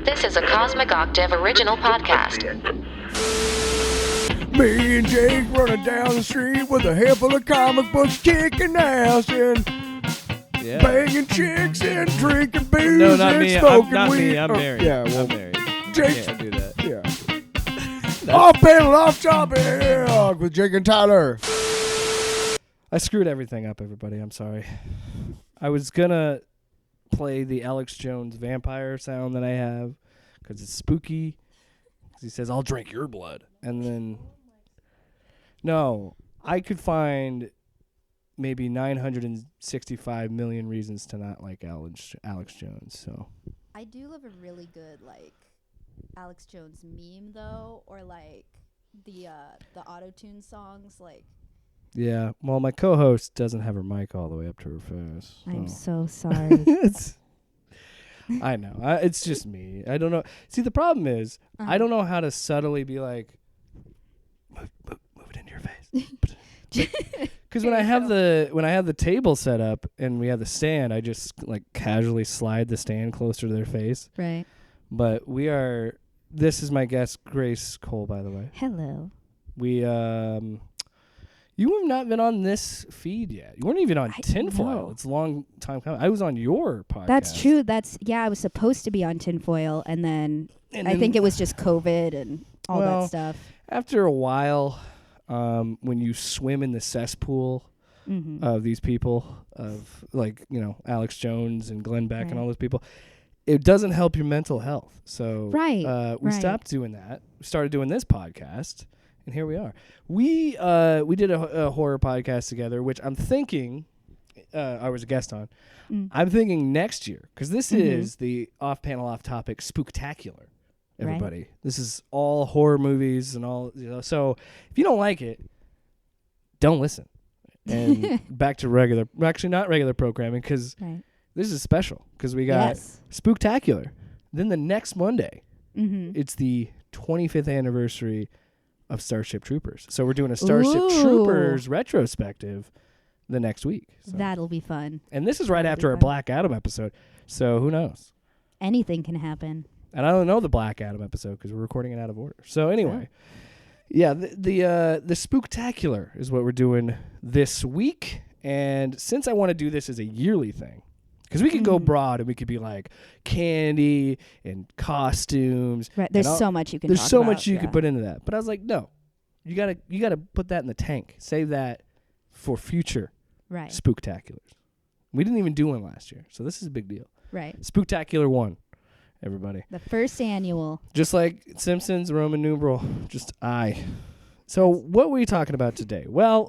This is a Cosmic Octave original podcast. Me and Jake running down the street with a handful of comic books, kicking ass and banging chicks and drinking booze No, not and me. smoking Not weed. me. I'm married. Yeah, well, I'm married. Jake. Can't do that. Yeah. Off panel, off topic with Jake and Tyler. I screwed everything up, everybody. I'm sorry. I was gonna play the Alex Jones vampire sound that I have because it's spooky. 'Cause he says, "I'll drink your blood," and then no, I could find maybe 965 million reasons to not like Alex Jones. So I do love a really good Alex Jones meme though, or the auto-tune songs yeah. Well, my co-host doesn't have her mic all the way up to her face. I'm so sorry. I know. It's just me. I don't know. See, the problem is I don't know how to subtly be like, move it into your face. Because when I have the table set up and we have the stand, I just casually slide the stand closer to their face. Right. But this is my guest, Grace Cole, by the way. Hello. You have not been on this feed yet. You weren't even on Tinfoil. It's a long time coming. I was on your podcast. That's true. I was supposed to be on Tinfoil, and then I think it was just COVID and all that stuff. After a while, when you swim in the cesspool of these people, of Alex Jones and Glenn Beck and all those people, it doesn't help your mental health. So we stopped doing that. We started doing this podcast. And here we are. We did a horror podcast together, which I'm thinking I was a guest on. I'm thinking next year, because this is the off-panel, off-topic Spooktacular, everybody. Right. This is all horror movies and all. So if you don't like it, don't listen. And back to not regular programming, because this is special, because we got Spooktacular. Then the next Monday, it's the 25th anniversary of Starship Troopers. So we're doing a Starship Troopers retrospective the next week. So. That'll be fun. And this is right after our Black Adam episode. So who knows? Anything can happen. And I don't know the Black Adam episode because we're recording it out of order. So anyway, the Spooktacular is what we're doing this week. And since I want to do this as a yearly thing, because we could go broad and we could be like candy and costumes. Right. There's so much you can There's so much you could put into that. But I was like, no. You gotta put that in the tank. Save that for future Spooktaculars. We didn't even do one last year. So this is a big deal. Right. Spooktacular 1, everybody. The first annual. Just like Simpsons Roman numeral, just I. So what were we talking about today? Well,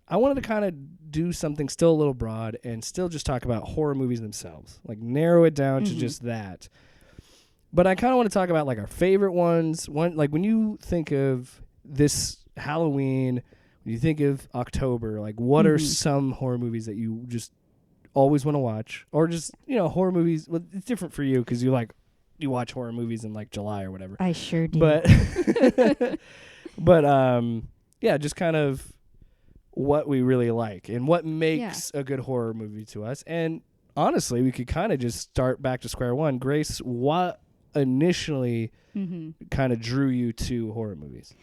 I wanted to kind of do something still a little broad and still just talk about horror movies themselves, narrow it down to just that. But I kind of want to talk about our favorite ones. When you think of this Halloween, when you think of October, what are some horror movies that you just always want to watch, or just horror movies? Well, it's different for you because you watch horror movies in July or whatever. I sure do. But just kind of what we really like and what makes a good horror movie to us. And honestly, we could kind of just start back to square one. Grace, what initially kind of drew you to horror movies?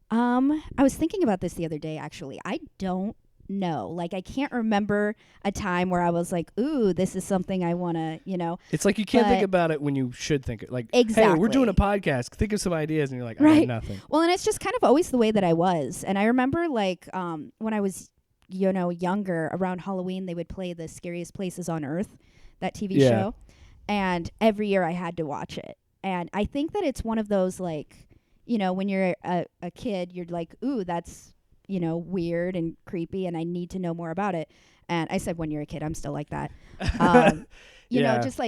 I was thinking about this the other day, actually. I don't know. I can't remember a time where I was like, ooh, this is something I want to, It's you can't think about it when you should think it. Exactly. Hey, we're doing a podcast. Think of some ideas. And you're like, I got nothing. Well, and it's just kind of always the way that I was. And I remember when I was, younger, around Halloween, they would play The Scariest Places on Earth, that TV show. And every year I had to watch it. And I think that it's one of those, when you're a kid, you're like, ooh, that's, weird and creepy, and I need to know more about it. And I said when you're a kid, I'm still like that. You know, just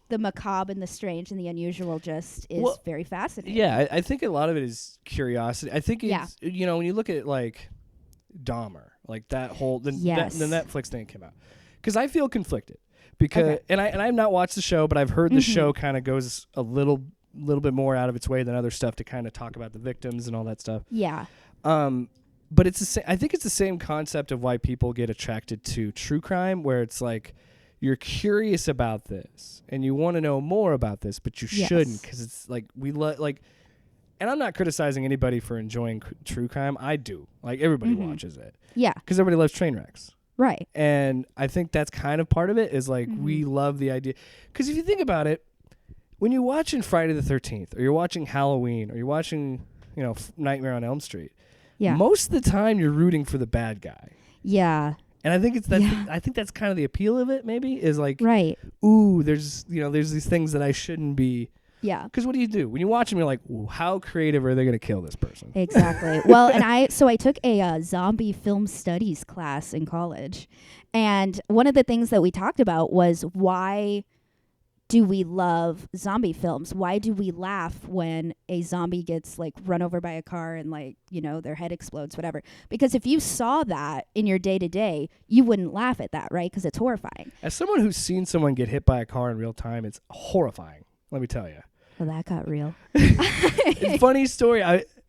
the macabre and the strange and the unusual just is very fascinating. Yeah, I think a lot of it is curiosity. I think it's, when you look at Dahmer, that whole, the Netflix thing came out. Because I feel conflicted. Because and I've not watched the show, but I've heard the show kind of goes a little bit more out of its way than other stuff to kind of talk about the victims and all that stuff. Yeah. But I think it's the same concept of why people get attracted to true crime, where it's you're curious about this and you want to know more about this, but you shouldn't, because it's like and I'm not criticizing anybody for enjoying true crime. I do. Like, everybody watches it. Yeah. Because everybody loves train wrecks. Right. And I think that's kind of part of it, is like we love the idea. Because if you think about it, when you're watching Friday the 13th, or you're watching Halloween, or you're watching, Nightmare on Elm Street, most of the time you're rooting for the bad guy. Yeah. And I think I think that's kind of the appeal of it, maybe, is like, right. Ooh, there's these things that I shouldn't be. Yeah. Because what do? When you watch them, you're like, ooh, how creative are they going to kill this person? Exactly. Well, and I took a zombie film studies class in college. And one of the things that we talked about was, why do we love zombie films? Why do we laugh when a zombie gets like run over by a car and their head explodes, whatever? Because if you saw that in your day to day, you wouldn't laugh at that, right? Because it's horrifying. As someone who's seen someone get hit by a car in real time, it's horrifying. Let me tell you. Well, that got real. Funny story.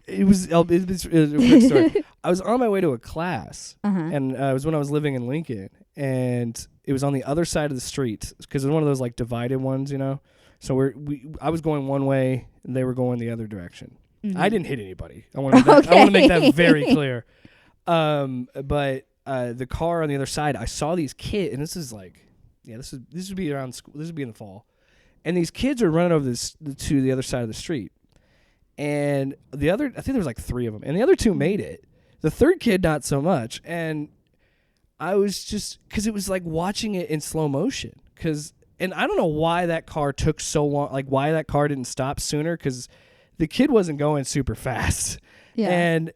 It was a quick story. I was on my way to a class, and it was when I was living in Lincoln, and it was on the other side of the street, because it's one of those like divided ones, So I was going one way, and they were going the other direction. I didn't hit anybody. I want to make that very clear. But the car on the other side, I saw these kids, and this would be around school. This would be in the fall. And these kids are running over to the other side of the street. And I think there was like 3 of them. And the other 2 made it. The third kid, not so much. And I was just, because it was like watching it in slow motion. And I don't know why that car took so long, like why that car didn't stop sooner, because the kid wasn't going super fast. Yeah. And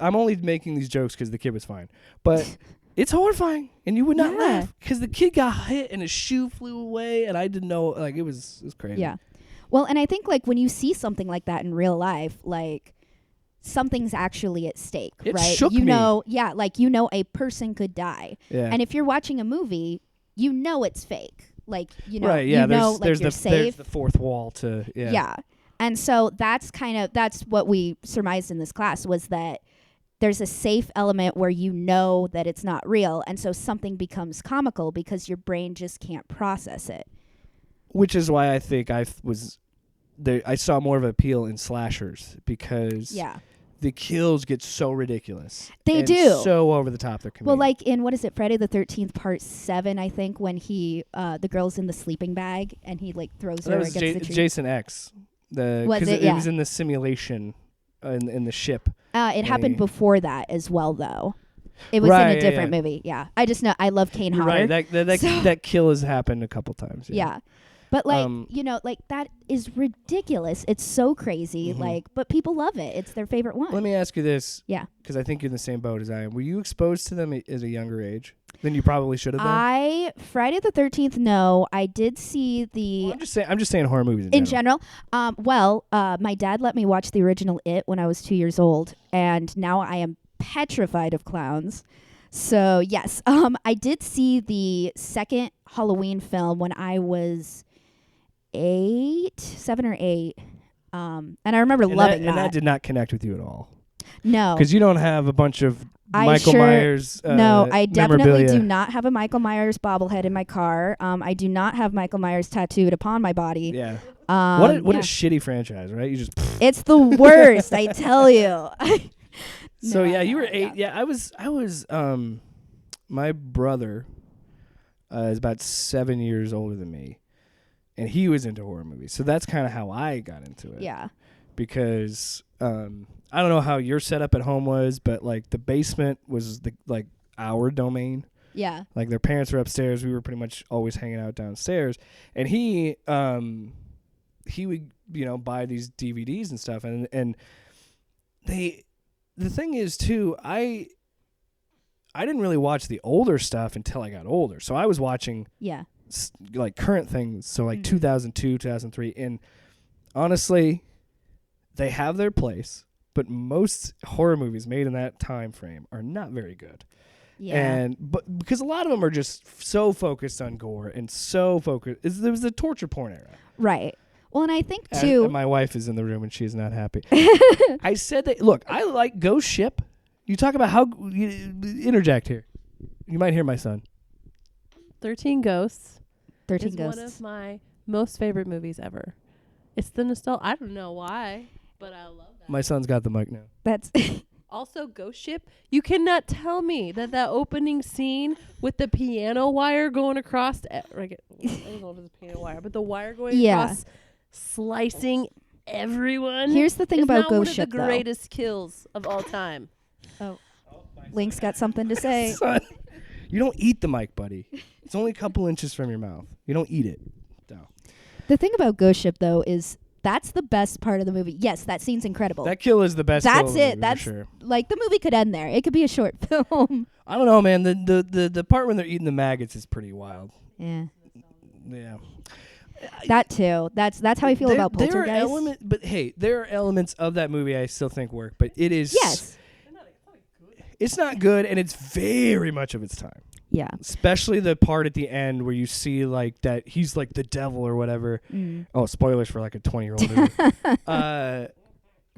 I'm only making these jokes because the kid was fine. But it's horrifying, and you would not laugh, because the kid got hit and his shoe flew away, and I didn't know, like, it was crazy. Yeah. Well, and I think, like, when you see something like that in real life, like, something's actually at stake, it right? Shook me. Yeah, like, a person could die. Yeah. And if you're watching a movie, it's fake. Like, right, yeah, you're safe. There's the fourth wall to, Yeah. And so that's what we surmised in this class, was that there's a safe element where that it's not real, and so something becomes comical because your brain just can't process it. Which is why I think I saw more of an appeal in slashers, because the kills get so ridiculous. They do. So over the top. They're comedic. Well, like in, what is it, Friday the 13th Part 7, I think, when the girl's in the sleeping bag and he like throws her against the tree. Jason X. Because it was in the simulation in the ship. It happened before that as well, though. It was in a different movie. Yeah, I just know I love Kane Hodder. Right, that kill has happened a couple times. Yeah. But like like that is ridiculous. It's so crazy. But people love it. It's their favorite one. Let me ask you this. Yeah. Because I think you're in the same boat as I am. Were you exposed to them at a younger age than you probably should have been? Friday the 13th. No, I did see the. Well, I'm just saying horror movies in general. My dad let me watch the original It when I was 2 years old, and now I am petrified of clowns. So yes, I did see the second Halloween film when I was 7 or 8, and I remember loving that. And that did not connect with you at all. No, because you don't have a bunch of Michael Myers. No, I definitely do not have a Michael Myers bobblehead in my car. I do not have Michael Myers tattooed upon my body. Yeah. What a shitty franchise, right? You just. It's the worst, I tell you. So you were 8. Yeah, I was. My brother is about 7 years older than me, and he was into horror movies. So that's kind of how I got into it. Yeah. Because I don't know how your setup at home was, but like the basement was our domain. Yeah. Like their parents were upstairs. We were pretty much always hanging out downstairs, and he would buy these DVDs and stuff, and the thing is too, I didn't really watch the older stuff until I got older. So I was watching like current things, so like 2002, 2003, and honestly, they have their place, but most horror movies made in that time frame are not very good. Yeah. But because a lot of them are just so focused on gore and so focused, there was the torture porn era. Right. Well, and I think too. And my wife is in the room and she's not happy. I said that. Look, I like Ghost Ship. You talk about how interject here. You might hear my son. 13 Ghosts 13 is Ghosts. one of my most favorite movies ever. It's the nostalgia. I don't know why, but I love that. My son's got the mic now. That's Also, Ghost Ship. You cannot tell me that opening scene with the piano wire going across. I don't know if it's a piano wire, but the wire going across, slicing everyone. Here's the thing is about not Ghost one Ship, of the though. greatest kills of all time. Link's got something to say. Son, you don't eat the mic, buddy. It's only a couple inches from your mouth. You don't eat it. No. The thing about Ghost Ship, though, is that's the best part of the movie. Yes, that scene's incredible. That kill is the best. That's kill in the it. movie, That's for sure. like the movie could end there. It could be a short film. I don't know, man. The part when they're eating the maggots is pretty wild. Yeah. Yeah. That too. That's how I feel about Poltergeist. But hey, there are elements of that movie I still think work, but it is it's not good, and it's very much of its time. Yeah. Especially the part at the end where you see like that he's like the devil or whatever. Oh, spoilers for like a 20-year-old movie.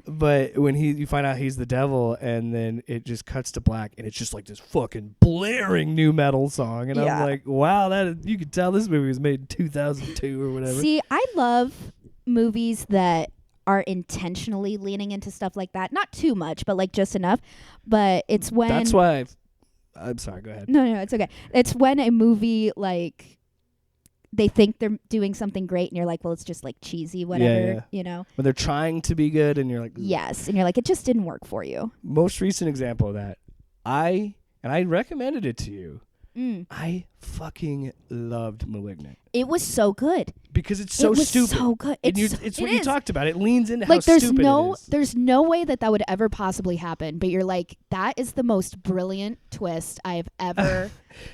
But when you find out he's the devil, and then it just cuts to black, and it's just like this fucking blaring new metal song, and I'm like, wow, you can tell this movie was made in 2002 or whatever. See, I love movies that are intentionally leaning into stuff like that. Not too much, but like just enough. But it's when that's why I'm sorry. Go ahead. No, it's okay. It's when a movie like they think they're doing something great, and you're like, well, it's just like cheesy, whatever, you know. When they're trying to be good, and you're like, yes, and you're like, it just didn't work for you. Most recent example of that, I recommended it to you. I fucking loved Malignant. It was so good because it's so stupid. So good. It's what you talked about. It leans into like how stupid it is. There's no way that would ever possibly happen. But you're like, that is the most brilliant twist I have ever.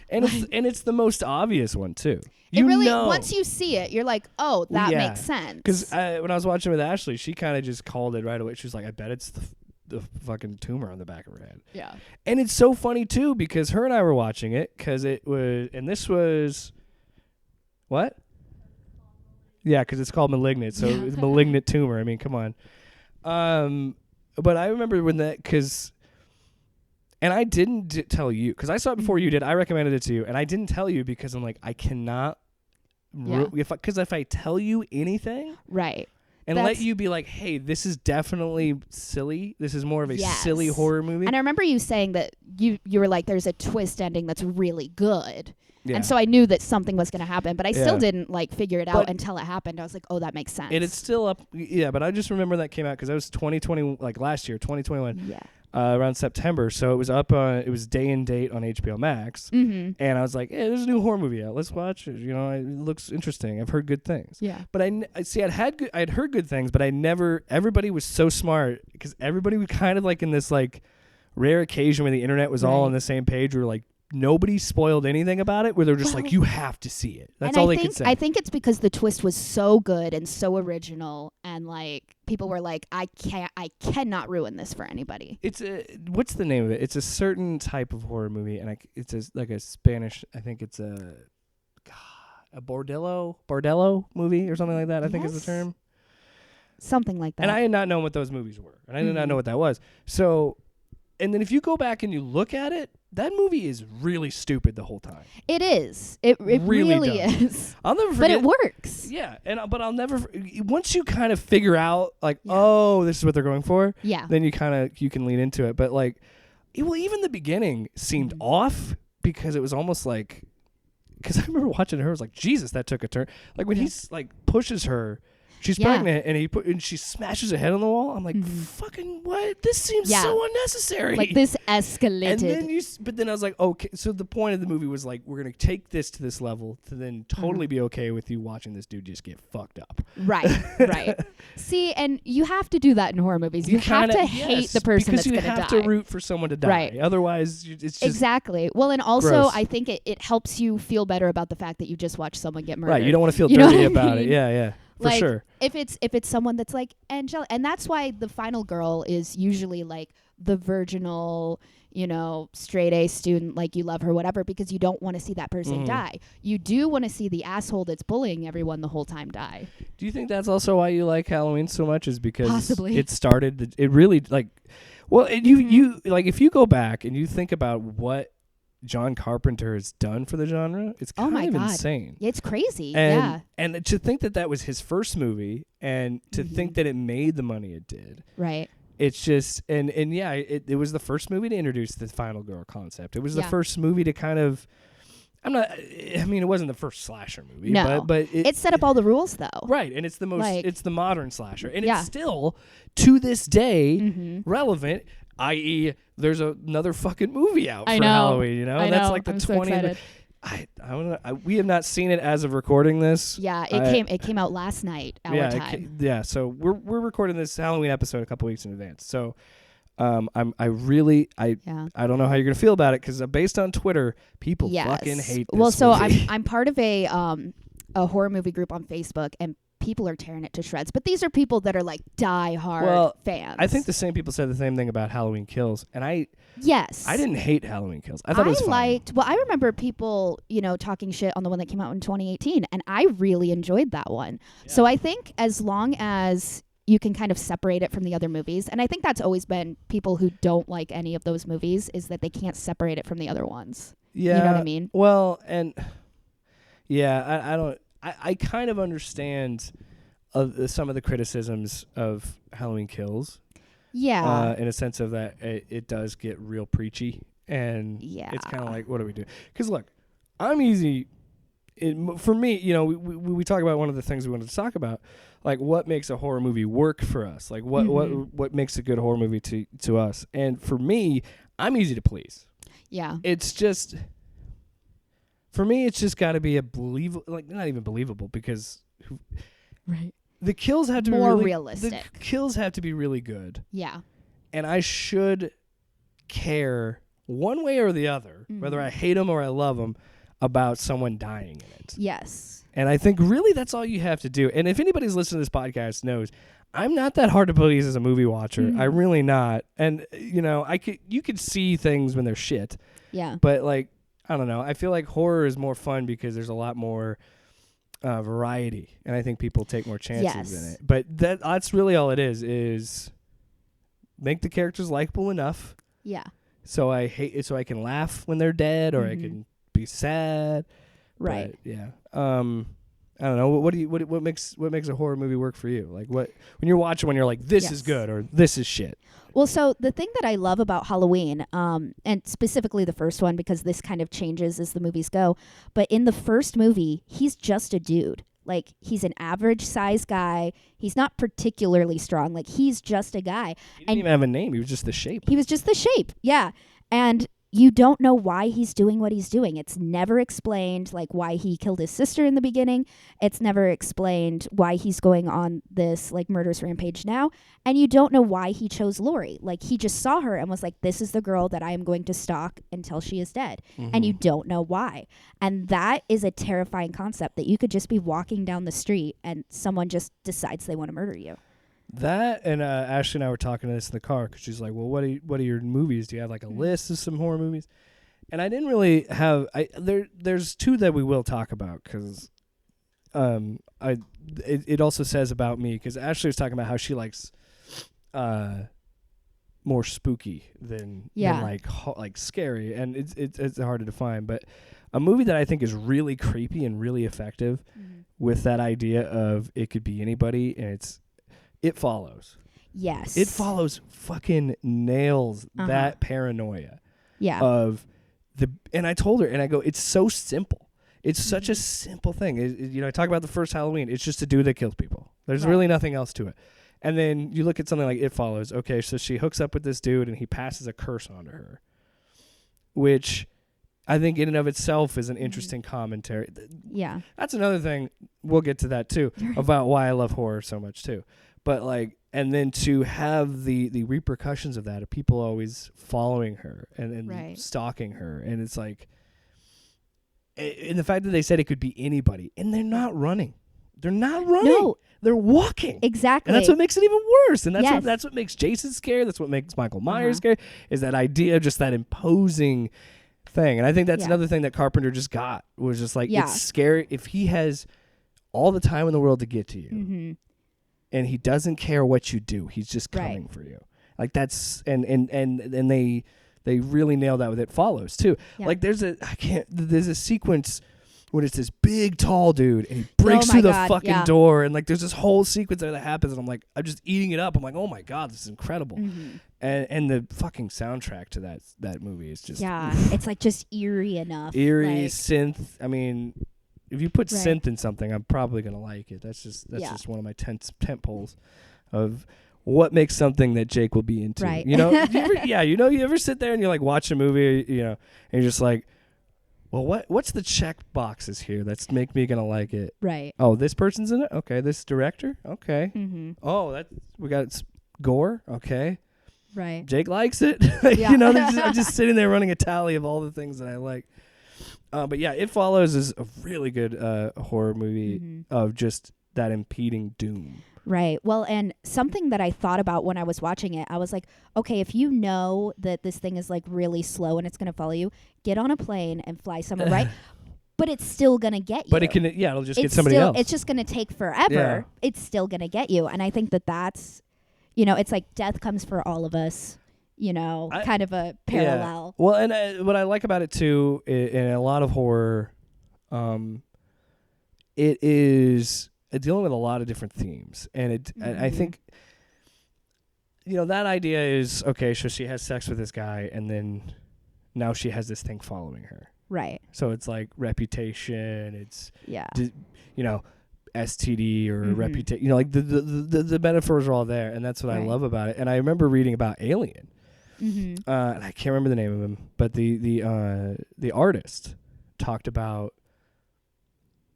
And it's the most obvious one too. It really, once you see it, you're like, oh, that makes sense. Because when I was watching with Ashley, she kind of just called it right away. She was like, I bet it's the fucking tumor on the back of her head. Yeah. And it's so funny too, because her and I were watching it, because it was, and this was, what? Yeah, because it's called Malignant, so it's malignant tumor. I mean, come on. But I remember when that, because, and I didn't tell you, because I saw it before you did. I recommended it to you, and I didn't tell you because I'm like, I cannot, because if I tell you anything. Right. And let you be like, hey, this is definitely silly. This is more of a silly horror movie. And I remember you saying that you were like, there's a twist ending that's really good. Yeah. And so I knew that something was going to happen, but I still didn't like figure it out until it happened. I was like, oh, that makes sense. And it's still up. Yeah, but I just remember that came out because that was 2020, like last year, 2021. Yeah. Around September, so it was up on. It was day and date on HBO Max, and I was like, "Hey, there's a new horror movie out. Let's watch it. You know, it looks interesting. I've heard good things." Yeah. But I see, I'd heard good things, but I never. Everybody was so smart because everybody was kind of like in this like rare occasion when the internet was all on the same page. Where like nobody spoiled anything about it. Where they're just like, you have to see it. That's all they could say. I think it's because the twist was so good and so original, and like people were like, I cannot ruin this for anybody. It's what's the name of it? It's a certain type of horror movie, and it's like a Spanish. I think it's a bordello movie or something like that. I think is the term. Something like that. And I had not known what those movies were, and I did not know what that was. So, and then if you go back and you look at it, that movie is really stupid the whole time. It is. It really is. I'll never forget. But it works. Yeah, but I'll never. Once you kind of figure out, like, oh, this is what they're going for. Yeah. Then you can lean into it. But like, even the beginning seemed off because it was almost like, because I remember watching her, I was like, Jesus, that took a turn. Like when he's like pushes her. She's pregnant, and she smashes her head on the wall. I'm like, fucking what? This seems so unnecessary. Like this escalated. And then but then I was like, okay. So the point of the movie was like, we're gonna take this to this level to then totally be okay with you watching this dude just get fucked up. Right. See, and you have to do that in horror movies. You have to hate the person that's gonna die. Because you have to root for someone to die. Right. Otherwise, it's just exactly. Well, and also gross. I think it helps you feel better about the fact that you just watched someone get murdered. Right. You don't want to feel dirty about it. Yeah. For like, sure. If it's someone that's like angelic, and that's why the final girl is usually like the virginal, straight A student, like you love her, whatever, because you don't want to see that person die. You do want to see the asshole that's bullying everyone the whole time die. Do you think that's also why you like Halloween so much? Is because possibly it started? It really like, well, you like if you go back and you think about what John Carpenter has done for the genre, it's kind of insane. It's crazy. And to think that was his first movie, and to think that it made the money it did. Right. It's just, it was the first movie to introduce the final girl concept. It was the first movie to kind of, it wasn't the first slasher movie. No, but it set up all the rules, though. Right, and it's the most, it's the modern slasher. And it's still, to this day, relevant, i.e., there's another fucking movie out for Halloween, you know? That's like the 20th. I don't know. We have not seen it as of recording this. Yeah, it came out last night, our time. So we're recording this Halloween episode a couple weeks in advance. So I don't know how you're gonna feel about it, because based on Twitter, people fucking hate this Well, so movie. I'm part of a horror movie group on Facebook, and people are tearing it to shreds. But these are people that are like die-hard fans. I think the same people said the same thing about Halloween Kills, and I didn't hate Halloween Kills. I thought it was fine. Well, I remember people, talking shit on the one that came out in 2018, and I really enjoyed that one. Yeah. So I think as long as you can kind of separate it from the other movies, and I think that's always been people who don't like any of those movies, is that they can't separate it from the other ones. Yeah. You know what I mean? Well, and I don't. I kind of understand some of the criticisms of Halloween Kills. Yeah. In a sense of that it does get real preachy, and it's kind of like, what do we do? Because look, I'm easy. For me, we talk about one of the things we wanted to talk about, like what makes a horror movie work for us, like what makes a good horror movie to us. And for me, I'm easy to please. Yeah. It's just, for me, it's just got to be a believable, like not even believable, because the kills have to be really realistic. The kills have to be really good. Yeah. And I should care one way or the other, whether I hate them or I love them, about someone dying in it. Yes. And I think really that's all you have to do. And if anybody's listening to this podcast knows, I'm not that hard to please as a movie watcher. I'm really not. And you could see things when they're shit. Yeah. But like, I don't know. I feel like horror is more fun because there's a lot more variety, and I think people take more chances in it. But that's really all it is make the characters likable enough. Yeah. So I can laugh when they're dead, or I can be sad. Right. But, yeah. I don't know. What makes a horror movie work for you? Like when you're watching, when you're like, this is good or this is shit. Well, so the thing that I love about Halloween, and specifically the first one, because this kind of changes as the movies go, but in the first movie, he's just a dude. Like, he's an average size guy. He's not particularly strong. Like, he's just a guy. He didn't even have a name. He was just the shape. He was just the shape. Yeah. And you don't know why he's doing what he's doing. It's never explained, like, why he killed his sister in the beginning. It's never explained why he's going on this, like, murderous rampage now. And you don't know why he chose Lori. Like, he just saw her and was like, this is the girl that I am going to stalk until she is dead. And you don't know why. And that is a terrifying concept, that you could just be walking down the street and someone just decides they want to murder you. That, and Ashley and I were talking to this in the car, because she's like, well, what are your movies? Do you have like a list of some horror movies? And I didn't really have, there's two that we will talk about, because it also says about me, because Ashley was talking about how she likes more spooky than like scary, and it's hard to define. But a movie that I think is really creepy and really effective with that idea of it could be anybody, and It Follows. Yes. It Follows fucking nails that paranoia. Yeah. And I told her, and I go, it's so simple. It's such a simple thing. I talk about the first Halloween. It's just a dude that kills people. There's really nothing else to it. And then you look at something like It Follows. Okay, so she hooks up with this dude, and he passes a curse on to her, which I think in and of itself is an interesting commentary. Yeah. That's another thing. We'll get to that too, about why I love horror so much too. But like, and then to have the repercussions of that, of people always following her and stalking her, and it's like, and the fact that they said it could be anybody, and they're not running. They're not running. No. They're walking. Exactly. And that's what makes it even worse. And that's what makes Jason scary. That's what makes Michael Myers scary, is that idea of just that imposing thing. And I think that's another thing that Carpenter just got, was just like, it's scary if he has all the time in the world to get to you. And he doesn't care what you do. He's just coming for you. Like, that's, and they they really nailed that with It Follows too. Yeah. Like there's a sequence when it's this big tall dude and he breaks Oh through my the God, fucking yeah. door, and like there's this whole sequence there that happens, and I'm like, I'm just eating it up. I'm like, oh my God, this is incredible. Mm-hmm. And the fucking soundtrack to that movie is just it's like just eerie enough. eerie like, synth. I mean, if you put Right. synth in something, I'm probably gonna like it. That's just one of my tent poles of what makes something that Jake will be into. Right. You know, you ever sit there and you like watch a movie, you know, and you're just like, well, what's the check boxes here that's make me gonna like it? Right. Oh, this person's in it. Okay, this director. Okay. Mm-hmm. Oh, we got gore. Okay. Right. Jake likes it. Yeah. You know, I'm just sitting there running a tally of all the things that I like. But yeah, It Follows is a really good horror movie of just that impeding doom. Right. Well, and something that I thought about when I was watching it, I was like, okay, if you know that this thing is like really slow and it's going to follow you, get on a plane and fly somewhere, right? But it's still going to get you. But it'll just get somebody else. It's just going to take forever. Yeah. It's still going to get you. And I think that's, you know, it's like death comes for all of us, you know, kind of a parallel. Yeah. Well, and what I like about it too, in a lot of horror, it is dealing with a lot of different themes, and I think, you know, that idea is okay. So she has sex with this guy, and then now she has this thing following her. Right. So it's like reputation. It's Yeah. you know, STD or reputation. You know, like the metaphors are all there, and that's what I love about it. And I remember reading about Alien, and I can't remember the name of him, but the artist talked about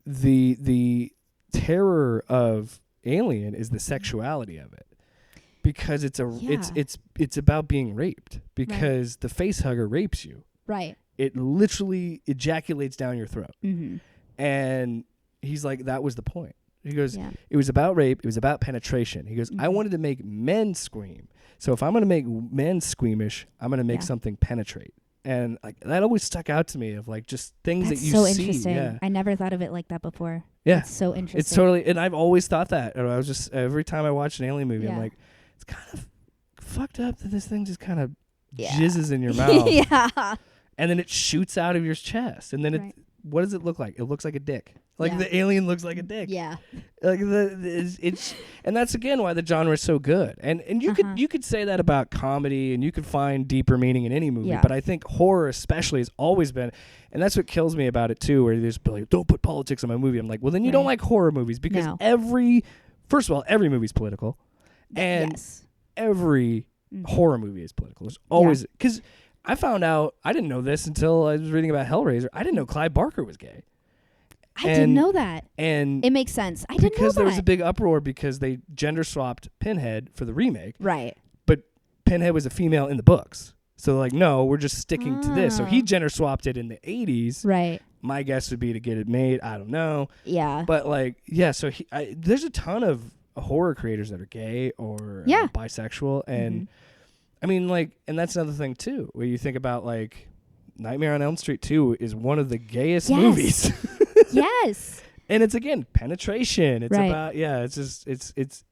the terror of Alien is the sexuality of it, because it's about being raped, because the face hugger rapes you. Right. It literally ejaculates down your throat. And he's like, that was the point. He goes, it was about rape. It was about penetration. He goes, I wanted to make men scream. So if I'm going to make men squeamish, I'm going to make something penetrate. And like that always stuck out to me, of like just things That's that you so see. interesting. Yeah. I never thought of it like that before. Yeah. It's so interesting. It's totally, and I've always thought that. And I was just, every time I watch an alien movie, I'm like, it's kind of fucked up that this thing just kind of jizzes in your mouth. Yeah. And then it shoots out of your chest. And then what does it look like? It looks like a dick. Like the alien looks like a dick. Yeah. Like it's and that's again why the genre is so good. And you could say that about comedy, and you could find deeper meaning in any movie. Yeah. But I think horror especially has always been, and that's what kills me about it too, where there's like, don't put politics in my movie. I'm like, well then you don't like horror movies, because first of all, every movie's political. And every horror movie is political. There's always, because I found out, I didn't know this until I was reading about Hellraiser. I didn't know Clive Barker was gay. I didn't know that. And it makes sense. I didn't know that. Because there was a big uproar because they gender swapped Pinhead for the remake. Right. But Pinhead was a female in the books. So like, no, we're just sticking to this. So he gender swapped it in the 80s. Right. My guess would be to get it made. I don't know. Yeah. But like, so there's a ton of horror creators that are gay or bisexual. And I mean, like, and that's another thing too, where you think about like Nightmare on Elm Street 2 is one of the gayest movies. Yes. And it's again penetration. It's about it's just it's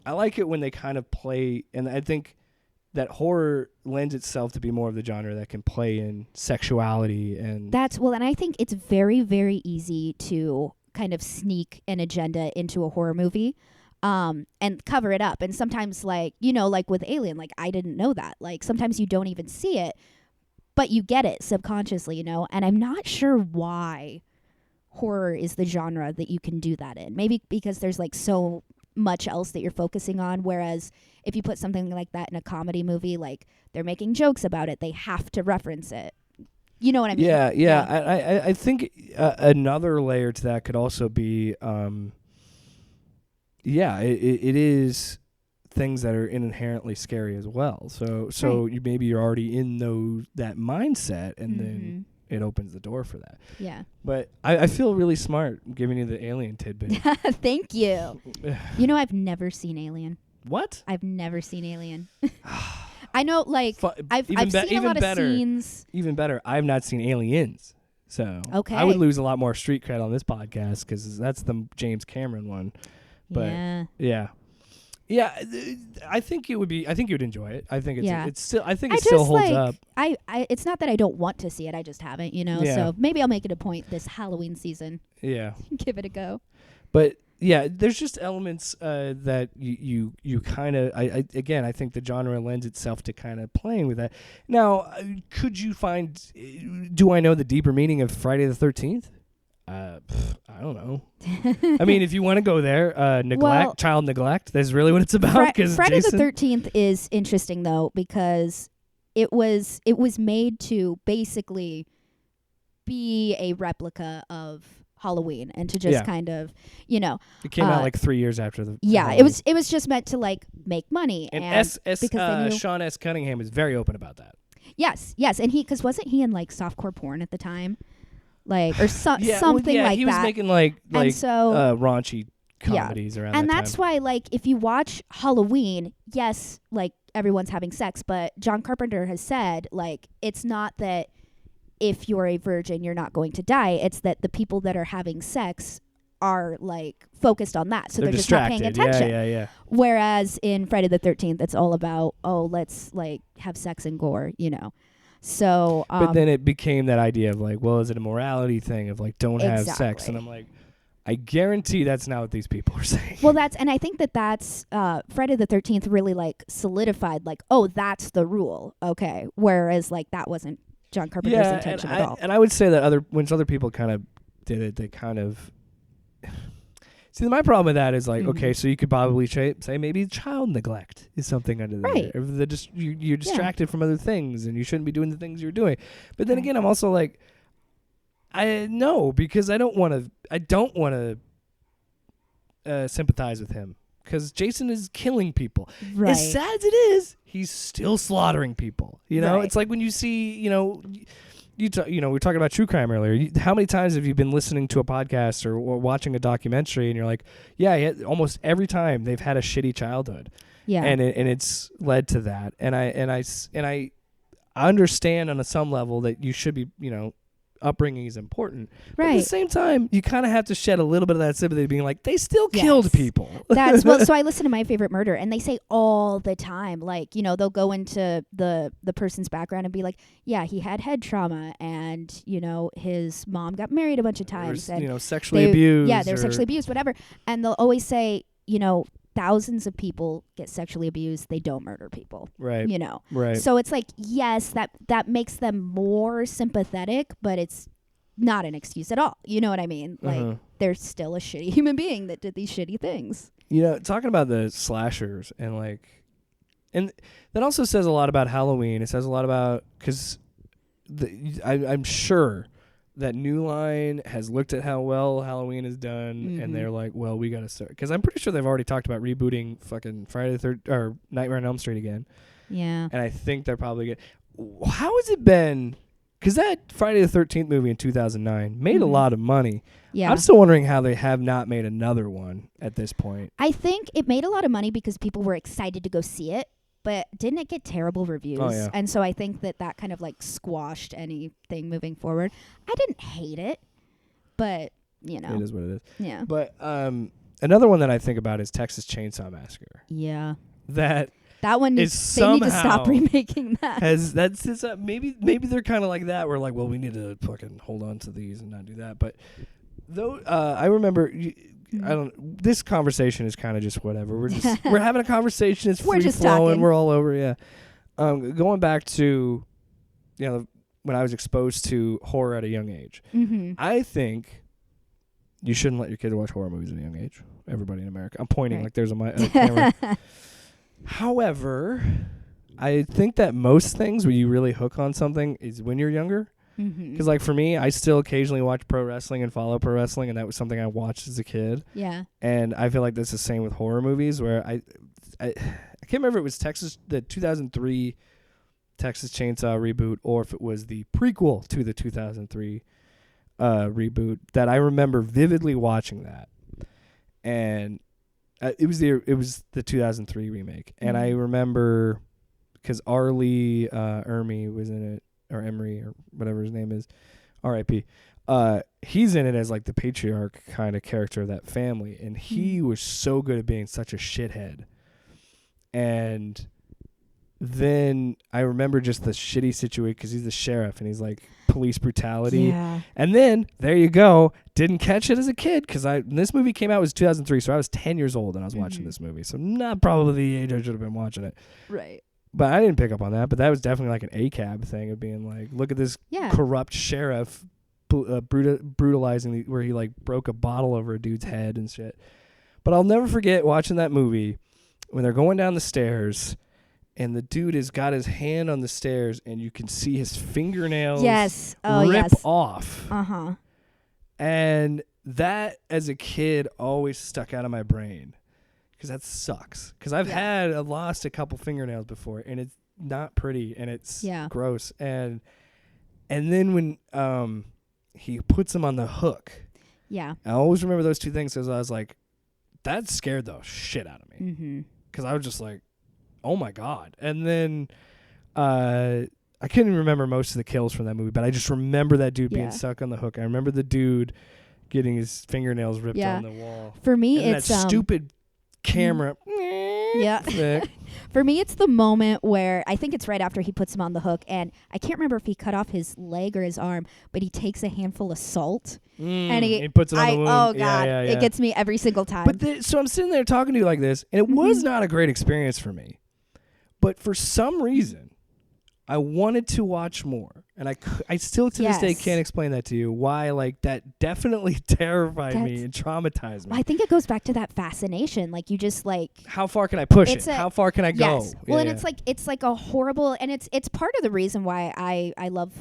I like it when they kind of play, and I think that horror lends itself to be more of the genre that can play in sexuality and and I think it's very, very easy to kind of sneak an agenda into a horror movie and cover it up. And sometimes like, you know, like with Alien, like I didn't know that. Like sometimes you don't even see it, but you get it subconsciously, you know? And I'm not sure why horror is the genre that you can do that in. Maybe because there's like so much else that you're focusing on, whereas if you put something like that in a comedy movie, like they're making jokes about it, they have to reference it. You know what I mean? Yeah. I think another layer to that could also be it is things that are inherently scary as well. So you're already in that mindset, and then it opens the door for that. Yeah. But I feel really smart giving you the alien tidbit. Thank you. You know, I've never seen Alien. What? I've never seen Alien. I know, like, I've seen a lot of scenes. Even better, I've not seen Aliens. So okay. I would lose a lot more street cred on this podcast because that's the James Cameron one. But yeah. Yeah, I think it would be. I think you'd enjoy it. I think it's. Yeah. It's still. I think it I still just holds like up. I it's not that I don't want to see it. I just haven't, Yeah. So maybe I'll make it a point this Halloween season. Yeah. Give it a go. But yeah, there's just elements that you kind of. I again, I think the genre lends itself to kind of playing with that. Now, could you find? Do I know the deeper meaning of Friday the 13th? I don't know. I mean, if you want to go there, child neglect. That's really what it's about. Friday the 13th is interesting though because it was made to basically be a replica of Halloween and to just kind of, It came out like 3 years after the. Yeah, Halloween. it was just meant to like make money And because they knew. Sean S. Cunningham is very open about that. Yes, and because wasn't he in like softcore porn at the time? Like or something he like that. He was making like so, raunchy comedies around and that that's time. why like if you watch Halloween, yes, like everyone's having sex, but John Carpenter has said like it's not that if you're a virgin you're not going to die, it's that the people that are having sex are like focused on that, so they're just not paying attention. Yeah. Whereas in Friday the 13th it's all about let's like have sex and gore, So, but then it became that idea of like, well, is it a morality thing of like, don't have sex? Exactly. And I'm like, I guarantee that's not what these people are saying. Well, and I think that's Friday the 13th really like solidified like, oh, that's the rule. Okay. Whereas like that wasn't John Carpenter's intention at all. And I would say that when other people kind of did it, they kind of. See, my problem with that is like, okay, so you could probably say maybe child neglect is something under there. Right. Or you're distracted from other things and you shouldn't be doing the things you're doing. But then again, I'm also like, because I don't want to sympathize with him because Jason is killing people. Right. As sad as it is, he's still slaughtering people. Right. It's like when you see, we were talking about true crime earlier. How many times have you been listening to a podcast or watching a documentary and you're like, yeah, almost every time they've had a shitty childhood. Yeah. And it's led to that. And I understand on some level that you should be, upbringing is important. But at the same time, you kind of have to shed a little bit of that sympathy being like, they still killed people. So I listen to My Favorite Murder and they say all the time, like, they'll go into the person's background and be like, yeah, he had head trauma and, his mom got married a bunch of times. And sexually abused. Yeah, they're sexually abused, whatever. And they'll always say, thousands of people get sexually abused. They don't murder people. Right. Right. So it's like, yes, that makes them more sympathetic, but it's not an excuse at all. You know what I mean? Like, they're still a shitty human being that did these shitty things. Talking about the slashers and that also says a lot about Halloween. It says a lot about, because I'm sure that New Line has looked at how well Halloween is done, and they're like, well, we got to start. Because I'm pretty sure they've already talked about rebooting fucking Friday the 13th or Nightmare on Elm Street again. Yeah. And I think they're probably good. How has it been? Because that Friday the 13th movie in 2009 made a lot of money. Yeah. I'm still wondering how they have not made another one at this point. I think it made a lot of money because people were excited to go see it. But didn't it get terrible reviews? Oh, yeah. And so I think that kind of like squashed anything moving forward. I didn't hate it, but It is what it is. Yeah. But another one that I think about is Texas Chainsaw Massacre. Yeah. That one needs, they need to stop remaking that. Maybe they're kind of like that. We're like, well, we need to fucking hold on to these and not do that. But though I remember. This conversation is kind of just whatever. We're having a conversation. It's free flowing. We're all over. Yeah. Going back to, when I was exposed to horror at a young age, I think you shouldn't let your kids watch horror movies at a young age. Everybody in America. I'm pointing like there's a camera. However, I think that most things where you really hook on something is when you're younger. Because like for me, I still occasionally watch pro wrestling and follow pro wrestling, and that was something I watched as a kid. Yeah. And I feel like that's the same with horror movies, where I can't remember if it was the 2003 Texas Chainsaw reboot, or if it was the prequel to the 2003 reboot, that I remember vividly watching that. And it was the 2003 remake, and I remember because Arlie Ermy was in it. Or Emery, or whatever his name is, R.I.P. He's in it as like the patriarch kind of character of that family, and he was so good at being such a shithead And then I remember just the shitty situation because he's the sheriff and he's like police brutality. Yeah. And then there you go. Didn't catch it as a kid because this movie came out it was 2003, so I was 10 years old and I was watching this movie. So not probably the age I should have been watching it. Right. But I didn't pick up on that. But that was definitely like an ACAB thing of being like, look at this corrupt sheriff brutalizing where he like broke a bottle over a dude's head and shit. But I'll never forget watching that movie when they're going down the stairs. And the dude has got his hand on the stairs, and you can see his fingernails rip off. Uh-huh. And that, as a kid, always stuck out of my brain. Because that sucks. Because I've lost a couple fingernails before, and it's not pretty, and it's gross. And then when he puts them on the hook, I always remember those two things because I was like, that scared the shit out of me. Because I was just like, oh my God. And then I couldn't even remember most of the kills from that movie, but I just remember that dude being stuck on the hook. I remember the dude getting his fingernails ripped on the wall. For me, and it's that stupid camera. For me, it's the moment where I think it's right after he puts him on the hook, and I can't remember if he cut off his leg or his arm, but he takes a handful of salt and he puts it on the wound. Oh God, it gets me every single time. But so I'm sitting there talking to you like this, and it was not a great experience for me. But for some reason, I wanted to watch more. And I still to this day can't explain that to you, why like that definitely terrified me and traumatized me. I think it goes back to that fascination. Like you just like... How far can I push it? How far can I go? Yes. Well, and it's like a horrible... And it's part of the reason why I love,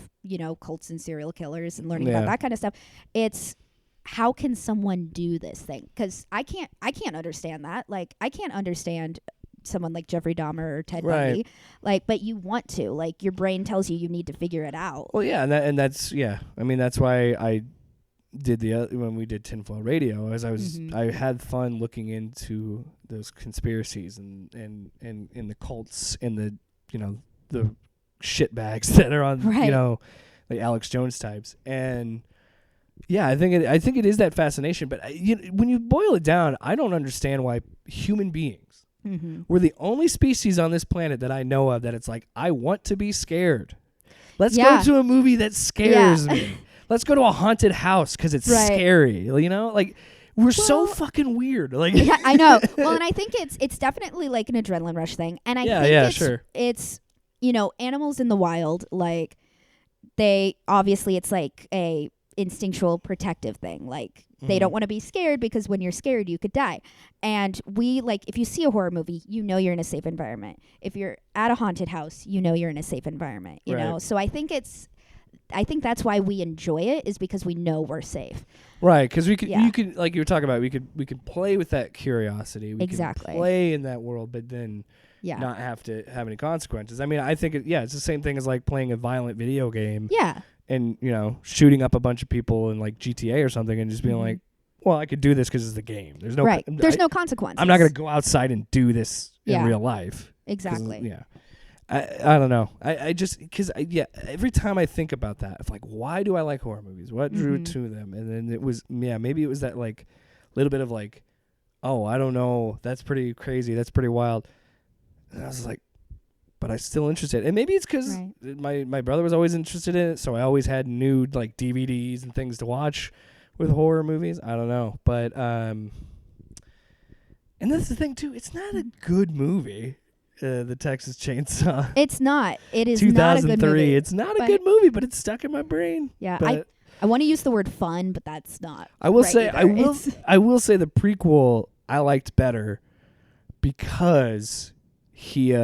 cults and serial killers and learning about that kind of stuff. It's... How can someone do this thing? Because I can't understand that. Like, I can't understand someone like Jeffrey Dahmer or Ted Bundy, but you want to, like, your brain tells you need to figure it out. Well, yeah, and that's I mean, that's why I did when we did Tinfoil Radio, as I had fun looking into those conspiracies and the cults and the shitbags that are on like Alex Jones types. And yeah, I think it is that fascination. But when you boil it down, I don't understand why human beings. We're the only species on this planet that I know of that it's like, I want to be scared. Let's go to a movie that scares me. Let's go to a haunted house because it's scary. Like we're so fucking weird. Like I know. Well, and I think it's definitely like an adrenaline rush thing. And I think it's animals in the wild, like they obviously it's like a instinctual protective thing. Like they don't want to be scared because when you're scared, you could die. And if you see a horror movie, you're in a safe environment. If you're at a haunted house, you're in a safe environment, you know? So I think that's why we enjoy it, is because we know we're safe. Right. Because you could, like you were talking about, we could play with that curiosity. We could play in that world, but then not have to have any consequences. I mean, I think it's the same thing as like playing a violent video game. Yeah. And, shooting up a bunch of people in like GTA or something and just being like, well, I could do this because it's the game. There's no There's no consequences. I'm not going to go outside and do this in real life. Exactly. Yeah. I don't know. I just, because every time I think about that, it's like, why do I like horror movies? What drew to them? And then it was, maybe it was that like little bit of like, oh, I don't know. That's pretty crazy. That's pretty wild. And I was like, but I'm still interested. And maybe it's because my brother was always interested in it, so I always had new like DVDs and things to watch with horror movies. I don't know. But and that's the thing too, it's not a good movie. The Texas Chainsaw. It's not. It is 2003. Not a good movie. It's not a good movie, but it's stuck in my brain. Yeah, I want to use the word fun, but that's not. I will say I will say the prequel I liked better because he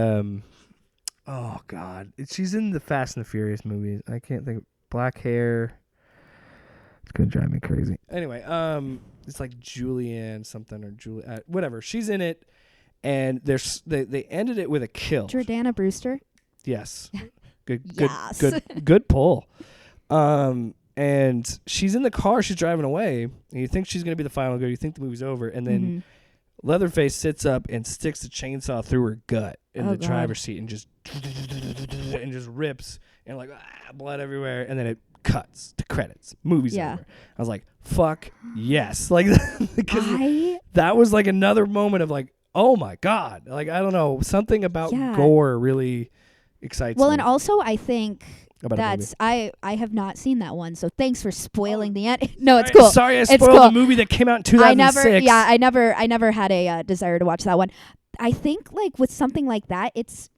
oh God, she's in the Fast and the Furious movies. I can't think. Black hair. It's gonna drive me crazy. Anyway, it's like Julianne something or whatever. She's in it, and they ended it with a kill. Jordana Brewster. Yes. Good pull. And she's in the car. She's driving away, and you think she's gonna be the final girl. You think the movie's over, and then Leatherface sits up and sticks the chainsaw through her gut in the driver's seat and just rips and like blood everywhere, and then it cuts to credits. Movie's over. I was like, fuck yes. Like because that was like another moment of like, oh my God. Like, I don't know. Something about Yeah. gore really excites Well, me. and also I think About a movie. I have not seen that one, so thanks for spoiling the end. No, it's cool. Sorry, I It's spoiled cool. the movie that came out in 2006. I never had a desire to watch that one. I think like with something like that, it's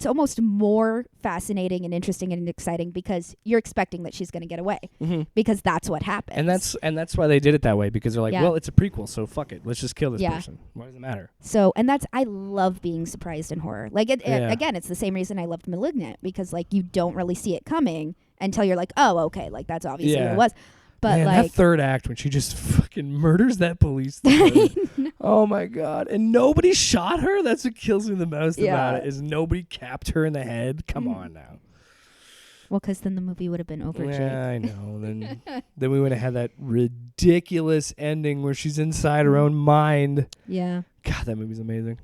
almost more fascinating and interesting and exciting because you're expecting that she's going to get away because that's what happens. And that's why they did it that way, because they're like, Yeah. well, it's a prequel, so fuck it. Let's just kill this Yeah. person. Why does it matter? So, and I love being surprised in horror. Like, again, it's the same reason I loved Malignant, because, like, you don't really see it coming until you're like, oh, okay, like, that's obviously what it was. But, man, like, that third act when she just fucking murders that police defender. Oh, my God. And nobody shot her? That's what kills me the most about it, is nobody capped her in the head. Come on now. well, because then the movie would have been over, Jake. Yeah, I know. Then we would have had that ridiculous ending where she's inside her own mind. Yeah. God, that movie's amazing.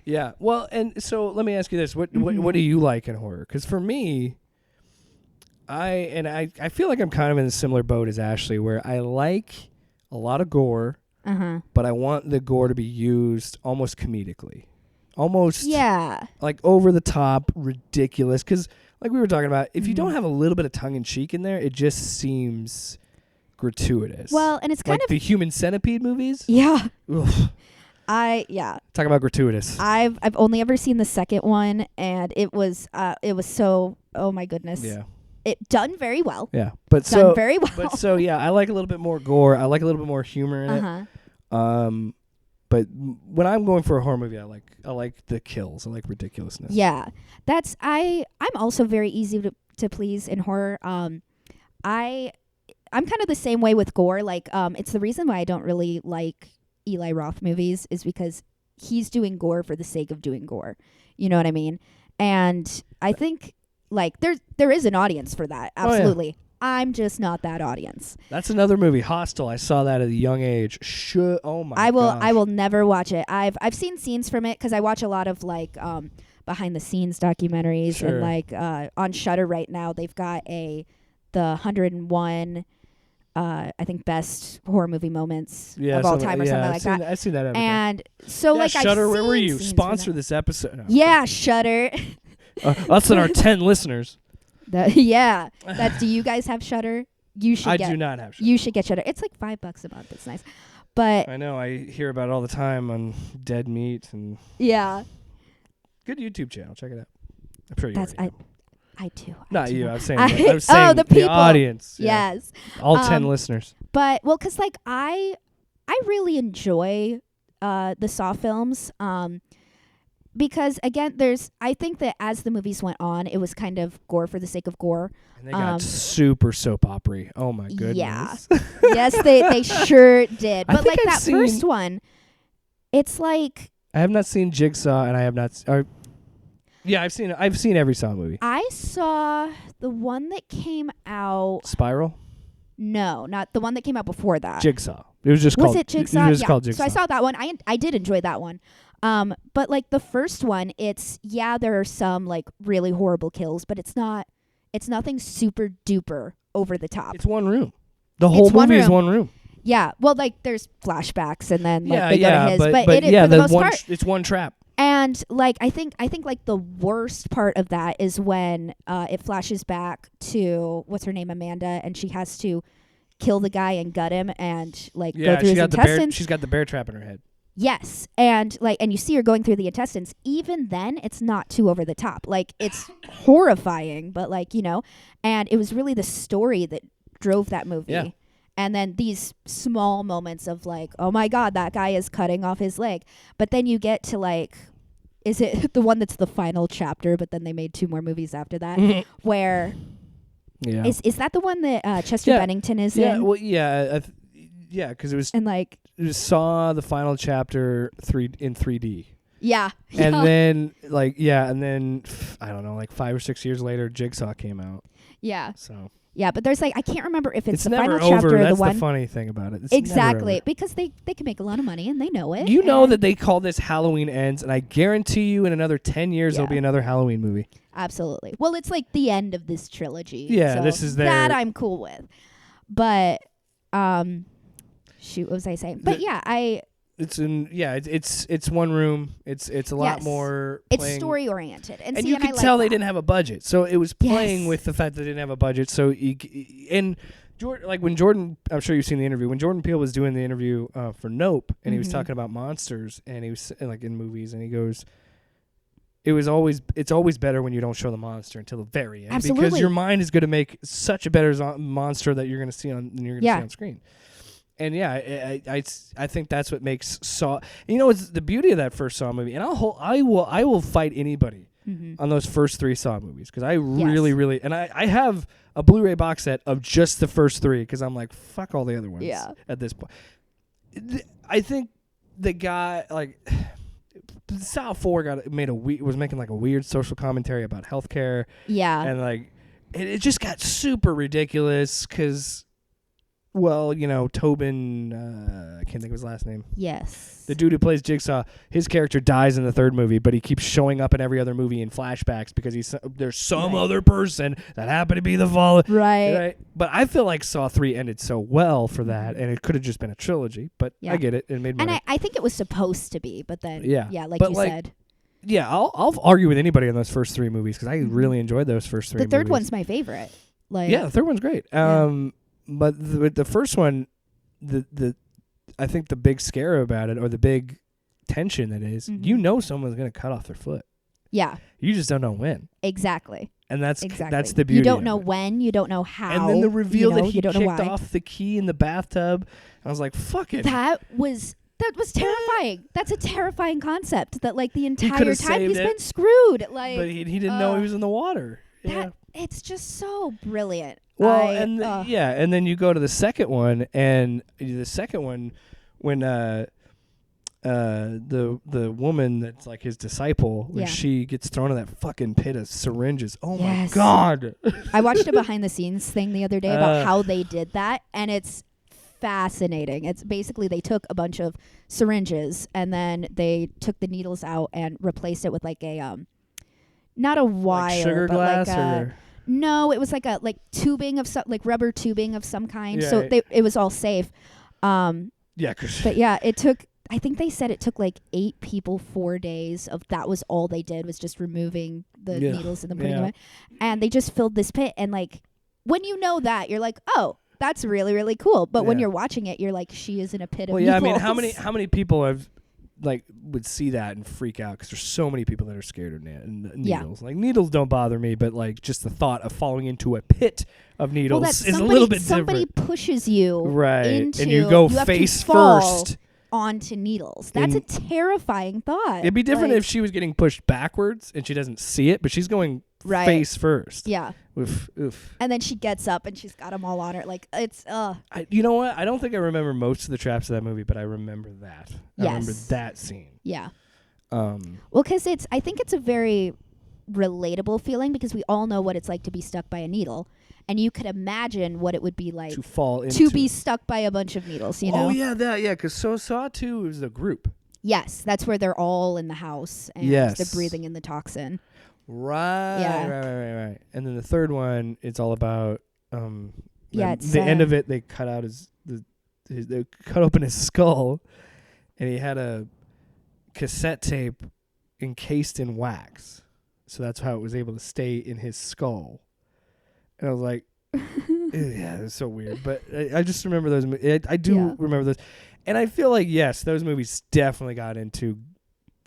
Yeah. Well, and so let me ask you this: what do you like in horror? Because for me, I feel like I'm kind of in a similar boat as Ashley, where I like a lot of gore, but I want the gore to be used almost comedically, almost like over the top, ridiculous. Because like we were talking about, if you don't have a little bit of tongue in cheek in there, it just seems gratuitous. Well, and it's kind like of the Human Centipede movies. Yeah. Oof. Talk about gratuitous. I've only ever seen the second one, and it was so, oh my goodness. Yeah. It done very well. Yeah. But done very well. But so yeah, I like a little bit more gore. I like a little bit more humor in it. But when I'm going for a horror movie, I like the kills. I like ridiculousness. Yeah. I'm also very easy to please in horror. I'm kind of the same way with gore. Like, it's the reason why I don't really like Eli Roth movies, is because he's doing gore for the sake of doing gore. You know what I mean? And I think like there is an audience for that. Absolutely. Oh, yeah. I'm just not that audience. That's another movie, Hostel. I saw that at a young age. Oh my gosh. I will never watch it. I've seen scenes from it because I watch a lot of like behind the scenes documentaries. Sure. And like on Shudder right now they've got the 101 I think best horror movie moments of all time or something like that. I've seen that. And so like Shudder, where were you? scenes from Sponsor that. this episode. No. Yeah, Shudder. Us and our 10 listeners. Do you guys have Shudder? You should. I do not have Shudder. You should get Shudder. It's like $5 a month. It's nice, but I know I hear about it all the time on Dead Meat and good YouTube channel. Check it out. I'm sure you. That's already know. I do. Not you. know. I was saying the people. audience. Yeah. Yes. All 10 listeners. But well, because like I really enjoy the Saw films. Because again, I think that as the movies went on, it was kind of gore for the sake of gore. And they got super soap opera. Oh my goodness. Yeah. Yes, they sure did. But like that first one, it's like I have not seen Jigsaw, and I have not. I've seen every Saw movie. I saw the one that came out. Spiral? No, not the one that came out before that. Jigsaw. It was just called. Was it Jigsaw? It was called Jigsaw. So I saw that one. I did enjoy that one. But like the first one, there are some like really horrible kills, but it's nothing super duper over the top. It's one room. The whole movie is one room. Yeah. Well, like there's flashbacks and then like they go to his, but for the most part, it's one trap. And like I think like the worst part of that is when it flashes back to what's her name, Amanda, and she has to kill the guy and gut him and like go through his intestines. She's got the bear trap in her head. Yes, and you see her going through the intestines. Even then, it's not too over the top. Like it's horrifying, but like and it was really the story that drove that movie. Yeah. And then these small moments of like, oh my God, that guy is cutting off his leg. But then you get to like, is it the one that's the final chapter? But then they made 2 more movies after that, where is that the one that Chester Bennington is in? Yeah, well, yeah, because it was and like it was Saw the final chapter in 3D. Yeah. And then I don't know, like 5 or 6 years later, Jigsaw came out. Yeah. So. Yeah, but there's like I can't remember if it's the never final chapter over. or That's the one. the funny thing about it. It's exactly, because they can make a lot of money and they know it. You know that they call this Halloween Ends, and I guarantee you in another 10 years there'll be another Halloween movie. Absolutely. Well, it's like the end of this trilogy. Yeah, so this is that I'm cool with. But shoot, what was I saying? But It's one room. It's a lot more. It's story oriented, and you could tell they didn't have a budget, so it was playing with the fact that they didn't have a budget. So Jordan, like when Jordan, I'm sure you've seen the interview when Jordan Peele was doing the interview for Nope, and he was talking about monsters, and he was like in movies, and he goes, it's always better when you don't show the monster until the very end, because your mind is going to make such a better monster that you're going to see on screen. And I think that's what makes Saw. It's the beauty of that first Saw movie, and I will fight anybody on those first 3 Saw movies, because I really and I have a Blu-ray box set of just the first 3, because I'm like, fuck all the other ones at this point. I think the guy, like, Saw 4 was making like a weird social commentary about healthcare. Yeah. And like it just got super ridiculous because, well, Tobin, I can't think of his last name. Yes. The dude who plays Jigsaw, his character dies in the 3rd movie, but he keeps showing up in every other movie in flashbacks because there's some other person that happened to be the fall. Right. But I feel like Saw 3 ended so well for that, and it could have just been a trilogy, but I get it. It made money. And I think it was supposed to be, but then, said. Yeah, I'll argue with anybody on those first 3 movies because I really enjoyed those first 3 movies. The 3rd one's my favorite. The 3rd one's great. But the first one, I think the big scare about it, or the big tension that is, someone's going to cut off their foot. Yeah. You just don't know when. Exactly. And that's the beauty. You don't know when, you don't know how. And then the reveal that he kicked off the key in the bathtub, I was like, fuck it. That was terrifying. That's a terrifying concept, that like the entire time he's been screwed. Like, but he didn't know he was in the water. It's just so brilliant. Well, and then you go to the second one, and the second one, when the woman that's like his disciple, when she gets thrown in that fucking pit of syringes. Oh my God! I watched a behind the scenes thing the other day about how they did that, and it's fascinating. It's basically they took a bunch of syringes and then they took the needles out and replaced it with like a not a wire, like sugar but glass, like or no, it was like a tubing of like rubber tubing of some kind. So it was all safe. But it took. I think they said it took like 8 people 4 days of that was all they did was just removing the needles and then putting them in. And they just filled this pit, and like when you know that, you're like, oh, that's really, really cool. But when you're watching it, you're like, she is in a pit of needles. I mean, how many people have would see that and freak out, because there's so many people that are scared of needles. Like, needles don't bother me, but like just the thought of falling into a pit of needles is a little bit different. Somebody pushes you into, and you go face first onto needles. That's a terrifying thought. It'd be different if she was getting pushed backwards and she doesn't see it, but she's going face first. Yeah. Oof. And then she gets up and she's got them all on her. Like, it's you know what? I don't think I remember most of the traps of that movie, but I remember that. I remember that scene. Yeah. Well, because I think it's a very relatable feeling, because we all know what it's like to be stuck by a needle. And you could imagine what it would be like to fall into be stuck by a bunch of needles, you know? Oh, yeah, because Saw 2 is a group. Yes, that's where they're all in the house and they're breathing in the toxin. Right. And then the third one, it's all about the it's end of it. They cut out they cut open his skull, and he had a cassette tape encased in wax, so that's how it was able to stay in his skull. And I was like, yeah, it's so weird. But I just remember those. I do remember those, and I feel like those movies definitely got into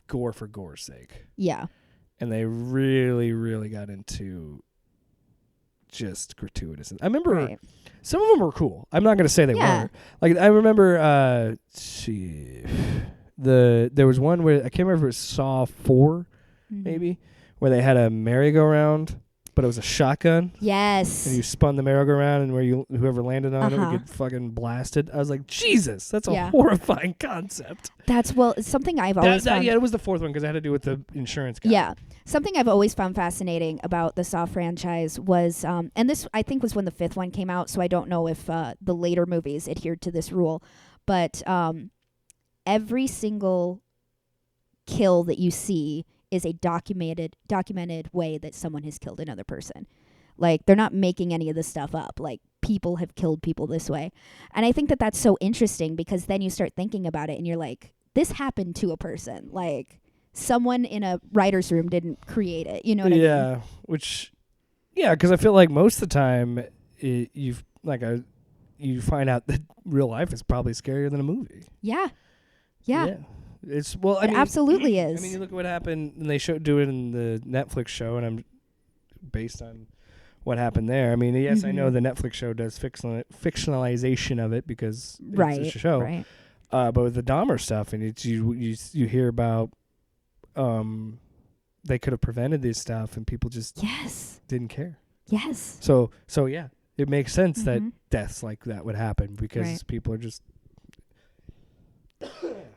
gore for gore's sake. Yeah. And they really, really got into just gratuitous. I remember some of them were cool. I'm not going to say they weren't. Like, I remember, there was one where, I can't remember if it was Saw 4, maybe, where they had a merry-go-round, but it was a shotgun. Yes. And you spun the merry-go-round, and whoever landed on it would get fucking blasted. I was like, Jesus, that's a horrifying concept. That's, something I've always found. Yeah, it was the fourth one, because it had to do with the insurance guy. Yeah. Something I've always found fascinating about the Saw franchise was, and this I think was when the 5th one came out, so I don't know if the later movies adhered to this rule, but every single kill that you see is a documented way that someone has killed another person. Like, they're not making any of this stuff up. Like, people have killed people this way. And I think that that's so interesting, because then you start thinking about it and you're like, this happened to a person. Like someone in a writer's room didn't create it. You know what I mean? Yeah, because I feel like most of the time you find out that real life is probably scarier than a movie. Yeah. It's It absolutely is. I mean, you look at what happened, and they do it in the Netflix show, and I'm based on what happened there. I mean, yes, I know the Netflix show does fictionalization of it because it's a show. Right. But with the Dahmer stuff, and it's you hear about, they could have prevented this stuff, and people just didn't care. Yes. So yeah, it makes sense that deaths like that would happen because people are just.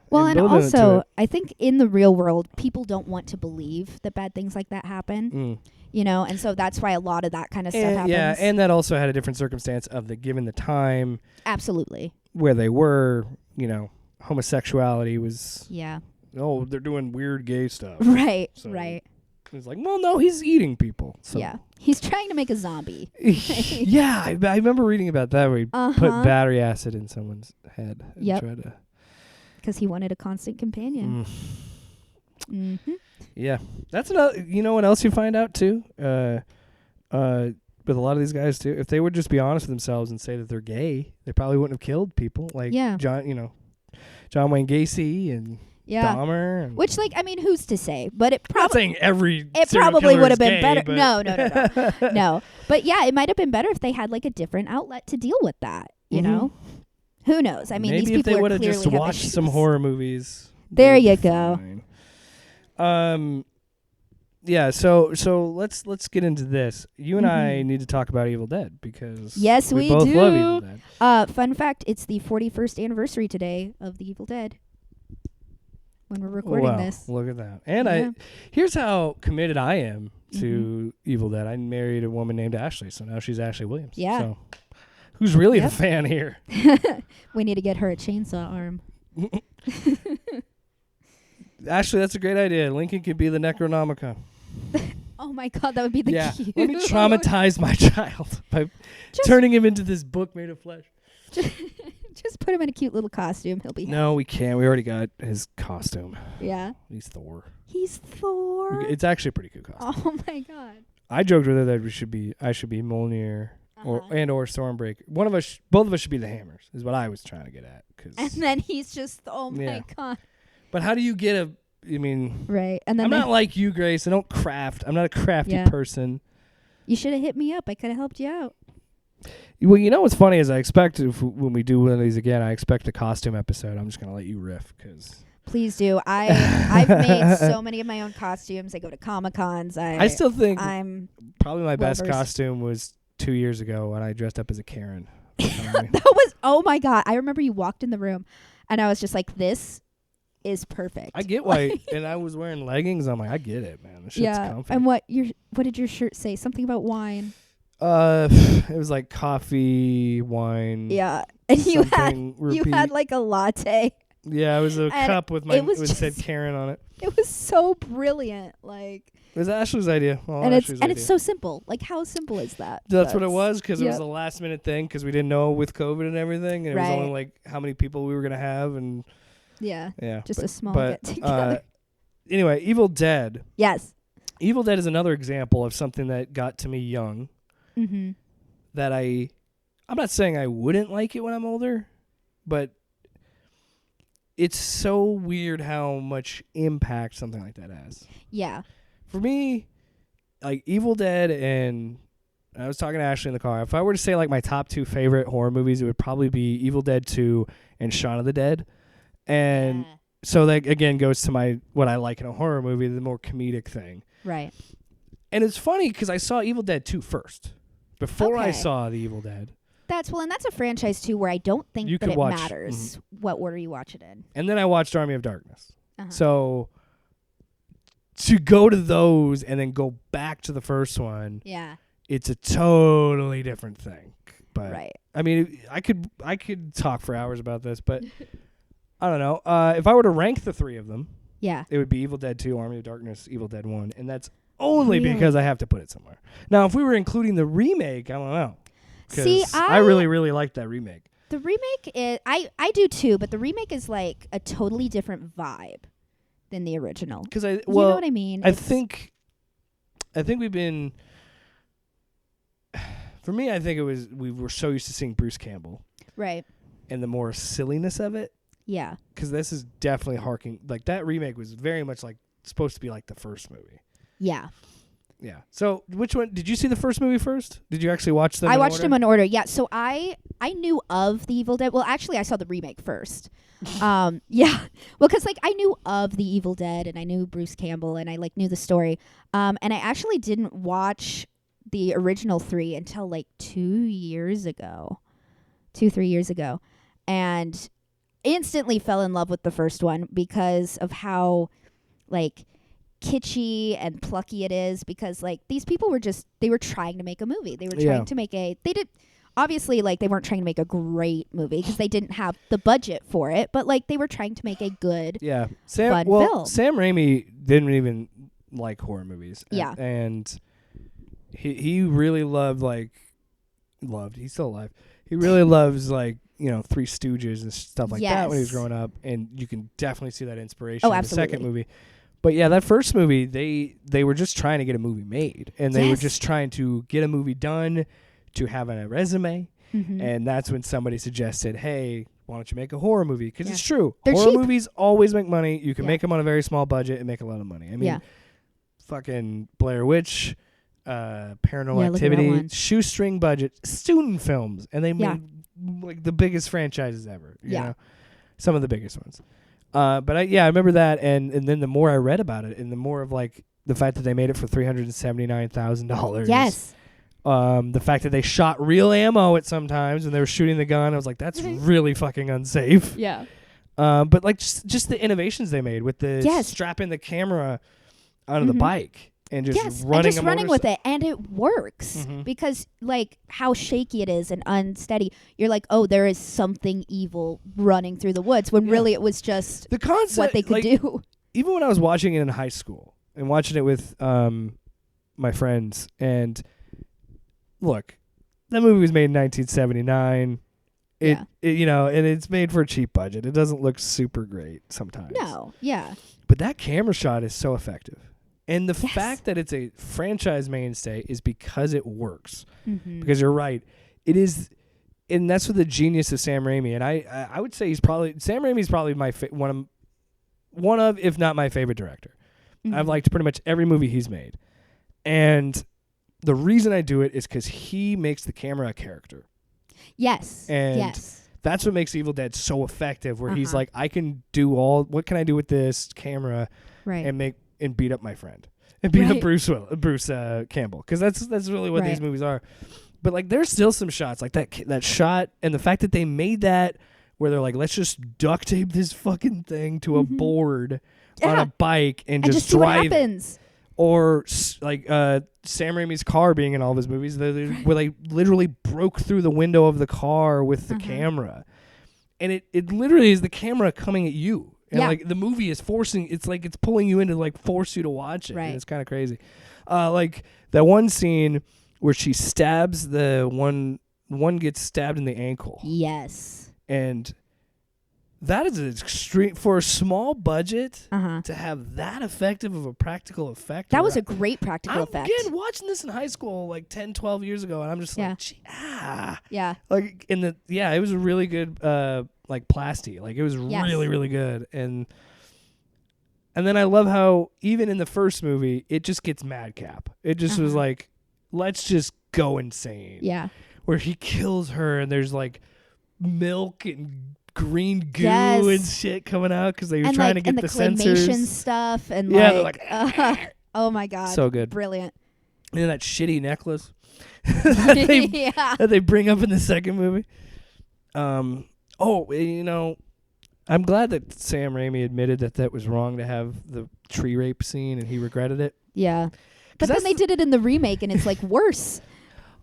Well, and also, I think in the real world, people don't want to believe that bad things like that happen. You know, and so that's why a lot of that kind of stuff happens. Yeah, and that also had a different circumstance of given the time. Absolutely. Where they were, you know, homosexuality was. Yeah. Oh, they're doing weird gay stuff. Right. So right. It's like, well, no, he's eating people. So. Yeah, he's trying to make a zombie. Yeah, I remember reading about that where he put battery acid in someone's head. Yep. Because he wanted a constant companion. Yeah, that's another. You know what else you find out too? With a lot of these guys too, if they would just be honest with themselves and say that they're gay, they probably wouldn't have killed people like John Wayne Gacy and Dahmer. And which, like, I mean, who's to say? But it probably. Not saying every. It probably would have been gay, better. No. No. But yeah, it might have been better if they had like a different outlet to deal with that. You know. Who knows? I mean, maybe these people if they would have just watched issues. some horror movies. There you go. Yeah. So let's get into this. You and I need to talk about Evil Dead because we both love Evil Dead. Fun fact: it's the 41st anniversary today of the Evil Dead. When we're recording this, look at that. And here's how committed I am to Evil Dead. I married a woman named Ashley, so now she's Ashley Williams. Yeah. So who's really the fan here? We need to get her a chainsaw arm. Ashley, that's a great idea. Lincoln could be the Necronomicon. Oh my God, that would be the cute. Let me traumatize my child by turning him into this book made of flesh. Just put him in a cute little costume. He'll be happy. No, we can't. We already got his costume. Yeah. He's Thor. He's Thor. It's actually a pretty cool costume. Oh my God. I joked with her that I should be Mjolnir or Stormbreaker. Both of us should be the Hammers. Is what I was trying to get at. And then he's just my God. But how do you get right? And then I'm not like you, Grace. I don't craft. I'm not a crafty person. You should have hit me up. I could have helped you out. Well, you know what's funny is I expect when we do one of these again, I expect a costume episode. I'm just gonna let you riff because. Please do. I've made so many of my own costumes. I go to Comic-Cons. I still think I'm probably my best costume was 2 years ago when I dressed up as a Karen. That was oh my God! I remember you walked in the room, and I was just like, "This is perfect." I get why, and I was wearing leggings. I'm like, I get it, man. This shit's comfy. And what did your shirt say? Something about wine. It was like coffee, wine. Yeah, and you had like a latte. Yeah, it was a cup with it said Karen on it. It was so brilliant, like. It was Ashley's idea. It's so simple. Like, how simple is that? That's what it was because it was a last minute thing because we didn't know with COVID and everything, and it was only like how many people we were gonna have and. Yeah. Just a small get together. Anyway, Evil Dead. Yes. Evil Dead is another example of something that got to me young. Mm-hmm. That I'm not saying I wouldn't like it when I'm older, but it's so weird how much impact something like that has. Yeah. For me, like Evil Dead and I was talking to Ashley in the car. If I were to say like my top 2 favorite horror movies, it would probably be Evil Dead 2 and Shaun of the Dead. And so that again goes to what I like in a horror movie, the more comedic thing. Right. And it's funny because I saw Evil Dead 2 first. Before I saw The Evil Dead. And that's a franchise too where I don't think that it matters what order you watch it in. And then I watched Army of Darkness. So to go to those and then go back to the first one, it's a totally different thing. But I mean, I could talk for hours about this, but I don't know. If I were to rank the 3 of them, it would be Evil Dead 2, Army of Darkness, Evil Dead 1, and that's only because I have to put it somewhere. Now, if we were including the remake, I don't know. See, I really, really liked that remake. The remake is I do too, but the remake is like a totally different vibe than the original. Because you know what I mean? I think we've been. For me, I think we were so used to seeing Bruce Campbell, right, and the more silliness of it. Yeah. Because this is definitely harking like that remake was very much like supposed to be like the first movie. Yeah. Yeah. So which one did you see the first movie first? Did you actually watch them? I watched them in order. Yeah. So I knew of the Evil Dead. Well, actually, I saw the remake first. Yeah. Well, because like I knew of the Evil Dead and I knew Bruce Campbell and I like knew the story. And I actually didn't watch the original 3 until like 3 years ago, and instantly fell in love with the first one because of how like kitschy and plucky it is, because like these people were they were trying to make a movie. They were trying to make obviously like they weren't trying to make a great movie because they didn't have the budget for it, but like they were trying to make a good fun film. Sam Raimi didn't even like horror movies. Yeah. And he really he's still alive. He really loves like, Three Stooges and stuff like that when he was growing up, and you can definitely see that inspiration in the second movie. But yeah, that first movie, they were just trying to get a movie made, and they were just trying to get a movie done to have a resume, and that's when somebody suggested, hey, why don't you make a horror movie? Because it's true. Horror movies always make money. You can make them on a very small budget and make a lot of money. I mean, fucking Blair Witch, Paranormal Activity, shoestring budget, student films, and they made like the biggest franchises ever. You know? Some of the biggest ones. But I remember that, and then the more I read about it, and the more of like the fact that they made it for $379,000. Yes. The fact that they shot real ammo at sometimes when they were shooting the gun, I was like, that's really fucking unsafe. Yeah. But like just the innovations they made with the strapping the camera onto the bike. And just running with it, and it works because like how shaky it is and unsteady. You're like, oh, there is something evil running through the woods, when really it was just the concept, what they could do. Even when I was watching it in high school and watching it with my friends, and look, that movie was made in 1979. And it's made for a cheap budget. It doesn't look super great sometimes. No, yeah. But that camera shot is so effective. And the fact that it's a franchise mainstay is because it works. Because you're right. It is, and that's what the genius of Sam Raimi. And I would say Sam Raimi's probably my one of, if not my favorite director. I've liked pretty much every movie he's made. And the reason I do it is because he makes the camera a character. Yes. And that's what makes Evil Dead so effective, where he's like, I can do what can I do with this camera and beat up my friend and beat up Bruce Campbell, because that's really what these movies are. But like, there's still some shots like that shot, and the fact that they made that where they're like, let's just duct tape this fucking thing to a board on a bike and just see drive what happens. Or like Sam Raimi's car being in all of his movies, where they literally broke through the window of the car with the camera, and it literally is the camera coming at you. And like the movie is it's like it's pulling you in to like force you to watch it. Right. And it's kind of crazy. Like that one scene where she stabs the one gets stabbed in the ankle. Yes. And that is an extreme for a small budget to have that effective of a practical effect. That was a great practical effect. Again, watching this in high school like 10, 12 years ago, and I'm just like, yeah. Like it was a really good like plasty. Like it was really, really good. And then I love how even in the first movie, it just gets madcap. It just was like, let's just go insane. Yeah. Where he kills her and there's like milk and green goo and shit coming out because they were trying to get the sensors. Claymation stuff and they're like oh my god, so good, brilliant. And then that shitty necklace that they bring up in the second movie. I'm glad that Sam Raimi admitted that was wrong to have the tree rape scene, and he regretted it. Yeah, but then they did it in the remake, and it's like worse.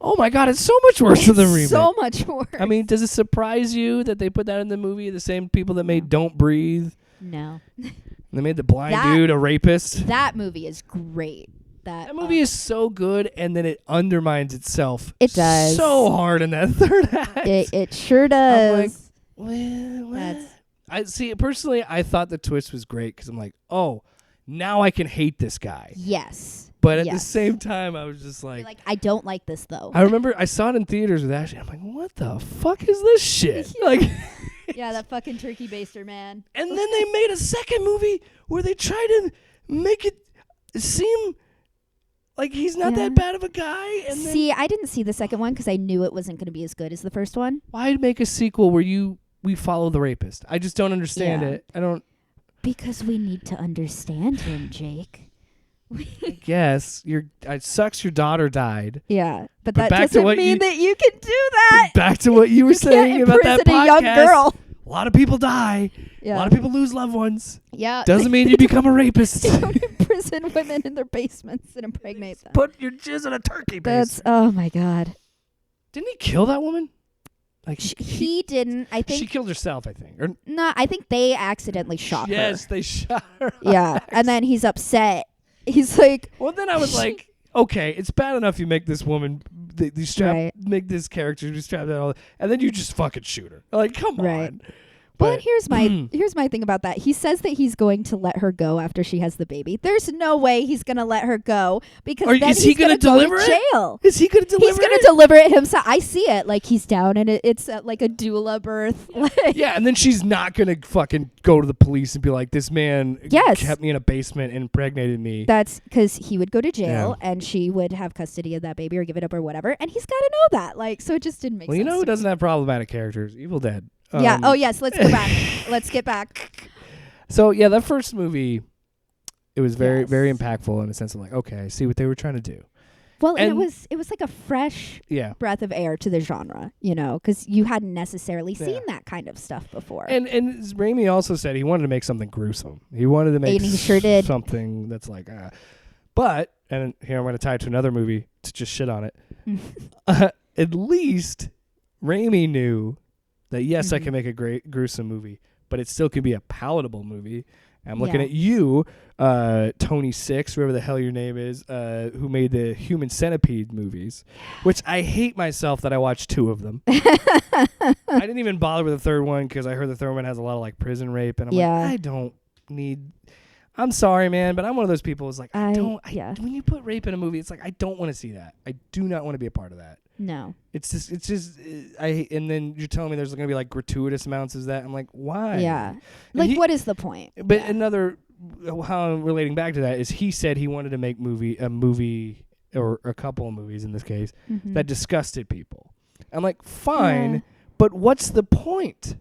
Oh my god, it's so much worse than the remake. So much worse. I mean, does it surprise you that they put that in the movie? The same people that made Don't Breathe. No. They made the blind dude a rapist. That movie is great. that. That movie is so good, and then it undermines itself. It does so hard in that third act. It sure does. I'm like, That's I see. Personally, I thought the twist was great because I'm like, oh, now I can hate this guy. yes. But at the Yes. same time, I was just You're like, like, I don't like this though. I remember I saw it in theaters with Ashley. I'm like, what the fuck is this shit? Like, yeah, that fucking turkey baster, man. and then they made a second movie where they tried to make it seem like he's not Yeah. that bad of a guy. And then See, I didn't see the second one because I knew it wasn't going to be as good as the first one. why make a sequel where we follow the rapist? I just don't understand Yeah. it. I don't. Because we need to understand him, Jake. I guess it sucks your daughter died. Yeah, but But that back to doesn't what mean you- that you can do that. Back to what you were You can't saying about that imprison podcast. a young girl. A lot of people die. Yeah. A lot of people lose loved ones. Yeah. Doesn't mean you become a rapist. They don't imprison women in their basements and impregnate them. Put your jizz in a turkey base. That's oh my god. Didn't he kill that woman? Like He didn't. I she think killed herself. I think. Or no. I think they accidentally shot yes, her. they shot her. Yeah, and then he's upset. He's like, Well, then I was like, okay, it's bad enough you make this woman, Right. make this character be strapped and all, and then you just fucking shoot her. Like, come Right. on. But here's my thing about that. He says that he's going to let her go after she has the baby. There's no way he's going to let her go because then is he he's going gonna to go deliver to it? jail. Is he going to deliver He's going it? to deliver it himself. I see it. Like he's down and it's like a doula birth. Like, Yeah, and then she's not going to fucking go to the police and be like, this man Yes. kept me in a basement and impregnated me. that's because he would go to jail and she would have custody of that baby or give it up or whatever. And he's got to know that. Like, so it just didn't make Well, sense. you know who to me. doesn't have problematic characters? Evil Dead. Yeah. Oh, yes. Let's go back. Let's get back. So, yeah, that first movie, it was very, Yes. very impactful in the sense of like, okay, I see what they were trying to do. Well, and And- it was like a fresh Yeah. breath of air to the genre, you know, because you hadn't necessarily Yeah. seen that kind of stuff before. And as Raimi also said he wanted to make something gruesome. He wanted to make And he sure did. something that's like, But, and here I'm going to tie it to another movie to just shit on it. At least Raimi knew that, yes, I can make a great gruesome movie, but it still can be a palatable movie. I'm looking Yeah. at you, Tony Six, whoever the hell your name is, who made the Human Centipede movies, which I hate myself that I watched 2 of them. I didn't even bother with the third one because I heard the third one has a lot of like prison rape, and I'm Yeah. like, I don't need. I'm sorry, man, but I'm one of those people who's like, yeah. when you put rape in a movie, it's like I don't want to see that. I do not want to be a part of that. No. It's just and then you're telling me there's going to be like gratuitous amounts of that. I'm like, why? Yeah. And Like, what is the point? But Yeah. another, how I'm relating back to that is he said he wanted to make a movie or a couple of movies in this case that disgusted people. I'm like, fine, Yeah. but what's the point?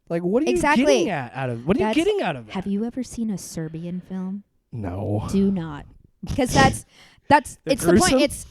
Like, what are you Exactly. getting out of? What are you getting out of that? Have you ever seen a Serbian film? No. Do not, because that's it's the gruesome? point. It's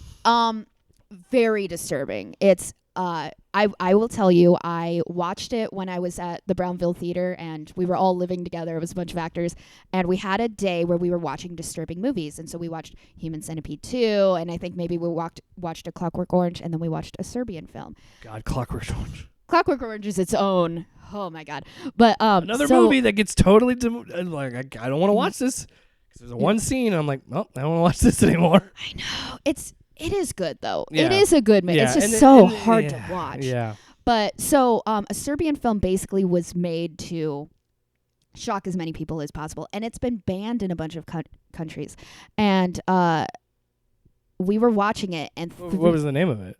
very disturbing. It's I will tell you, I watched it when I was at the Brownville Theater, and we were all living together. It was a bunch of actors, and we had a day where we were watching disturbing movies, and so we watched Human Centipede 2, and I think maybe we watched A Clockwork Orange, and then we watched a Serbian film. God, Clockwork Orange. Clockwork Orange is its own. Oh my god! But Another movie that gets totally like I don't want to watch this because there's one scene and I'm like, well, I don't want to watch this anymore. I know it is good though. Yeah. It is a good movie. Yeah, It's just and so and hard yeah, to watch. Yeah. But so a Serbian film basically was made to shock as many people as possible, and it's been banned in a bunch of countries. And we were watching it, and What was the name of it?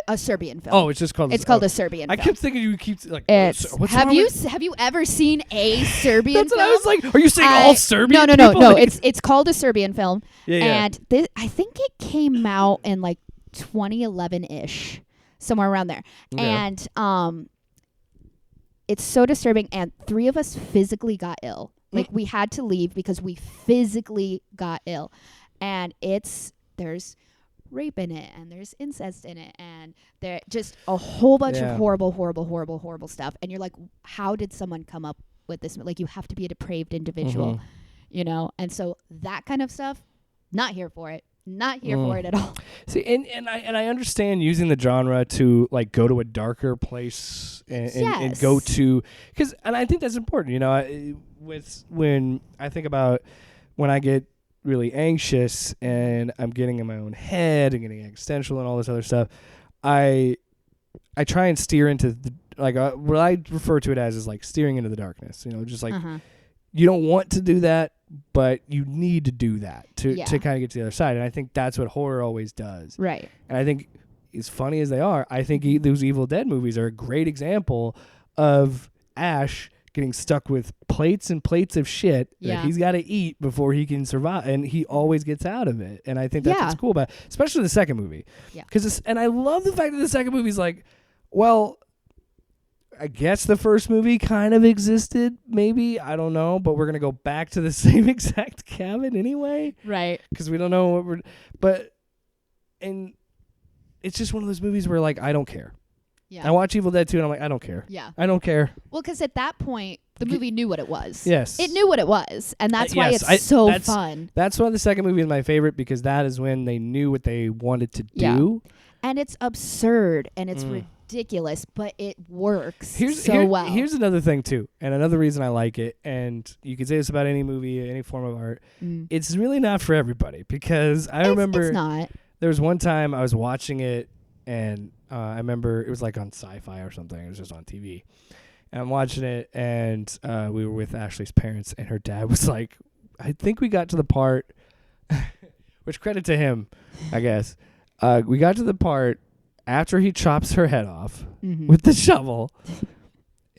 a Serbian film. Oh, it's just called. It's called a Serbian I film. kept thinking you keep like. It's what's have wrong you with- have you ever seen a Serbian That's film? what I was like. Are you saying all Serbian? No. people? Like- It's called a Serbian film, yeah. and I think it came out in like 2011-ish, somewhere around there. Yeah. And it's so disturbing, and 3 of us physically got ill. Like we had to leave because we physically got ill, and there's rape in it, and there's incest in it, and there just a whole bunch Yeah. of horrible stuff. And you're like, how did someone come up with this? Like, you have to be a depraved individual, you know? And so that kind of stuff, not here for it. Not here for it at all. See, and I understand using the genre to like go to a darker place and go to and I think that's important. You know, when I think about when I get really anxious and I'm getting in my own head and getting existential and all this other stuff, I try and steer into the, like what I refer to it as is like steering into the darkness. You know, just like you don't want to do that, but you need to do that to kind of get to the other side. And I think that's what horror always does. Right. And I think, as funny as they are, I think those Evil Dead movies are a great example of Ash getting stuck with plates and plates of shit that he's got to eat before he can survive, and he always gets out of it. And I think that's what's cool about it, especially the second movie. Yeah. And I love the fact that the second movie's like, well, I guess the first movie kind of existed, maybe, I don't know, but we're going to go back to the same exact cabin anyway. Right. Because we don't know what and it's just one of those movies where, like, I don't care. Yeah. I watch Evil Dead 2 and I'm like, I don't care. Yeah. I don't care. Well, because at that point, the movie knew what it was. Yes. It knew what it was. And that's why it's so fun. That's why the second movie is my favorite, because that is when they knew what they wanted to do. And it's absurd and it's ridiculous, but it works well. Here's another thing, too. And another reason I like it. And you can say this about any movie, any form of art. It's really not for everybody, because I remember it's not. There was one time I was watching it, and I remember it was like on Sci-Fi or something. It was just on TV. And I'm watching it, and we were with Ashley's parents, and her dad was like, I think we got to the part, which credit to him, I guess. We got to the part after he chops her head off with the shovel,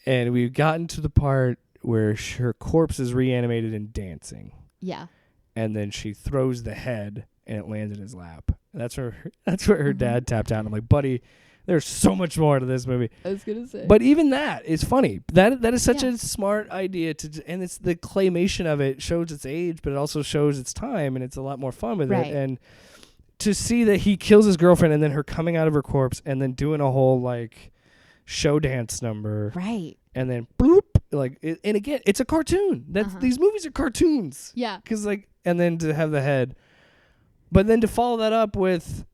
and we've gotten to the part where her corpse is reanimated and dancing. Yeah. And then she throws the head, and it lands in his lap. That's where her dad tapped out. And I'm like, buddy, there's so much more to this movie. I was gonna say, but even that is funny. That is such a smart idea and it's the claymation of it shows its age, but it also shows its time, and it's a lot more fun with it. And to see that he kills his girlfriend and then her coming out of her corpse and then doing a whole like show dance number, right? And then bloop, like, and again, it's a cartoon. These movies are cartoons. Yeah, because like, and then to have the head. But then to follow that up with,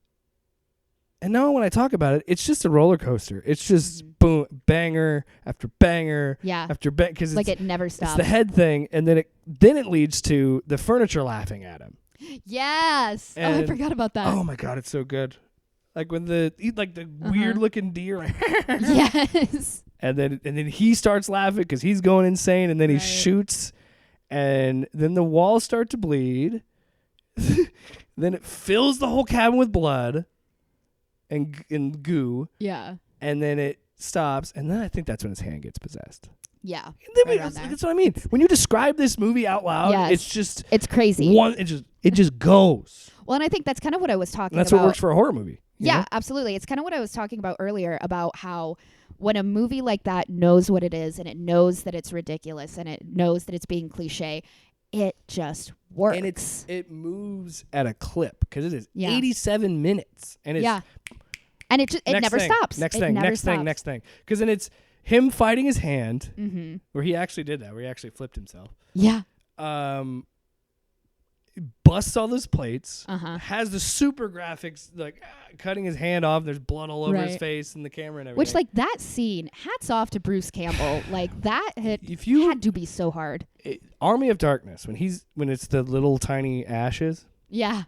and now when I talk about it, it's just a roller coaster. It's just boom, banger after banger after banger, because like it never stops. It's the head thing, and then it leads to the furniture laughing at him. Yes. And I forgot about that. Oh my god, it's so good. Like when the weird looking deer. Like yes. And then he starts laughing because he's going insane, and then he shoots, and then the walls start to bleed. Then it fills the whole cabin with blood and goo. Yeah. And then it stops, and then I think that's when his hand gets possessed. Yeah. That's what I mean. When you describe this movie out loud, it's crazy. It just goes. Well, and I think that's kind of what I was talking about. That's what works for a horror movie. Yeah, know? Absolutely. It's kind of what I was talking about earlier about how when a movie like that knows what it is, and it knows that it's ridiculous, and it knows that it's being cliche, it just works. And it moves at a clip, because it is 87 minutes. And it's and it never stops. Next thing. Because then it's him fighting his hand, where he actually did that, where he actually flipped himself. Yeah. Busts all those plates, has the super graphics, like cutting his hand off, there's blood all over his face and the camera and everything. Which, like, that scene, hats off to Bruce Campbell. Like, that had to be so hard. Army of Darkness, when it's the little tiny ashes. Yeah.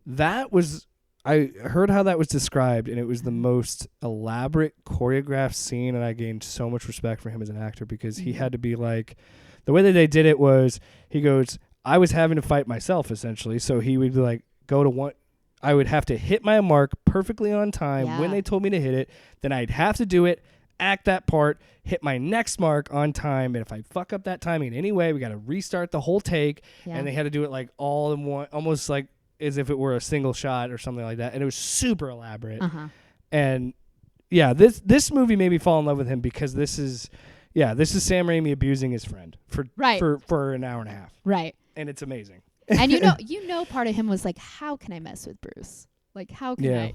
That was, I heard how that was described, and it was the most elaborate choreographed scene, and I gained so much respect for him as an actor, because he had to be like, the way that they did it was, he goes, I was having to fight myself, essentially. So he would like go to one. I would have to hit my mark perfectly on time when they told me to hit it. Then I'd have to do it, act that part, hit my next mark on time. And if I fuck up that timing in any way, we got to restart the whole take. Yeah. And they had to do it like all in one, almost like as if it were a single shot or something like that. And it was super elaborate. And this movie made me fall in love with him, because this is Sam Raimi abusing his friend for an hour and a half. Right. And it's amazing. And you know, part of him was like, how can I mess with Bruce? Like, how can I,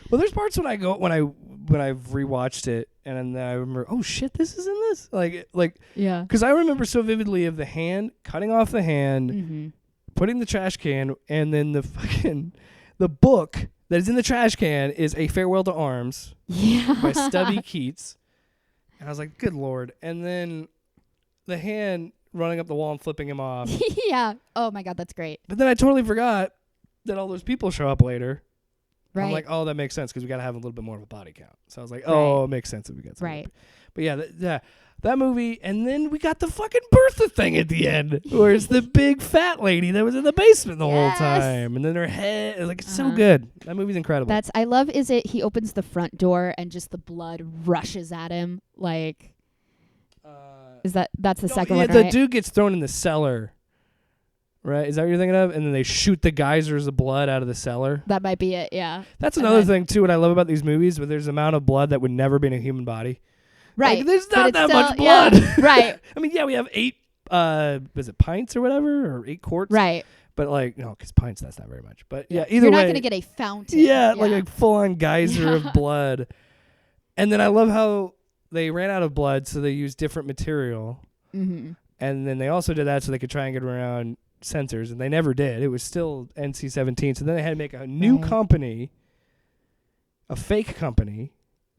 Well, there's parts when I've rewatched it, and then I remember, oh shit, this is in this. Like, yeah. Because I remember so vividly of the hand, cutting off the hand, putting the trash can, and then the book that is in the trash can is A Farewell to Arms by Stubby Keats. And I was like, good Lord. And then the hand running up the wall and flipping him off. Yeah. Oh my God, that's great. But then I totally forgot that all those people show up later. Right. I'm like, oh, that makes sense because we got to have a little bit more of a body count. So I was like, oh, it makes sense if we get some. Right. But yeah, that movie, and then we got the fucking Bertha thing at the end, where it's the big fat lady that was in the basement the whole time, and then her head, like, it's so good. That movie's incredible. I love he opens the front door and just the blood rushes at him, like, that's the second one, right? The dude gets thrown in the cellar, right? Is that what you're thinking of? And then they shoot the geysers of blood out of the cellar. That might be it, yeah. That's another thing, too, what I love about these movies, where there's an amount of blood that would never be in a human body. Right. Like, there's not that much blood. Yeah. Right. I mean, yeah, we have 8, was it pints or whatever? Or 8 quarts? Right. But, like, no, because pints, that's not very much. But, yeah, either You're way. not going to get a fountain. Yeah, like a full-on geyser of blood. And then I love how they ran out of blood, so they used different material. Mm-hmm. And then they also did that so they could try and get around censors, and they never did. It was still NC-17. So then they had to make a new company, a fake company,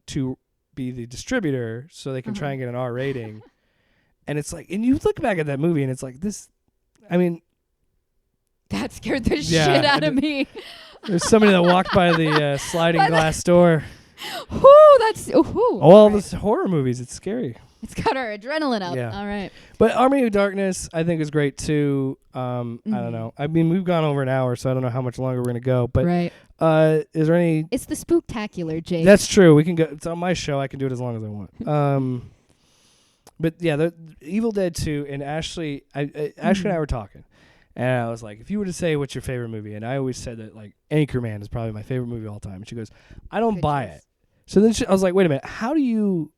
to be the distributor so they can try and get an R rating. And it's like, and you look back at that movie and it's like this, I mean, that scared the shit out of me. There's somebody that walked by the sliding glass door. All this horror movies, it's scary. It's got our adrenaline up. Yeah. All right. But Army of Darkness, I think, is great too. I don't know. I mean, we've gone over an hour, so I don't know how much longer we're gonna go. But is there any? It's the Spooktacular, Jake. That's true. We can go. It's on my show. I can do it as long as I want. But yeah, the Evil Dead 2 and Ashley. Ashley and I were talking, and I was like, if you were to say what's your favorite movie, and I always said that like Anchorman is probably my favorite movie of all time. And she goes, I don't buy it. So then I was like, wait a minute, how do you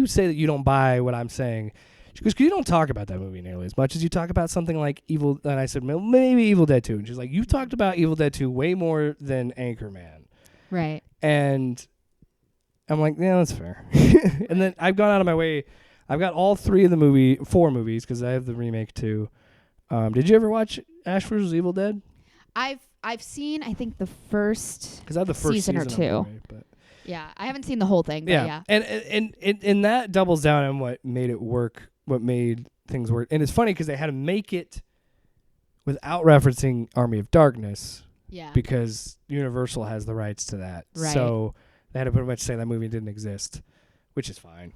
say that you don't buy what I'm saying? She goes, 'cause you don't talk about that movie nearly as much as you talk about something like Evil. And I said, well, maybe Evil Dead 2. And she's like, you've talked about Evil Dead 2 way more than Anchorman. Right. And I'm like, yeah, that's fair. And then I've gone out of my way. I've got all 4 movies, because I have the remake too. Did you ever watch Ash vs. Evil Dead? I've seen, I think, the first, because I have the first season or two. But yeah, I haven't seen the whole thing. But yeah. And that doubles down on what made it work, what made things work. And it's funny because they had to make it without referencing Army of Darkness. Yeah. Because Universal has the rights to that. Right. So they had to pretty much say that movie didn't exist, which is fine.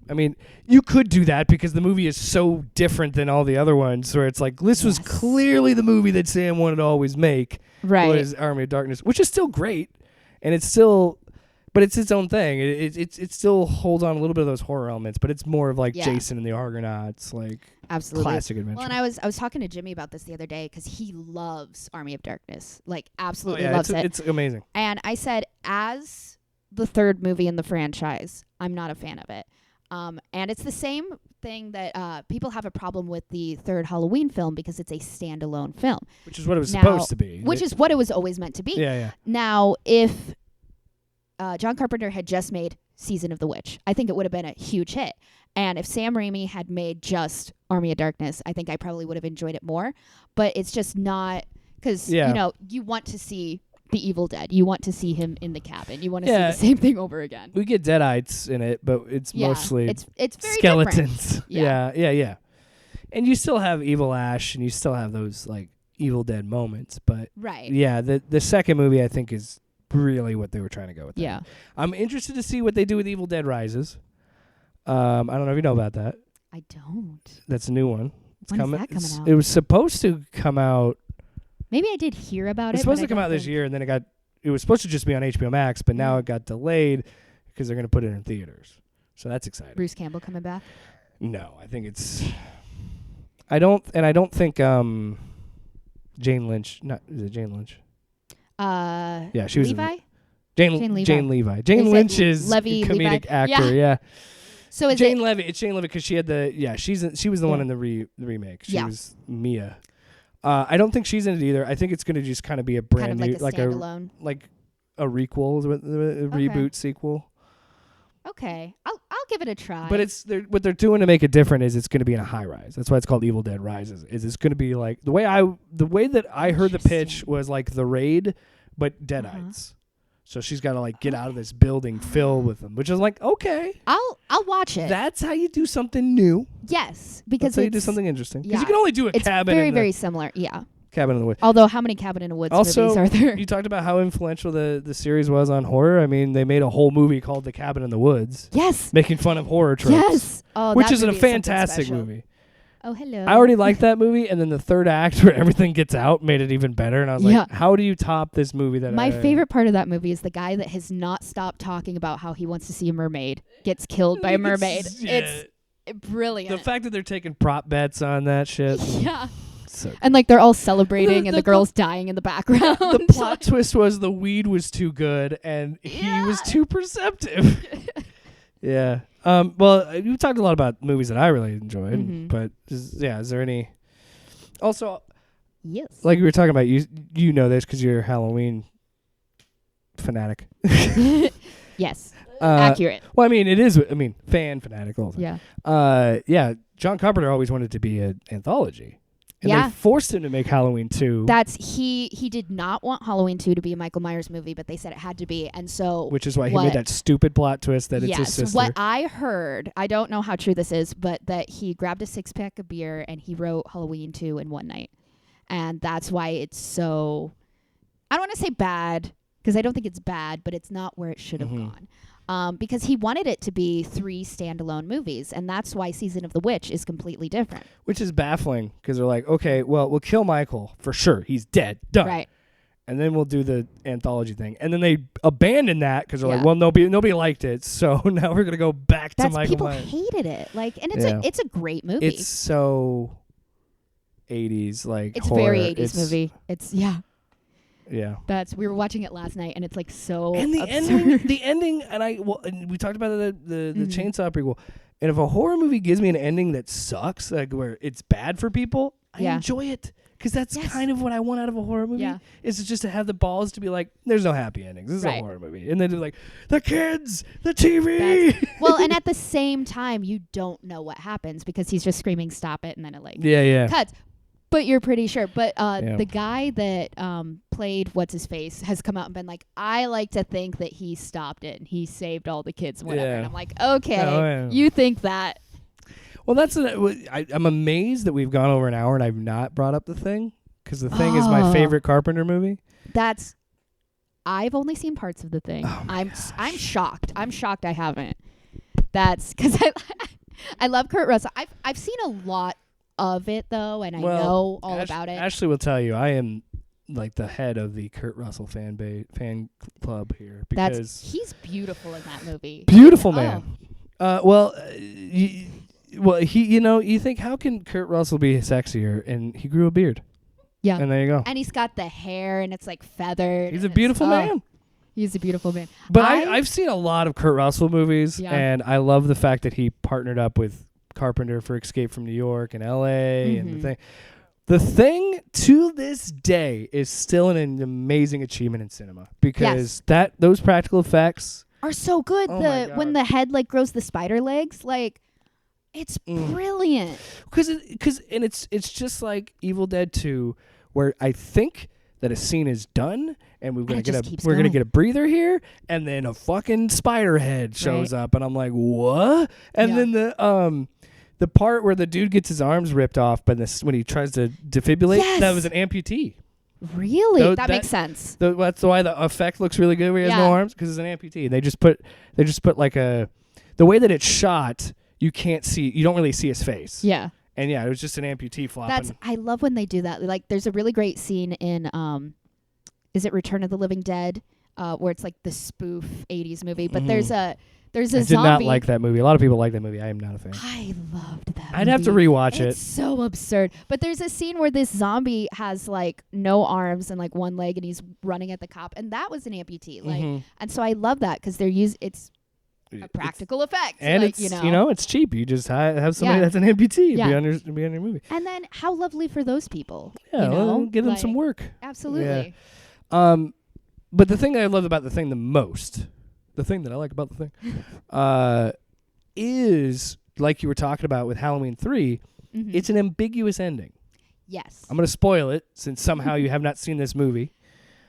I mean, you could do that because the movie is so different than all the other ones, where it's like, this was clearly the movie that Sam wanted to always make, was Army of Darkness, which is still great, and it's still, but it's its own thing. It still holds on a little bit of those horror elements, but it's more of like Jason and the Argonauts, like classic adventure. Well, and I was talking to Jimmy about this the other day because he loves Army of Darkness, like absolutely loves it. It's amazing. And I said, as the third movie in the franchise, I'm not a fan of it. And it's the same thing that people have a problem with the third Halloween film because it's a standalone film. Which is what it was supposed to be. Which is what it was always meant to be. Yeah. Now, if John Carpenter had just made Season of the Witch, I think it would have been a huge hit. And if Sam Raimi had made just Army of Darkness, I think I probably would have enjoyed it more. But it's just not, because, you know, you want to see the Evil Dead. You want to see him in the cabin. You want to see the same thing over again. We get Deadites in it, but it's mostly it's very skeletons. Yeah. And you still have Evil Ash, and you still have those like Evil Dead moments, but the second movie I think is really what they were trying to go with. Yeah. I'm interested to see what they do with Evil Dead Rises. I don't know if you know about that. I don't. That's a new one. When is that coming out? It was supposed to come out. Maybe I did hear about it. It's supposed to come out this year, and then it was supposed to just be on HBO Max, but now it got delayed because they're going to put it in theaters. So that's exciting. Bruce Campbell coming back? No, I think I don't think Jane Lynch, is it Jane Lynch? Yeah, she was Levi? Jane Levi. Jane Lynch is a comedic actor, yeah. So is Jane Levy? It's Jane Levy because she had she was the one in the remake. She was Mia. I don't think she's in it either. I think it's going to just kind of be a brand new, like a requel, a reboot sequel. Okay, I'll give it a try. But what they're doing to make it different is it's going to be in a high rise. That's why it's called Evil Dead Rises. Is it's going to be like the way that I heard the pitch was like The Raid, but Deadites. So she's got to like get out of this building filled with them, which is like, okay, I'll watch it. that's how you do something new. Yes, because That's how you do something interesting. Because yeah, you can only do a it's cabin. very, in the very similar. Yeah. Cabin in the Woods. Although, how many Cabin in the Woods Also, movies are there? you talked about how influential the series was on horror. I mean, they made a whole movie called The Cabin in the Woods. Yes. Making fun of horror tropes. Yes. Oh, which that is a movie something fantastic special. movie. Oh, hello. I already liked that movie, and then the third act where everything gets out made it even better. And I was Yeah. like, how do you top this movie? My favorite part of that movie is the guy that has not stopped talking about how he wants to see a mermaid gets killed by a mermaid. It's brilliant. The fact that they're taking prop bets on that shit. Yeah. So And like they're all celebrating and the girl's dying in the background. the plot twist was the weed was too good and he was too perceptive. Yeah. Well, you talked a lot about movies that I really enjoyed, but is there any? Also, Yes. like we were talking about, you know this because you're a Halloween fanatic. Yes. Accurate. Well, I mean, it is. I mean, fan fanatic also. Yeah. Yeah. John Carpenter always wanted to be an anthology. And Yeah. they forced him to make Halloween 2. He did not want Halloween 2 to be a Michael Myers movie, but they said it had to be. And so which is why he made that stupid plot twist that it's his sister. What I heard, I don't know how true this is, but that he grabbed a 6-pack of beer and he wrote Halloween 2 in one night. And that's why it's so, I don't want to say bad, because I don't think it's bad, but it's not where it should have gone. Because he wanted it to be 3 standalone movies, and that's why Season of the Witch is completely different. Which is baffling, because they're like, okay, well, we'll kill Michael for sure. He's dead. Done. Right. And then we'll do the anthology thing. And then they abandoned that because they're Yeah. like, well, nobody liked it, so now we're going to go back to Michael People Myers. hated it. Like, and it's a great movie. It's so 80s, like It's horror. very 80s movie. It's yeah. We were watching it last night, and it's like so. And the absurd. ending, and we talked about the chainsaw prequel. And if a horror movie gives me an ending that sucks, like where it's bad for people, I enjoy it because that's kind of what I want out of a horror movie. Yeah. Is just to have the balls to be like, there's no happy endings. This is a horror movie, and then they're like, the kids, the TV. Well, and at the same time, you don't know what happens because he's just screaming, "Stop it!" and then it cuts. But you're pretty sure. But the guy that played What's-His-Face has come out and been like, I like to think that he stopped it and he saved all the kids, whatever. Yeah. And I'm like, okay, you think that. Well, I'm amazed that we've gone over an hour and I've not brought up The Thing, because The Thing is my favorite Carpenter movie. I've only seen parts of The Thing. Oh I'm shocked. I'm shocked I haven't. That's because I love Kurt Russell. I've seen a lot of it though, and I know all about it. Ashley will tell you I am like the head of the Kurt Russell fan club here, because he's beautiful in that movie. Beautiful man. You think, how can Kurt Russell be sexier? And he grew a beard. Yeah. And there you go. And he's got the hair and it's like feathered. He's a beautiful man. He's a beautiful man. But I've seen a lot of Kurt Russell movies, and I love the fact that he partnered up with Carpenter for Escape from New York and L.A. and The Thing. The Thing, to this day, is still an amazing achievement in cinema, because those practical effects are so good. When the head like grows the spider legs, like it's brilliant. Because it's just like Evil Dead 2, where I think that a scene is done and we're gonna get a breather here, and then a fucking spider head shows up, and I'm like, what? And then the part where the dude gets his arms ripped off when he tries to defibrillate, that was an amputee. Really? That makes sense. That's why the effect looks really good where he has no arms, because it's an amputee. They just put like the way that it's shot, you don't really see his face. Yeah. And it was just an amputee flopping. I love when they do that. Like, there's a really great scene in is it Return of the Living Dead, where it's like the spoof 80s movie, but there's a zombie. I did not like that movie. A lot of people like that movie. I am not a fan. I loved that movie. I'd have to rewatch it. It's so absurd. But there's a scene where this zombie has like no arms and like one leg, and he's running at the cop, and that was an amputee. Like, and so I love that because it's a practical effect, and like, it's cheap. You just have somebody that's an amputee be on your movie. And then how lovely for those people. Yeah, give them some work. Absolutely. Yeah. But the thing I love about The Thing the most, the thing that I like about The Thing, is like you were talking about with Halloween 3. It's an ambiguous ending. Yes. I'm going to spoil it since somehow you have not seen this movie.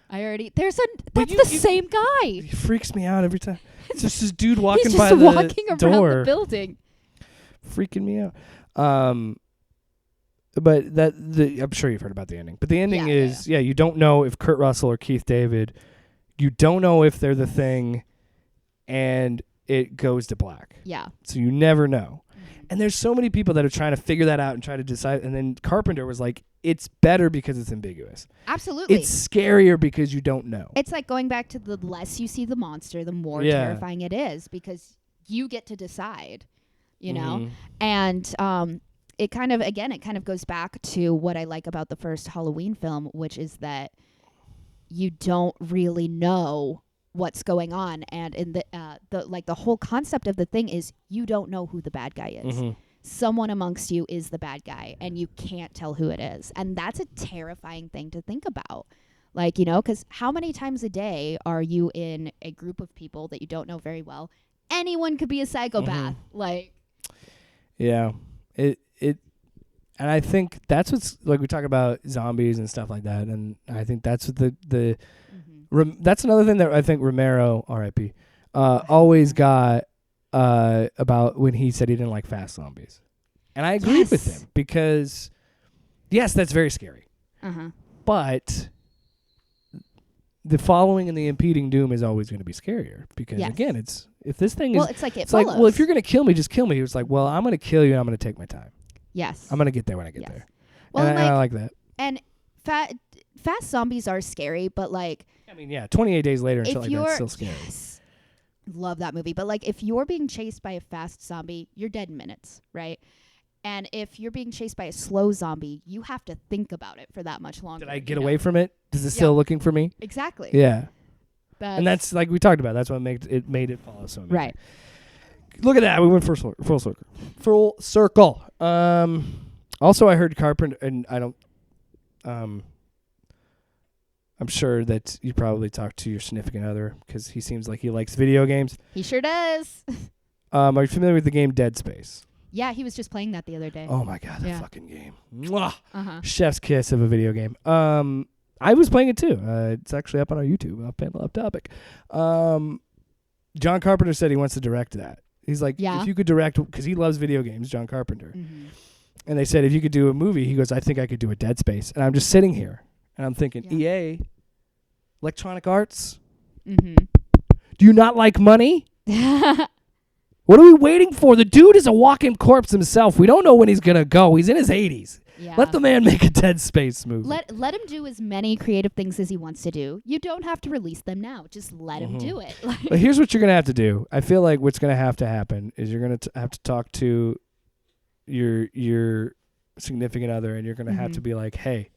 That's you- the same guy. He freaks me out every time. It's just this dude walking He's by just the walking around door, the building. freaking me out. But I'm sure you've heard about the ending. But the ending is, you don't know if Kurt Russell or Keith David, you don't know if they're the Thing, and it goes to black. Yeah. So you never know. And there's so many people that are trying to figure that out and try to decide. And then Carpenter was like, it's better because it's ambiguous. Absolutely. It's scarier because you don't know. It's like going back to the less you see the monster, the more terrifying it is, because you get to decide, you know? And it kind of goes back to what I like about the first Halloween film, which is that you don't really know what's going on, and in the whole concept of the Thing is you don't know who the bad guy is. Someone amongst you is the bad guy, and you can't tell who it is, and that's a terrifying thing to think about. Like, you know, because how many times a day are you in a group of people that you don't know very well? Anyone could be a psychopath. Like, yeah, it and I think that's what's, like, we talk about zombies and stuff like that, and I think that's what that's another thing that I think Romero, R.I.P., always got about when he said he didn't like fast zombies. And I agreed with him because, yes, that's very scary. But the following and the impeding doom is always going to be scarier because, again, if this thing is... it's like it's like, well, if you're going to kill me, just kill me. He was like, well, I'm going to kill you and I'm going to take my time. Yes. I'm going to get there when I get there. Well, and I like that. And fast zombies are scary, but like... I mean, 28 days later and shit like that's still scary. Yes. Love that movie. But like, if you're being chased by a fast zombie, you're dead in minutes, right? And if you're being chased by a slow zombie, you have to think about it for that much longer. Did I get away from it? Is it still looking for me? Exactly. Yeah. And that's like we talked about. That's what made it follow so amazing. Right. Look at that. We went full circle. Full circle. Also, I heard Carpenter, and I don't. I'm sure that you probably talked to your significant other because he seems like he likes video games. He sure does. Are you familiar with the game Dead Space? Yeah, he was just playing that the other day. Oh my god, that fucking game! Mwah! Uh-huh. Chef's kiss of a video game. I was playing it too. It's actually up on our YouTube. Panel Up Topic. John Carpenter said he wants to direct that. He's like, if you could direct, because he loves video games, John Carpenter. And they said, if you could do a movie, he goes, I think I could do a Dead Space. And I'm just sitting here, and I'm thinking, EA, Electronic Arts, do you not like money? What are we waiting for? The dude is a walking corpse himself. We don't know when he's going to go. He's in his 80s. Yeah. Let the man make a Dead Space movie. Let him do as many creative things as he wants to do. You don't have to release them now. Just let him do it. But here's what you're going to have to do. I feel like what's going to happen is you're going to have to talk to your significant other, and you're going to have to be like, hey,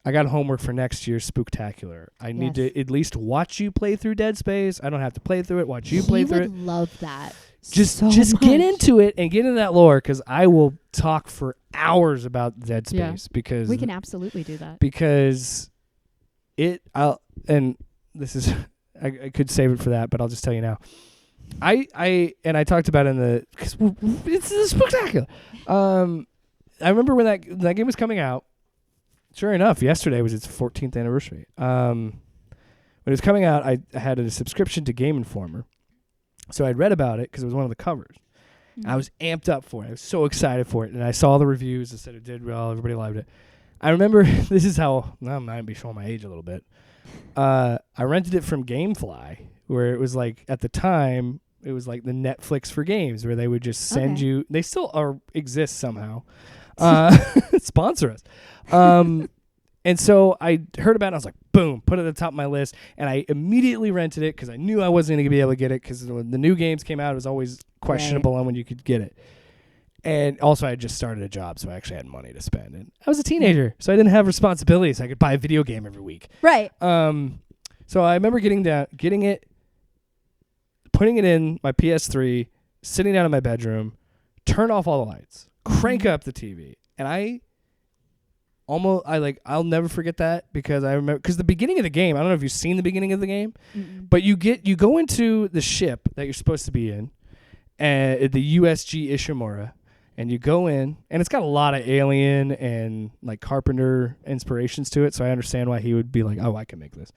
I got homework for next year's Spooktacular. I need to at least watch you play through Dead Space. I don't have to play through it. Watch you play through it. He would love that. Just much. get into it and get into that lore, because I will talk for hours about Dead Space because we can absolutely do that. Because and this is I could save it for that, but I'll just tell you now. I talked about it because it's the Spooktacular. I remember when that game was coming out. Sure enough, yesterday was its 14th anniversary. When it was coming out, I had a subscription to Game Informer. So I'd read about it because it was one of the covers. I was amped up for it. I was so excited for it. And I saw the reviews that said it did well. Everybody loved it. I remember, this is how, I might be showing my age a little bit. I rented it from Gamefly, where it was like, at the time, it was like the Netflix for games, where they would just send you, they still exist somehow. Sponsor us. And so I heard about it, and I was like, boom, put it at the top of my list. And I immediately rented it because I knew I wasn't going to be able to get it, because when the new games came out, it was always questionable on when you could get it. And also, I had just started a job, so I actually had money to spend. And I was a teenager, so I didn't have responsibilities. I could buy a video game every week. Right. So I remember getting it, putting it in my PS3, sitting down in my bedroom, turn off all the lights, crank up the TV, and I'll never forget that, because I remember, because the beginning of the game, I don't know if you've seen the beginning of the game, but you go into the ship that you're supposed to be in, the USG Ishimura, And you go in, and it's got a lot of Alien and like Carpenter inspirations to it. So I understand why he would be like, oh, I can make this.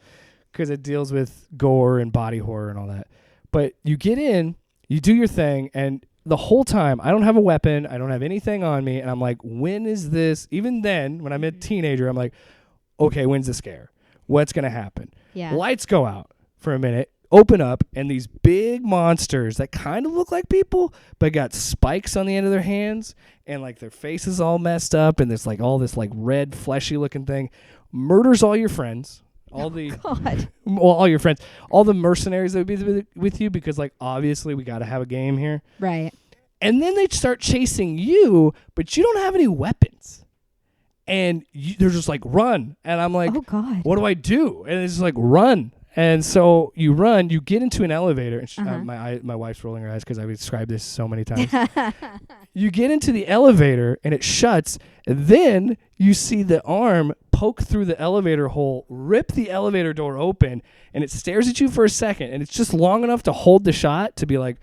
Because it deals with gore and body horror and all that. But you get in, you do your thing, and the whole time, I don't have a weapon. I don't have anything on me. And I'm like, when is this? Even then, when I'm a teenager, I'm like, okay, when's the scare? What's going to happen? Yeah. Lights go out for a minute, open up, and these big monsters that kind of look like people, but got spikes on the end of their hands, and like their faces all messed up, and there's like all this like red, fleshy looking thing, murders all your friends. All all your friends, all the mercenaries that would be with you, because like obviously we got to have a game here, Right. And then they start chasing you, but you don't have any weapons, and they're just like run, and I'm like, oh God, what do I do? And it's just like run, and so you run, you get into an elevator, and my wife's rolling her eyes because I've described this so many times. You get into the elevator and it shuts, and then you see the arm poke through the elevator hole, rip the elevator door open, and it stares at you for a second, and it's just long enough to hold the shot to be like,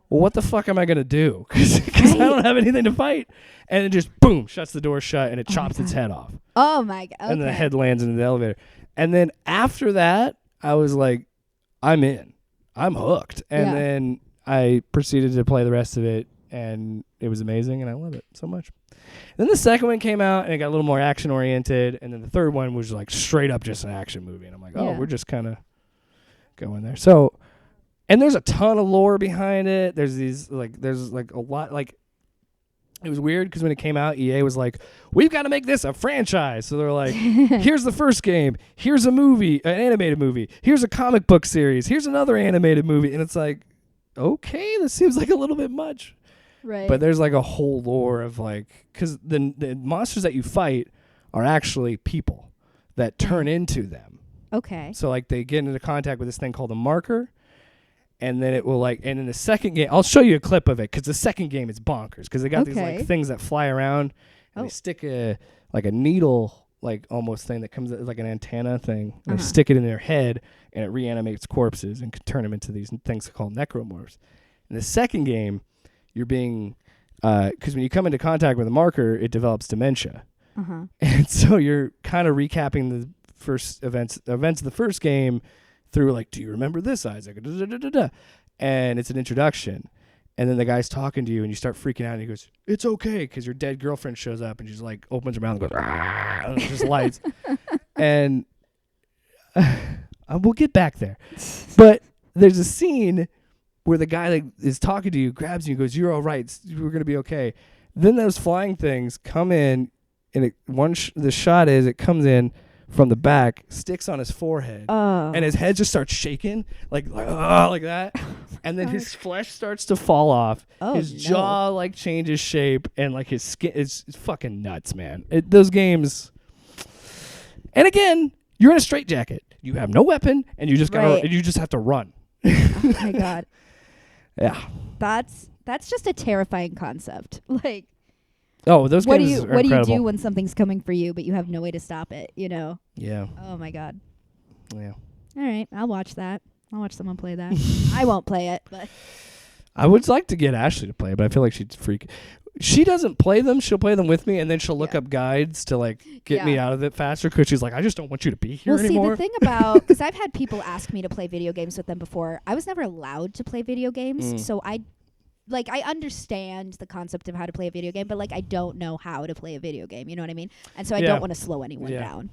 well, what the fuck am I going to do? Because I don't have anything to fight. And it just, boom, shuts the door shut, and it chops its head off. Oh, my God. Okay. And the head lands into the elevator. And then after that, I was like, I'm in. I'm hooked. And then I proceeded to play the rest of it, and it was amazing, and I love it so much. Then the second one came out, and it got a little more action-oriented, and then the third one was like straight up just an action movie. And I'm like, we're just kind of going there. So, and there's a ton of lore behind it. There's a lot, like, it was weird because when it came out, EA was like, we've got to make this a franchise. So they're like, here's the first game. Here's a movie, an animated movie. Here's a comic book series. Here's another animated movie. And it's like, okay, this seems like a little bit much. Right. But there's like a whole lore of like, because the monsters that you fight are actually people that turn into them. Okay. So like they get into contact with this thing called a marker. And then it will like, and in the second game, I'll show you a clip of it because the second game is bonkers because they got these like things that fly around and they stick a needle like almost thing that comes like an antenna thing. And they stick it in their head and it reanimates corpses and can turn them into these things called necromorphs. In the second game, you're being, because when you come into contact with a marker, it develops dementia. And so you're kind of recapping the first events of the first game through like, do you remember this, Isaac? And it's an introduction. And then the guy's talking to you and you start freaking out and he goes, it's okay, because your dead girlfriend shows up and she's like opens her mouth and goes, and it just lights. And we'll get back there. But there's a scene where the guy that is talking to you grabs you and goes, you're all right, we're going to be okay. Then those flying things come in and the shot is it comes in from the back, sticks on his forehead, and his head just starts shaking like that, and then his flesh starts to fall off. His jaw like changes shape, and like his skin is fucking nuts, man. Those games, and again, you're in a straitjacket. You have no weapon, and you just you just have to run. Oh my God. Yeah. That's just a terrifying concept. Like. Oh, those games are incredible. What do you do when something's coming for you, but you have no way to stop it, you know? Yeah. Oh, my God. Yeah. All right. I'll watch that. I'll watch someone play that. I won't play it, but... I would like to get Ashley to play it, but I feel like she'd freak. She doesn't play them. She'll play them with me, and then she'll look up guides to, like, get me out of it faster, because she's like, I just don't want you to be here anymore. See, the thing about... Because I've had people ask me to play video games with them before. I was never allowed to play video games, so I understand the concept of how to play a video game, but like I don't know how to play a video game. You know what I mean? And so I don't want to slow anyone down.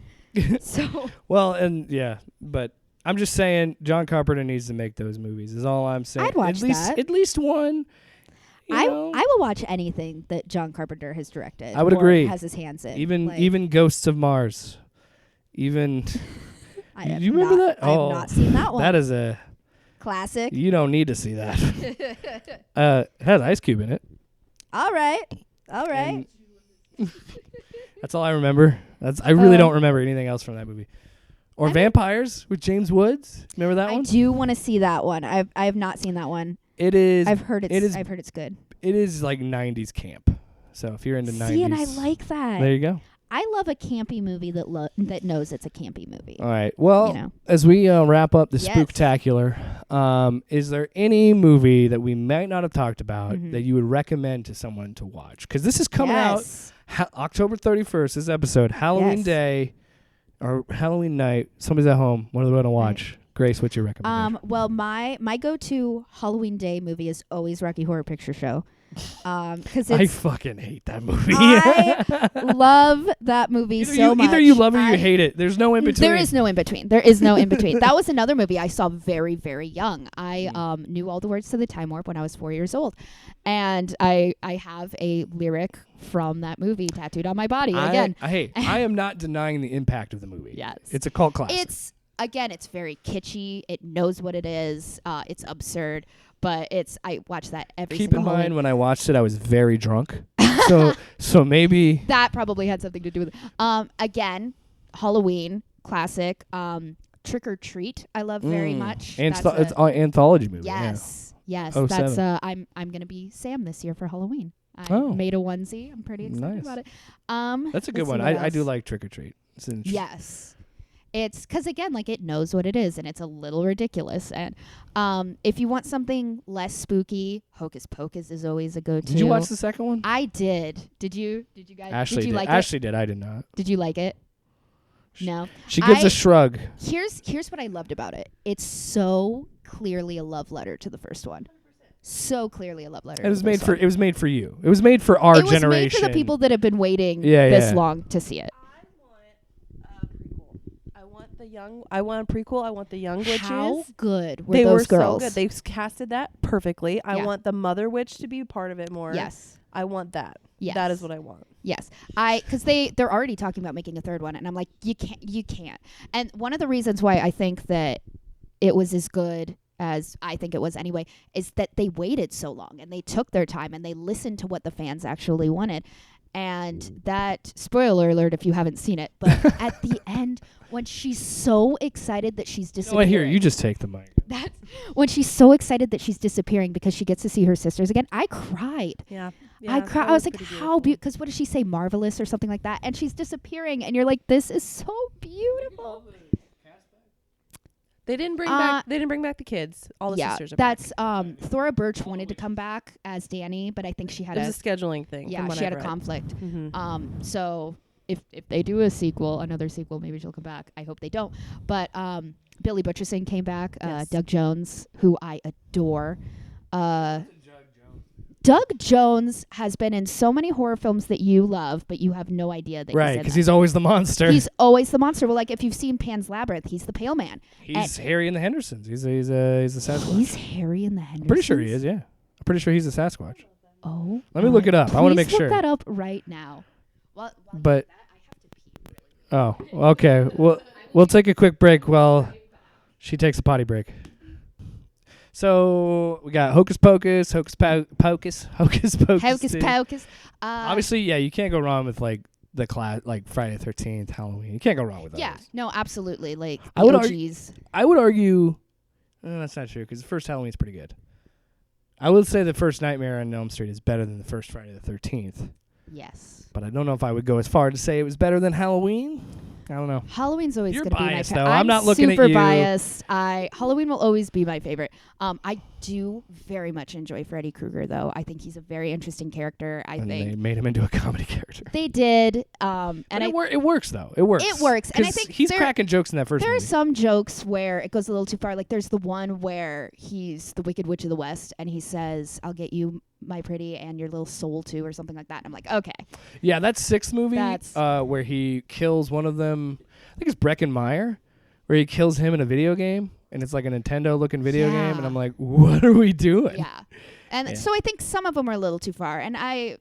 So well, and but I'm just saying John Carpenter needs to make those movies. Is all I'm saying. I'd watch that. At least one. I will watch anything that John Carpenter has directed. I would agree. Has his hands in. Even Ghosts of Mars. Even. You remember that? I have not seen that one. That is a classic. You don't need to see that. It has Ice Cube in it. All right. That's all I remember. I really don't remember anything else from that movie. Or Vampires with James Woods. Remember that one? I do want to see that one. I have not seen that one. It is. I've heard it's good. It is like 90s camp. So if you're into 90s. See, and I like that. There you go. I love a campy movie that knows it's a campy movie. All right. Well, You know. as we wrap up the Yes. Spooktacular, is there any movie that we might not have talked about Mhm. that you would recommend to someone to watch? Because this is coming out Yes. October 31st, this episode, Halloween Yes. Day or Halloween night. Somebody's at home. What are they going to watch? Grace, what's your recommendation? Well, my go-to Halloween Day movie is always Rocky Horror Picture Show. Because I it's fucking hate that movie. I love that movie so much. Either you love it or you hate it. There's no in between. There is no in between. There is no in between. That was another movie I saw very, very young. I knew all the words to the Time Warp when I was 4 years old, and I have a lyric from that movie tattooed on my body. Again, I am not denying the impact of the movie. Yes. It's a cult classic. It's very kitschy. It knows what it is. It's absurd, but I watch that every Keep single in mind, Halloween. when I watched it, I was very drunk. so maybe That probably had something to do with it. Again, Halloween classic. Trick or Treat. I love very much. It's That's an anthology movie. yes. Yes, Oh, that's 7. I'm gonna be Sam this year for Halloween. I Oh. made a onesie. I'm pretty excited Nice. about it. That's a good let's one. see what I do else. like Trick or Treat. Yes. It's because, again, like, it knows what it is, and it's a little ridiculous. And if you want something less spooky, Hocus Pocus is always a go-to. Did you watch the second one? I did. Did you guys? Ashley did you did. like Ashley did. I did not. it? Did you like it? No. She gives I- a shrug. Here's what I loved about it. It's so clearly a love letter to the first one. So clearly a love letter. It was made for. It was made for you. It was made for our It was generation. made for the people that have been waiting Yeah, this yeah. long to see it. I want a prequel. I want the young witches. How good were They those were girls? so good. They've casted that perfectly. I Yeah. want the mother witch to be part of it more. Yes. I want that. Yes. That is what I want. Yes, because they're already talking about making a third one, and I'm like, you can't. And one of the reasons why I think that it was as good as I think it was anyway is that they waited so long and they took their time and they listened to what the fans actually wanted. And that, spoiler alert if you haven't seen it, but at the end when she's so excited that she's disappearing. Here, you just take the mic. That's when she's so excited that she's disappearing because she gets to see her sisters again. I cried. Yeah. I cried. I was like, how beautiful. Because what does she say? Marvelous or something like that. And she's disappearing. And you're like, this is so beautiful. They didn't bring back. They didn't bring back the kids. All the sisters are back. That's Thora Birch wanted to come back as Danny, but I think she had It was a scheduling thing. yeah, from what she had I've a read. conflict. Mhm. So if they do another sequel, maybe she'll come back. I hope they don't. But Billy Butcherson came back. Yes. Doug Jones, who I adore. Doug Jones has been in so many horror films that you love, but you have no idea that Right, he's in because them. he's always the monster. He's always the monster. Well, like if you've seen Pan's Labyrinth, he's the Pale Man. He's Harry and the Hendersons. He's a Sasquatch. He's Harry in the Hendersons. I'm pretty sure he is. Yeah, I'm pretty sure he's a Sasquatch. Oh, Let me look it up. I wanna make Please sure. Look that up right now. Well, But oh, okay. We'll take a quick break while she takes a potty break. So we got Hocus Pocus, Hocus Pocus. Hocus too. Pocus. Obviously, yeah, you can't go wrong with like the class, like Friday the 13th, Halloween. You can't go wrong with those. Yeah, no, absolutely. Like I the would OGs. I would argue that's not true because the first Halloween's pretty good. I would say the first Nightmare on Elm Street is better than the first Friday the 13th, Yes. but I don't know if I would go as far to say it was better than Halloween. I don't know. Halloween's always You're going to be my biased, favorite. though. I'm not looking at super you. biased. Halloween will always be my favorite. I do very much enjoy Freddy Krueger, though. I think he's a very interesting character. And think they made him into a comedy character. they did. And it works though. It works. It works, and I 'Cause think he's cracking jokes in that first there are movie. some jokes where it goes a little too far. Like there's the one where he's the Wicked Witch of the West, and he says, "I'll get you, my pretty, and your little soul too," or something like that. And I'm like, okay, Yeah, that sixth movie That's- where he kills one of them. I think it's Breckenmeyer, where he kills him in a video game, and it's like a Nintendo-looking video game, and Yeah. I'm like, what are we doing? yeah. And Yeah. so I think some of them are a little too far. And I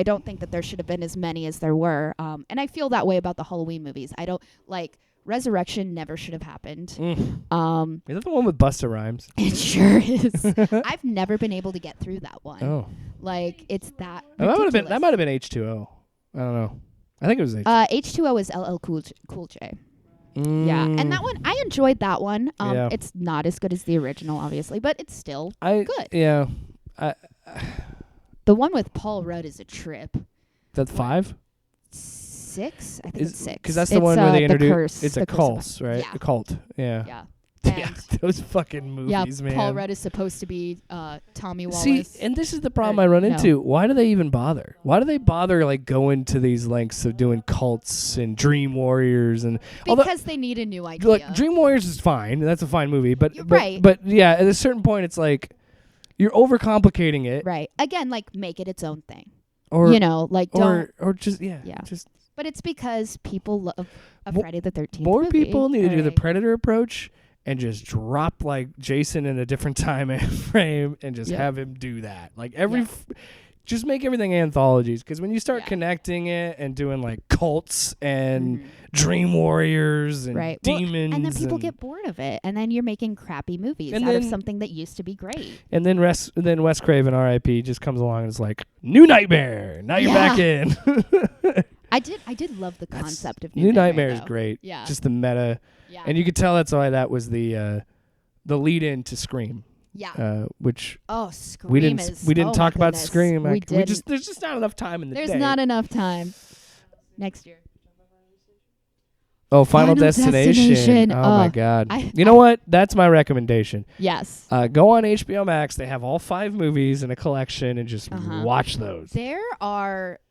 don't think that there should have been as many as there were. And I feel that way about the Halloween movies. I don't like Resurrection never should have happened. Is that the one with Busta Rhymes? It sure is. I've never been able to get through that one. Oh, Like it's that. that ridiculous. might have been H2O. I don't know. I think it was H. H2O is LL Cool J. Yeah, and that one I enjoyed that one. Yeah. It's not as good as the original, obviously, but it's still good. Yeah. The one with Paul Rudd is a trip. That's 5. 6? I think it's 6. Because that's the one where they introduce. Curse, it's a cult, right? Yeah. A cult. Yeah. Yeah. Yeah, And those fucking movies, man. Paul Rudd is supposed to be Tommy Wallace. See, and this is the problem I run into. Why do they even bother? Why do they bother like going to these lengths of doing cults and Dream Warriors and because they need a new idea. Look, Dream Warriors is fine. That's a fine movie, but right. But yeah, at a certain point, it's like you're overcomplicating it. Right. Again, like make it its own thing. Or like don't. Or just just. But it's because people love a Friday the 13th. More movie. people need to do the Predator approach. And just drop like Jason in a different time frame and just have him do that. Like just make everything anthologies. Because when you start connecting it and doing like cults and Dream Warriors and demons. And then people get bored of it. And then you're making crappy movies out of something that used to be great. And then Wes Craven, R.I.P., just comes along and is like, New Nightmare. Now you're back in. I did love the concept of New Nightmare is great. Yeah. Just the meta. Yeah. And you could tell that's why that was the lead-in to Scream. Yeah. Which Scream we didn't talk about Scream. There's just not enough time in the day. There's not enough time. Next year. Oh, Final Destination. Oh my God. You know what? That's my recommendation. Yes. Go on HBO Max. They have all 5 movies in a collection and just watch those. There are,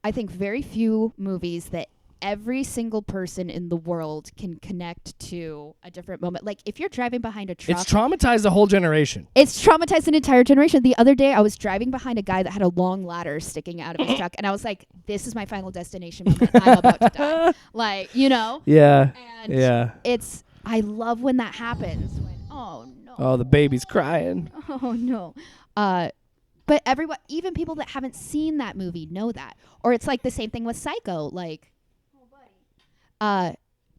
I think, very few movies that every single person in the world can connect to a different moment. Like if you're driving behind a truck. It's traumatized a whole generation. It's traumatized an entire generation. The other day I was driving behind a guy that had a long ladder sticking out of his truck and I was like, this is my Final Destination moment. I'm about to die. Like, Yeah. And I love when that happens. When, oh no. Oh, the baby's crying. Oh no. But everyone, even people that haven't seen that movie know that. Or it's like the same thing with Psycho. Like,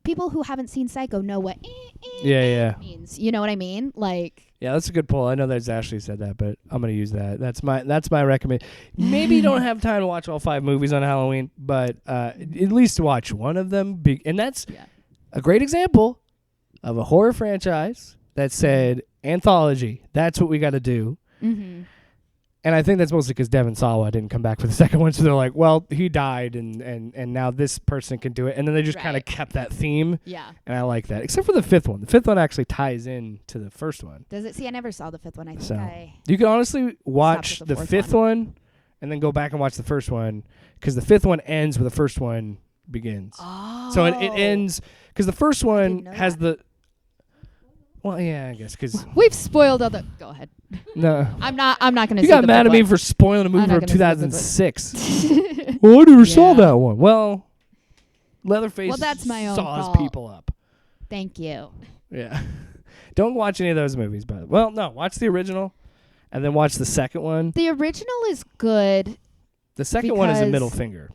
people who haven't seen Psycho know what means. You know what I mean? Like, yeah, that's a good pull. I know that Ashley said that, but I'm gonna use that. That's my recommend. Maybe you don't have time to watch all 5 movies on Halloween, but at least watch one of them. And that's a great example of a horror franchise that said anthology. That's what we got to do. Mm-hmm. And I think that's mostly because Devon Sawa didn't come back for the second one, so they're like, well, he died, and now this person can do it. And then they just kind of kept that theme. Yeah. And I like that, except for the 5th one. The 5th one actually ties in to the first one. Does it? See, I never saw the 5th one. I think you can honestly watch the 5th one and then go back and watch the first one, because the 5th one ends where the first one begins. Oh. So it ends, because the first one has the... Well, yeah, I guess, because... We've spoiled all the... Go ahead. No. I'm not going to You got mad at me for spoiling a movie from 2006. Well, I never saw that one. Well, Leatherface that's my own saws fault. people up. Thank you. Yeah. Don't watch any of those movies, but no, watch the original and then watch the second one. The original is good. The second one is a middle finger.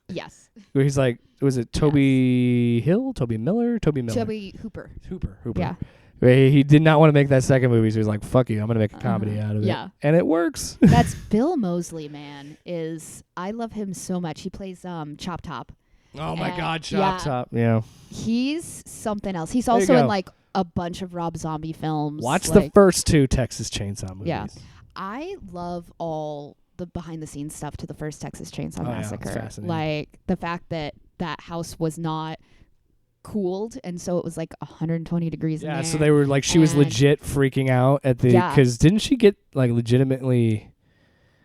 Yes. Where he's like, was it Toby Hill? Toby Miller? Toby Hooper. Hooper. Yeah. He did not want to make that second movie, so he was like, fuck you, I'm going to make a comedy out of it. Yeah. And it works. That's Bill Moseley, man. I love him so much. He plays Chop Top. Oh, my God, Chop Top. Yeah. He's something else. He's also in, like, a bunch of Rob Zombie films. Watch the first 2 Texas Chainsaw movies. Yeah. I love all the behind-the-scenes stuff to the first Texas Chainsaw Massacre. Yeah, it's fascinating. Like, the fact that house was not... cooled, and so it was like 120 degrees in there. So they were like, she was legit freaking out at the, because didn't she get like legitimately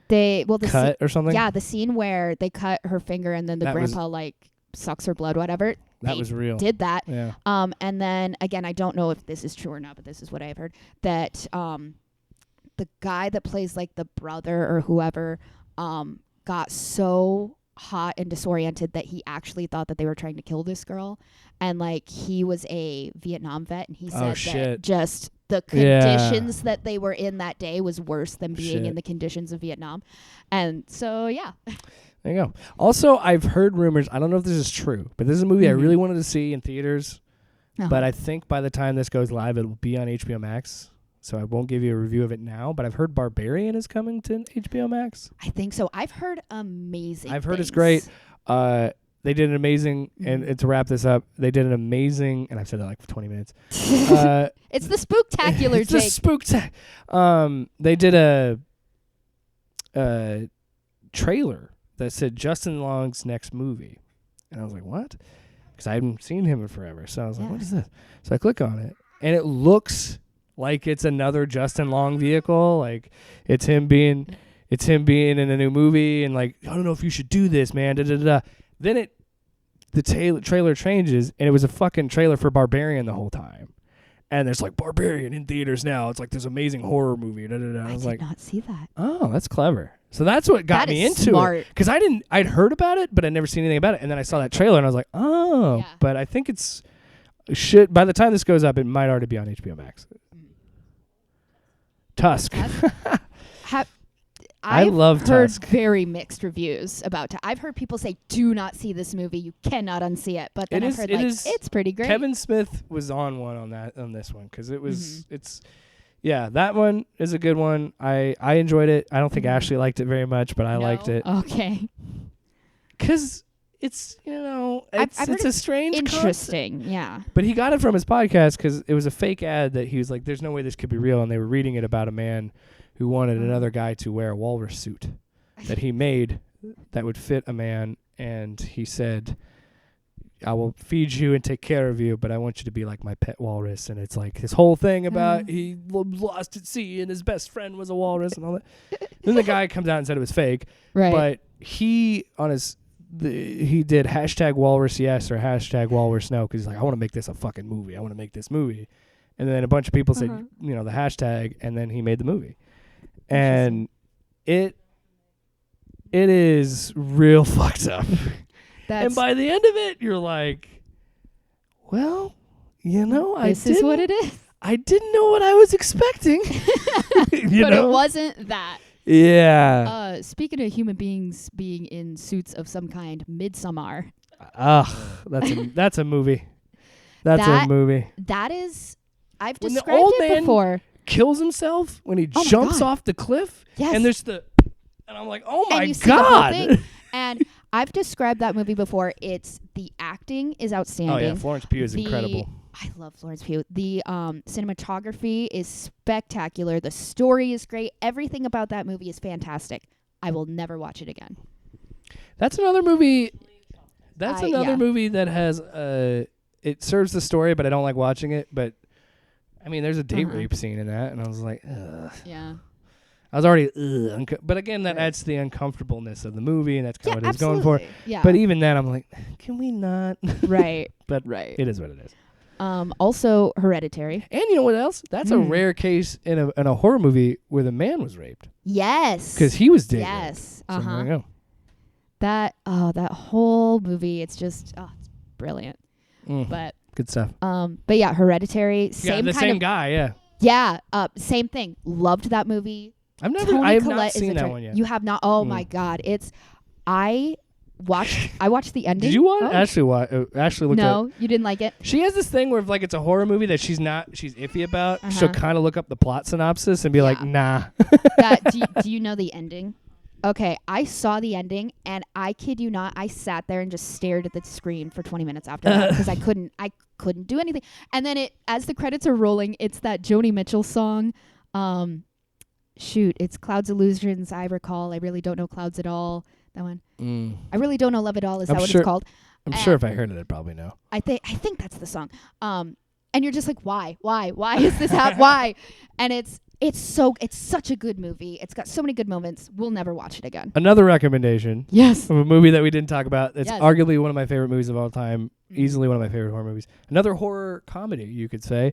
cut or something? Yeah, the scene where they cut her finger and then the grandpa like sucks her blood, whatever. That was real. Did that. Yeah. And then again, I don't know if this is true or not, but this is what I've heard, that the guy that plays like the brother or whoever got so hot and disoriented that he actually thought that they were trying to kill this girl, and like he was a Vietnam vet, and he said that just the conditions that they were in that day was worse than being in the conditions of Vietnam. And so there you go. Also, I've heard rumors, I don't know if this is true, but this is a movie I really wanted to see in theaters, but I think by the time this goes live it will be on HBO Max. So I won't give you a review of it now, but I've heard Barbarian is coming to HBO Max. I think so. I've heard amazing I've heard things. It's great. They did an amazing, and to wrap this up, they did an amazing, and I've said that like for 20 minutes. It's the Spooktacular, it's Jake. It's the Spooktacular. They did a trailer that said Justin Long's next movie. And I was like, what? Because I hadn't seen him in forever. So I was like, Yeah. what is this? So I click on it, and it looks like it's another Justin Long vehicle. Like it's him being in a new movie, and like, I don't know if you should do this, man. Da, da, da, da. Then the trailer changes, and it was a fucking trailer for Barbarian the whole time. And there's like Barbarian in theaters now. It's like this amazing horror movie. Da, da, da. I was like, did not see that. oh, that's clever. So that's what got That me is into smart. it. Because I'd heard about it, but I'd never seen anything about it. And then I saw that trailer, and I was like, oh. Yeah. But I think by the time this goes up, it might already be on HBO Max. Tusk. I love heard Tusk. very mixed reviews about it. I've heard people say, do not see this movie. You cannot unsee it. But then I've heard it's pretty great. Kevin Smith was on this one because it was that one is a good one. I enjoyed it. I don't think Ashley liked it very much, but I liked it. Okay. Because it's it's a strange interesting concept. Yeah. But he got it from his podcast because it was a fake ad that he was like, there's no way this could be real, and they were reading it about a man who wanted another guy to wear a walrus suit that he made that would fit a man, and he said, I will feed you and take care of you, but I want you to be like my pet walrus. And it's like his whole thing about he lost at sea and his best friend was a walrus and all that. Then the guy comes out and said it was fake. Right. But he did hashtag walrus yes or hashtag walrus no, because he's like, I want to make this a fucking movie. I want to make this movie. And then a bunch of people said, the hashtag, and then he made the movie. And it is real fucked up. And by the end of it, you're like, well, this is what it is. I didn't know what I was expecting. But it wasn't that. Yeah. Speaking of human beings being in suits of some kind, Midsommar. That's a movie. That's a movie. That is, I've when described the old it man before. Kills himself when he jumps off the cliff. Yes. And there's and I'm like, oh my and you see the whole God. thing. And I've described that movie before. The acting is outstanding. Oh yeah, Florence Pugh is incredible. I love Florence Pugh. The cinematography is spectacular. The story is great. Everything about that movie is fantastic. I will never watch it again. That's another movie. That's another yeah. movie that has it serves the story, but I don't like watching it. But I mean, there's a date rape scene in that, and I was like, ugh. Yeah. I was already, but again, that adds to the uncomfortableness of the movie, and that's kind of what it's going for. Yeah. But even then, I'm like, can we not? Right. But it is what it is. Also, Hereditary. And you know what else? That's a rare case in a horror movie where the man was raped. Yes. Because he was dead. Yes. So there you go. That whole movie, it's just it's brilliant. But good stuff. But yeah, Hereditary. Same guy. Yeah. Yeah. Same thing. Loved that movie. I have not seen that one yet. You have not? Oh my God! I watched the ending. Did you watch? Oh. Ashley looked No, up. you didn't like it. She has this thing where if it's a horror movie that she's iffy about, she'll kind of look up the plot synopsis and be like, nah. Do you know the ending? Okay, I saw the ending, and I kid you not, I sat there and just stared at the screen for 20 minutes after that because I couldn't do anything. And then as the credits are rolling, it's that Joni Mitchell song. It's Clouds Illusions, I recall. I really don't know Clouds at all. That one. I really don't know Love at all. Is that what it's called? I'm sure if I heard it, I'd probably know. I think that's the song. And you're just like, why is this happening? Why? And it's such a good movie. It's got so many good moments. We'll never watch it again. Another recommendation. Yes. Of a movie that we didn't talk about. It's Yes. arguably one of my favorite movies of all time. Easily one of my favorite horror movies. Another horror comedy, you could say.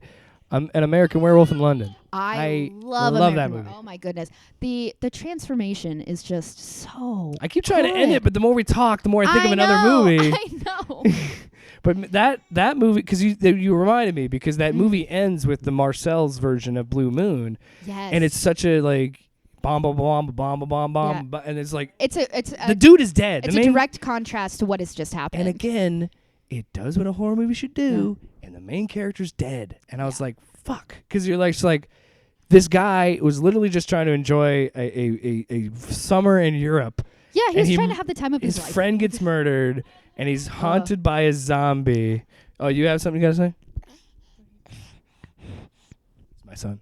An American Werewolf in London. I love that movie. Oh my goodness. The transformation is just so I keep trying to end it, but the more we talk, the more I think of another movie. I know. But that movie, because you reminded me, because that movie ends with the Marcel's version of Blue Moon. Yes. And it's such a bomb, and it's like it's the dude is dead. It's a direct contrast to what has just happened. And again, it does what a horror movie should do, and the main character's dead. And I was like, fuck, because you're like this guy was literally just trying to enjoy a summer in Europe. Yeah, he was trying to have the time of his life. His friend gets murdered, and he's haunted by a zombie. Oh, you have something you gotta say? It's my son.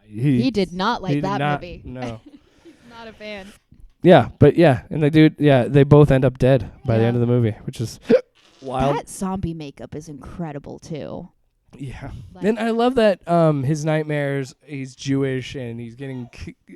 He did not like that movie. No. He's not a fan. Yeah, but yeah, and the dude, they both end up dead by the end of the movie, which is wild. That zombie makeup is incredible too. Yeah, Like, and I love that his nightmares. He's Jewish and he's getting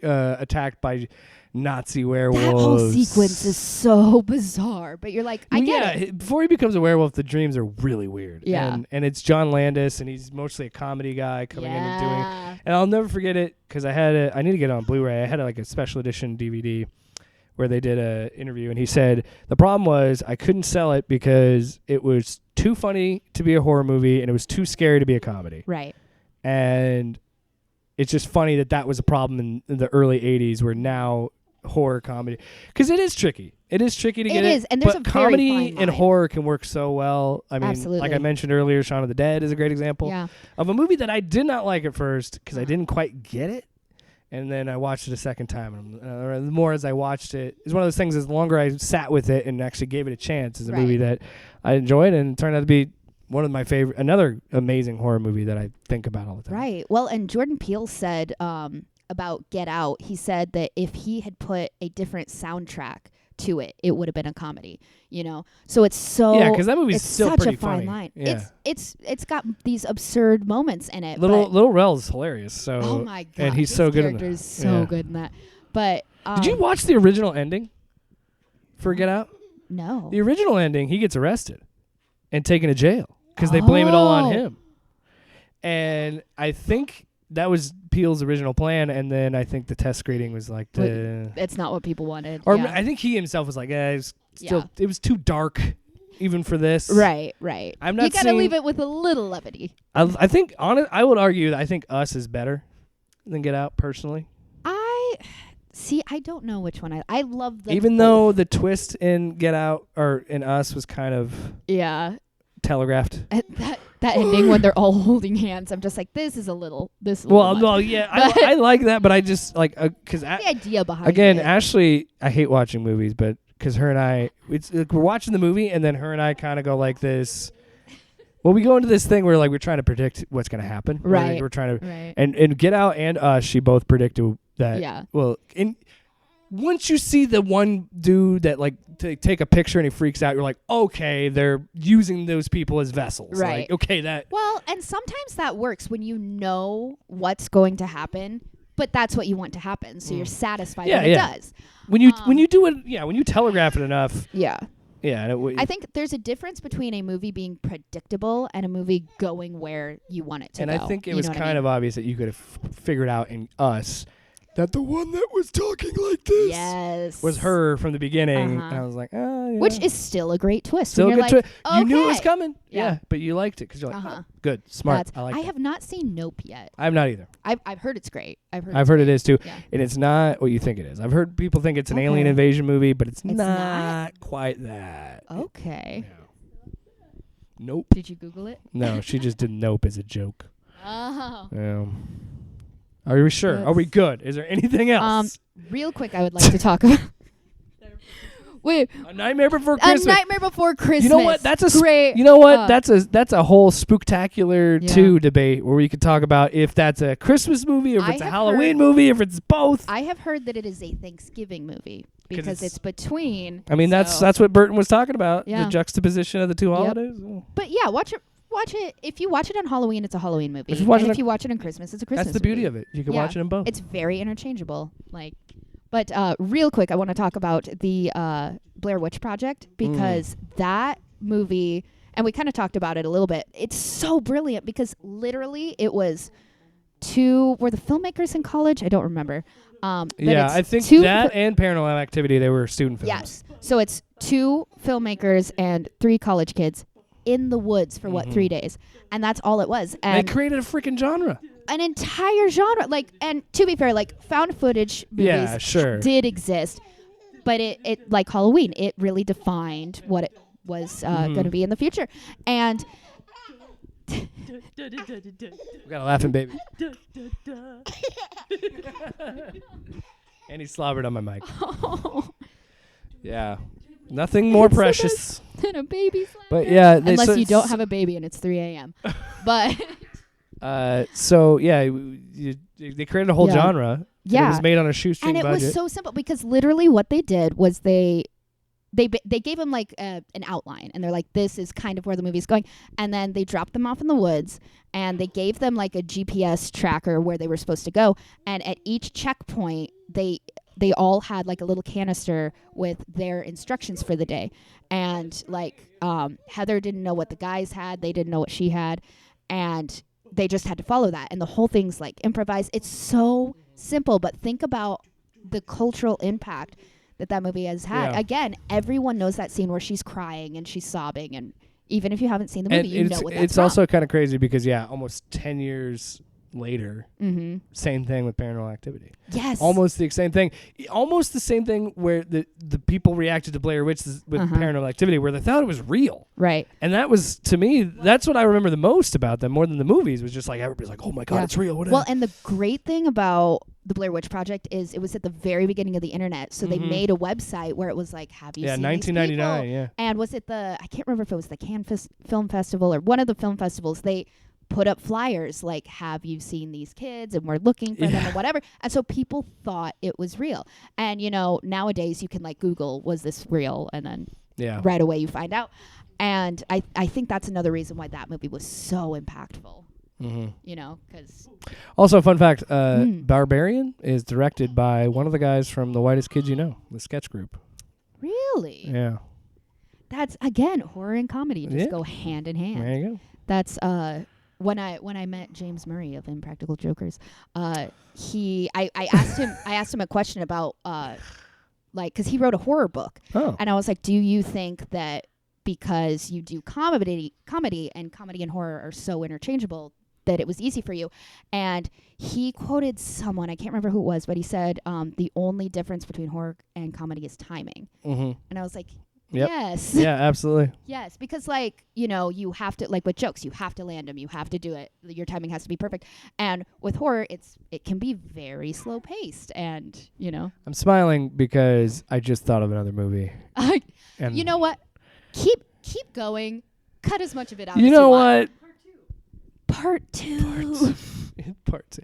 attacked by Nazi werewolves. that whole sequence is so bizarre, but you're like, I get it. Before he becomes a werewolf, the dreams are really weird. Yeah. And it's John Landis, and he's mostly a comedy guy coming in and doing it. And I'll never forget it because I need to get it on Blu-ray. I had like a special edition DVD where they did a interview, and he said the problem was I couldn't sell it because it was too funny to be a horror movie and it was too scary to be a comedy. Right. And it's just funny that was a problem in the early 80s where now horror comedy, because it is tricky. It is tricky to get it. It is, and there's but a very comedy fine and line. horror can work so well. I mean, Absolutely. like I mentioned earlier, Shaun of the Dead is a great example of a movie that I did not like at first because I didn't quite get it. And then I watched it a second time. And the more as I watched it, it's one of those things, as the longer I sat with it and actually gave it a chance, is a movie that I enjoyed and it turned out to be one of my favorite, another amazing horror movie that I think about all the time. Right. Well, and Jordan Peele said about Get Out, he said that if he had put a different soundtrack to it, it would have been a comedy, you know? So it's so... Yeah, because that movie's it's still such pretty a fine funny. line. Yeah. It's got these absurd moments in it. Little Rel's hilarious. So oh my God. and he's his so good in character that. is so good in that. But... did you watch the original ending for Get Out? No. The original ending, he gets arrested and taken to jail because they blame it all on him. And I think that was Peele's original plan, and then I think the test screening was like, it's not what people wanted. or yeah. I think he himself was like, it was too dark, even for this. Right. I'm not. You gotta leave it with a little levity. I think I would argue that I think Us is better than Get Out personally. I don't know which one I love them Even both. though the twist in Get Out or in Us was kind of telegraphed. That ending when they're all holding hands, I'm just like, this is a little much. Yeah, I like that, but I just like because the idea behind again, it. Ashley, I hate watching movies, but because her and I, it's like we're watching the movie and then her and I kind of go like this. Well, we go into this thing where like we're trying to predict what's going to happen. Right. Like, we're trying to, Right. and Get Out and Us, she both predicted that. Yeah. Well, once you see the one dude that like take a picture and he freaks out, you're like, okay, they're using those people as vessels. Right. Like, okay, that. Well, and sometimes that works when you know what's going to happen, but that's what you want to happen, so you're satisfied when it does. When you do it, when you telegraph it enough. Yeah. Yeah. I think there's a difference between a movie being predictable and a movie going where you want it to go. And I think it was kind of obvious that you could have figured out in Us that the one that was talking like this was her from the beginning. And I was like, oh, yeah. Which is still a great twist. Still a good twist. Okay. You knew it was coming. Yeah. But you liked it because you're like, oh, good, smart. I have not seen Nope yet. I have not either. I've heard it's great. I've heard it is too. Yeah. And it's not what you think it is. I've heard people think it's an alien invasion movie, but it's not quite that. Okay. Nope. Did you Google it? No, she just did Nope as a joke. Oh. Yeah. Are we sure? Are we good? Is there anything else? Real quick, I would like to talk about. Wait. A Nightmare Before Christmas. A Nightmare Before Christmas. You know what? That's a great. You know what? That's a whole Spooktacular 2 debate where we could talk about if that's a Christmas movie, or if it's a Halloween movie, if it's both. I have heard that it is a Thanksgiving movie because it's between. I mean, that's what Burton was talking about. Yeah. The juxtaposition of the two holidays. But yeah, watch it. If you watch it on Halloween, it's a Halloween movie. If you watch it on Christmas, it's a Christmas movie. That's the beauty of it. You can watch it in both. It's very interchangeable. But real quick, I want to talk about the Blair Witch Project because that movie, and we kind of talked about it a little bit. It's so brilliant because literally it was were the filmmakers in college? I don't remember. I think that and Paranormal Activity, they were student films. Yes. So it's 2 filmmakers and 3 college kids in the woods for 3 days, and that's all it was. And they created a freaking genre, an entire genre. And to be fair, found footage movies did exist, but it like Halloween, it really defined what it was going to be in the future. And we got a laughing baby. And he slobbered on my mic. Yeah. Nothing more precious than a baby slap. But yeah, unless you don't have a baby and it's 3 a.m. But they created a whole genre, Yeah. It was made on a shoestring budget. And it was so simple because literally what they did was they gave them like an outline, and they're like, this is kind of where the movie's going. And then they dropped them off in the woods, and they gave them like a GPS tracker where they were supposed to go. And at each checkpoint, they all had like a little canister with their instructions for the day. And like Heather didn't know what the guys had. They didn't know what she had. And they just had to follow that. And the whole thing's like improvised. It's so simple, but think about the cultural impact that movie has had. Yeah. Again, everyone knows that scene where she's crying and she's sobbing, and even if you haven't seen the movie, you know what that's It's from. Also kind of crazy because almost 10 years later, same thing with Paranormal Activity. Yes, almost the same thing. Almost the same thing where the people reacted to Blair Witch with Paranormal Activity, where they thought it was real. Right. And that was, to me, that's what I remember the most about them, more than the movies. Was just like everybody's like, "Oh my god, it's real." Whatever. Well, and the great thing about the Blair Witch Project is it was at the very beginning of the internet, so they made a website where it was like, have you seen 1999, these people? And was it I can't remember if it was the Cannes Film Festival or one of the film festivals, they put up flyers like, have you seen these kids, and we're looking for them or whatever. And so people thought it was real. And nowadays you can like Google, was this real, and then right away you find out. And I think that's another reason why that movie was so impactful. Because also, fun fact, Barbarian is directed by one of the guys from The Whitest Kids You Know, the sketch group. Really? Yeah. That's, again, horror and comedy just go hand in hand. There you go. That's when I met James Murray of Impractical Jokers, I asked him a question about because he wrote a horror book, and I was like, do you think that because you do comedy and horror are so interchangeable that it was easy for you? And he quoted someone, I can't remember who it was, but he said the only difference between horror and comedy is timing. And I was like, yes. Yeah, absolutely. Yes, because you have to, like with jokes, you have to land them, you have to do it, your timing has to be perfect. And with horror, it can be very slow paced, and I'm smiling because I just thought of another movie. And you know what? Keep going. Cut as much of it out. You know what? Part two. Part two.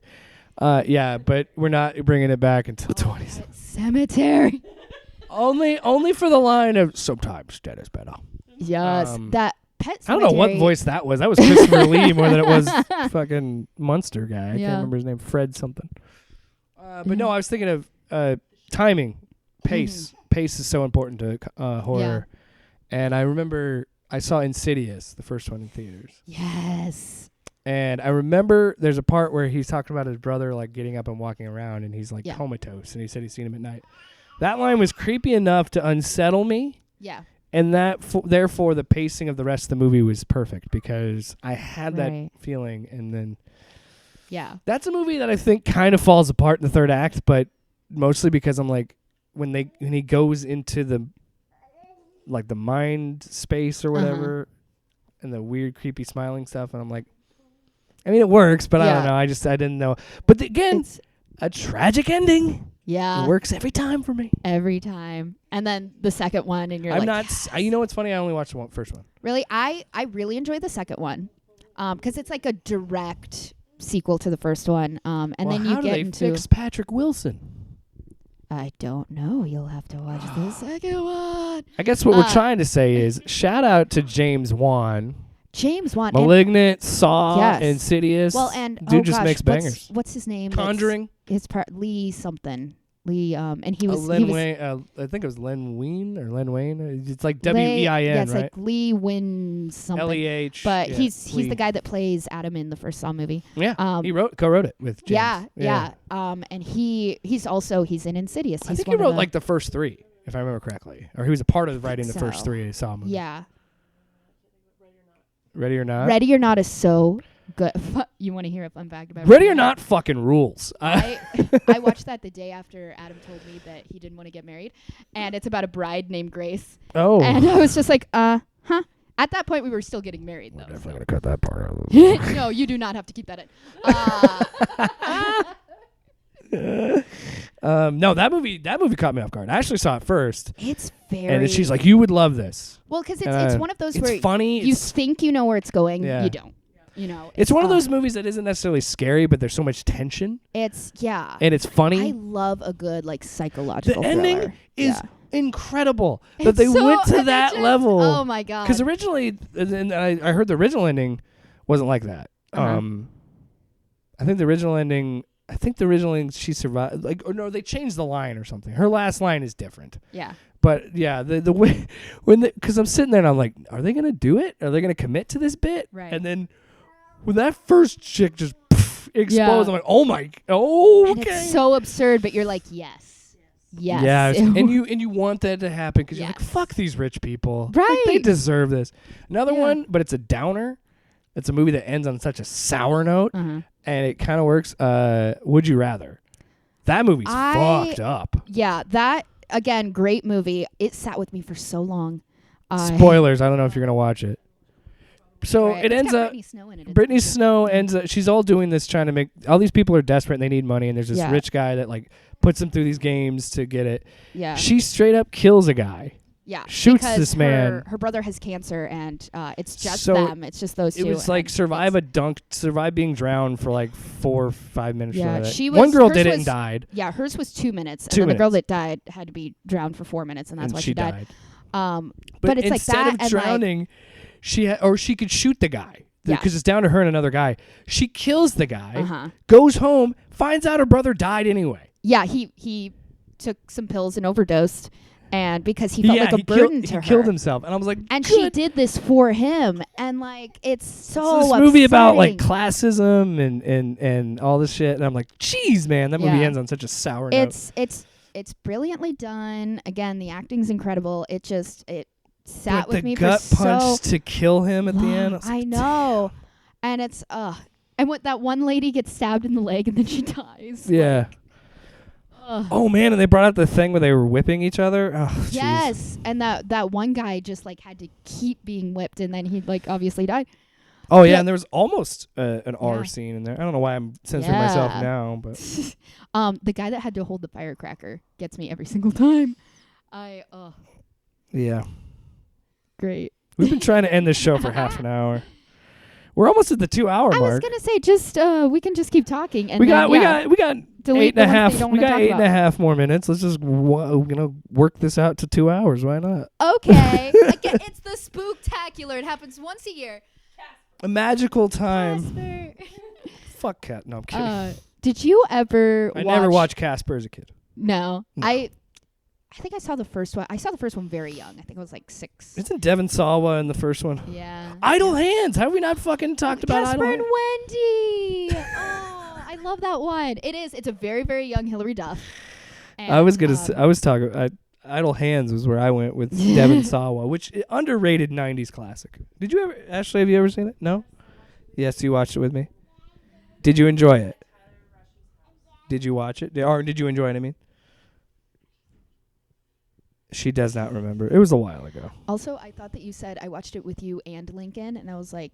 But we're not bringing it back until 20. Cemetery. Only for the line of sometimes dead is better. Yes, that Pet Cemetery. I don't know what voice that was. That was Christopher Lee more than it was fucking Munster guy. I can't remember his name. Fred something. But no, I was thinking of timing, pace. Pace is so important to horror. Yeah. And I remember I saw Insidious, the first one, in theaters. Yes. And I remember there's a part where he's talking about his brother like getting up and walking around, and he's like comatose, and he said he's seen him at night. That line was creepy enough to unsettle me. Yeah. And that therefore the pacing of the rest of the movie was perfect because I had that feeling, and then that's a movie that I think kind of falls apart in the third act, but mostly because I'm like when he goes into the mind space or whatever, and the weird creepy smiling stuff, and I'm like, I mean it works, but I don't know. I didn't know. But again, a tragic ending. Yeah. It works every time for me. Every time. And then the second one, and you're yes. You know what's funny? I only watched the first one. Really? I really enjoyed the second one. Because it's like a direct sequel to the first one. And then you get into... How do they fix Patrick Wilson? I don't know. You'll have to watch the second one. I guess what we're trying to say is shout out to James Wan. Malignant, Saw, Insidious. Well, and dude just makes bangers. What's his name? Conjuring. His part Lee something. Lee and he was Wayne. I think it was Len Wein or Len Wayne. It's like W-E-I-N, yeah, it's right? like Lee Win something. L-E-H. But he's the guy that plays Adam in the first Saw movie. Yeah. He co-wrote it with James. Yeah. And he's in Insidious. I think he wrote like the first three, if I remember correctly, or he was a part of writing the first three Saw movies. Yeah. Ready or Not? Ready or Not is so good. You want to hear a fun fact about Ready or Not? Fucking rules. I watched that the day after Adam told me that he didn't want to get married, and it's about a bride named Grace. Oh. And I was just like, huh? At that point, we were still getting married, though. We're definitely going to cut that part out. No, you do not have to keep that in. No, that movie caught me off guard. I actually saw it first. It's very... And then she's like, you would love this. Well, because it's one of those where funny. You think you know where it's going, you don't. You know, It's one of those movies that isn't necessarily scary, but there's so much tension. It's and it's funny. I love a good like psychological. The ending thriller. is incredible that It's they so- went to and that level. Oh my god! Because originally, and I heard the original ending wasn't like that. I think the original ending. She survived. Like, or no, they changed the line or something. Her last line is different. Yeah. But yeah, the way because I'm sitting there and I'm like, are they gonna do it? Are they gonna commit to this bit? Right. And then when that first chick just explodes, I'm like, oh my, And okay. it's so absurd, but you're like, yes. Yeah, and you want that to happen because you're like, Yes. fuck these rich people. Right. Like, they deserve this. Another Yeah. one, but it's a downer. It's a movie that ends on such a sour note, and it kind of works. Would You Rather? That movie's fucked up. Yeah, that again, great movie. It sat with me for so long. Spoilers. I don't know if you're gonna watch it. So Right. it It's ends got up. Brittany Snow in it. Brittany Snow ends up. She's all doing this, trying to make. All these people are desperate and they need money, and there's this rich guy that like puts them through these games to get it. Yeah. She straight up kills a guy. Yeah. Shoots because this man. Her brother has cancer, and it's just So them. It's just those two. It was like survive being drowned for like 4 or 5 minutes. Yeah, of it. she was. One girl hers did it was- and died. Yeah, hers was 2 minutes, and 2 then the girl minutes. that died had to be drowned for 4 minutes, and that's And why she died. But it's like instead that, of and drowning, she could shoot the guy Yeah. because it's down to her and another guy. She kills the guy, Uh-huh. goes home, finds out her brother died anyway. Yeah, he took some pills and overdosed, and because he felt like a he burden to her. He killed himself, and I was like, And good. she did this for him, and like it's so It's this movie about like upsetting. classism and all this shit, and I'm like, geez, man, that movie Yeah. ends on such a sour note. It's brilliantly done. Again, the acting's incredible. It sat But with the me gut for punch so to kill him at the end. long. was like, I know, and it's and what that one lady gets stabbed in the leg and then she dies. Yeah. Oh man, and they brought out the thing where they were whipping each other. Oh, jeez. Yes, and that one guy just like had to keep being whipped, and then he like obviously died. Oh yeah, Yeah. and there was almost an R Yeah. scene in there. I don't know why I'm censoring myself Yeah. now, but The guy that had to hold the firecracker gets me every single time. yeah, Great. we've been trying to end this show for half an hour. We're almost at the 2-hour I was mark. gonna say just we can just keep talking, and We then, got delete 8 the and a ones that half. you don't We wanna got talk 8 and a about. half more minutes. Let's just work this out to 2 hours. Why not? Okay. Again, it's the Spooktacular. It happens once a year. A magical time. Casper. Fuck cat. No, I'm kidding. Did you ever I watch? never watched Casper as a kid. No. No. I think I saw the first one. I saw the first one very young. I think I was like 6. Isn't Devon Sawa in the first one? Yeah. Idle Hands. Have we not fucking talked about Casper Idle and Hands? Wendy. Oh, I love that one. It is. It's a very, very young Hilary Duff. I was And, gonna. I was talking. Idle Hands was where I went with Devon Sawa, which underrated '90s classic. Did you ever, Ashley? Have you ever seen it? No. Yes, you watched it with me. Did you enjoy it? Did you watch it? Or did you enjoy it? I mean, she does not remember. It was a while ago. Also, I thought that you said I watched it with you and Lincoln, and I was like,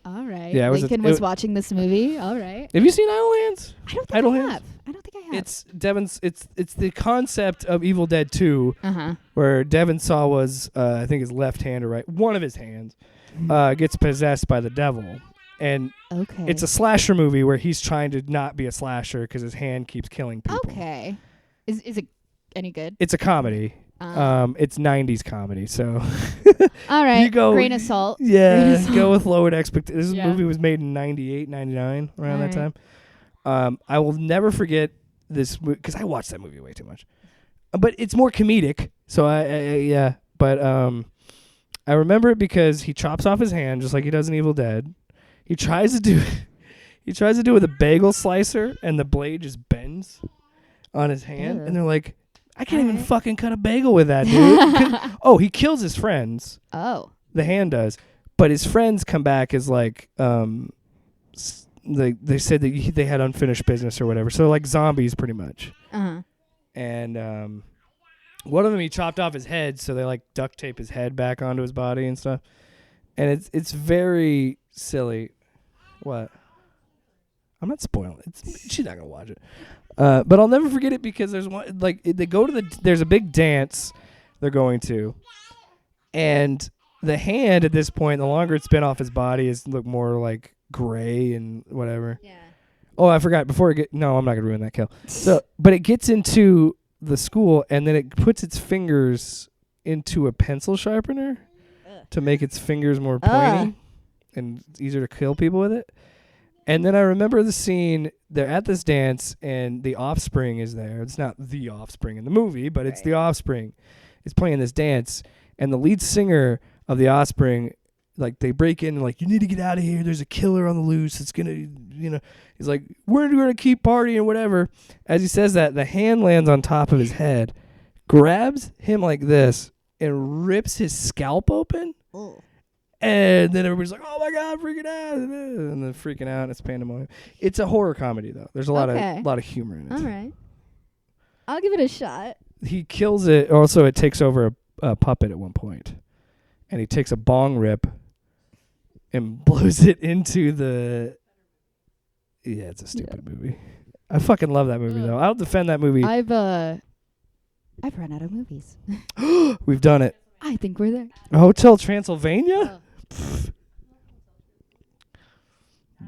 all right. Yeah, it was Lincoln was watching this movie. All right. Have you seen Idle Hands? I don't think Idle I Hands? have. I don't think I have. It's Devon's. It's the concept of Evil Dead 2, where Devon Sawa's I think his left hand or right, one of his hands, gets possessed by the devil, and Okay. it's a slasher movie where he's trying to not be a slasher because his hand keeps killing people. Okay. Is it any good? It's a comedy. It's 90s comedy, so All right. you go- Grain of salt. Grain yeah, of salt. go with lowered expectations. This Yeah. movie was made in 98, 99, around that Alright. time. I will never forget this because I watched that movie way too much. But it's more comedic, so I But I remember it because he chops off his hand just like he does in Evil Dead. He tries to do it with a bagel slicer, and the blade just bends on his hand, Ew. and they're like, I can't even Alright. fucking cut a bagel with that, dude. Oh, he kills his friends. Oh. The hand does, but his friends come back as like they said that they had unfinished business or whatever. So like zombies, pretty much. And one of them he chopped off his head, so they like duct tape his head back onto his body and stuff. And it's very silly. What? I'm not spoiling it. She's not gonna watch it. But I'll never forget it because there's one like they go to there's a big dance they're going to, and the hand at this point, the longer it's been off his body, is look more like gray and whatever. Yeah. Oh, I forgot. No, I'm not gonna ruin that kill. So, but it gets into the school and then it puts its fingers into a pencil sharpener to make its fingers more pointy and it's easier to kill people with it. And then I remember the scene. They're at this dance and the Offspring is there. It's not the Offspring in the movie, but it's the Offspring. It's playing this dance, and the lead singer of the Offspring, like they break in and like, you need to get out of here. There's a killer on the loose. It's gonna, he's like, we're gonna keep partying, whatever. As he says that, the hand lands on top of his head, grabs him like this, and rips his scalp open. Oh. And then everybody's like, oh my God, freaking out. And then freaking out. It's pandemonium. It's a horror comedy, though. There's a lot of humor in it. All right. I'll give it a shot. He kills it. Also, it takes over a puppet at one point. And he takes a bong rip and blows it into the... Yeah, it's a stupid movie. I fucking love that movie, though. I'll defend that movie. I've run out of movies. We've done it. I think we're there. Hotel Transylvania?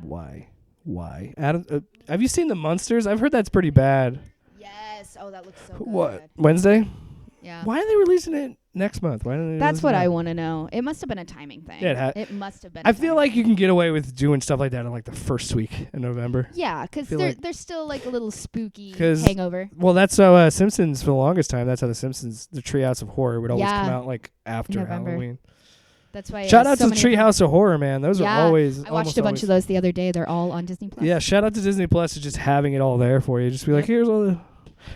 Why? Adam, have you seen The Munsters? I've heard that's pretty bad. Yes. Oh, that looks so good. What? Wednesday? Yeah. Why are they releasing it next month? Why don't they? That's what I want to know. It must have been a timing thing. Yeah, it must have been. I feel like you can get away with doing stuff like that in like the first week in November. Yeah, because there's still like a little spooky 'Cause- hangover. Well, that's how Simpsons for the longest time. That's how the Simpsons, the Treehouse of Horror, would always come out like after November. Halloween. That's why. Shout out so to the Treehouse of Horror, man. Those are always. I watched a bunch of those the other day. They're all on Disney Plus. Yeah, shout out to Disney Plus for just having it all there for you. Just be like, here's all the.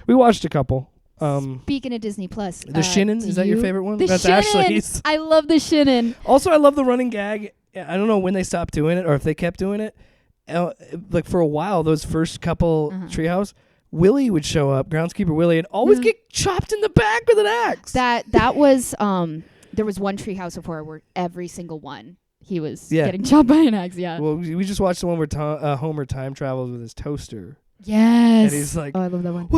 We watched a couple. Speaking of Disney Plus, the Shinnin, is that your favorite one? That's Shinnin. Ashley's. I love the Shinnin. Also, I love the running gag. I don't know when they stopped doing it or if they kept doing it. Like for a while, those first couple Treehouse, Willie would show up, groundskeeper Willie, and always get chopped in the back with an axe. That was there was one Treehouse of Horror where every single one he was getting chopped by an axe. Yeah. Well, we just watched the one where Homer time travels with his toaster. Yes. And he's like, oh, I love that one.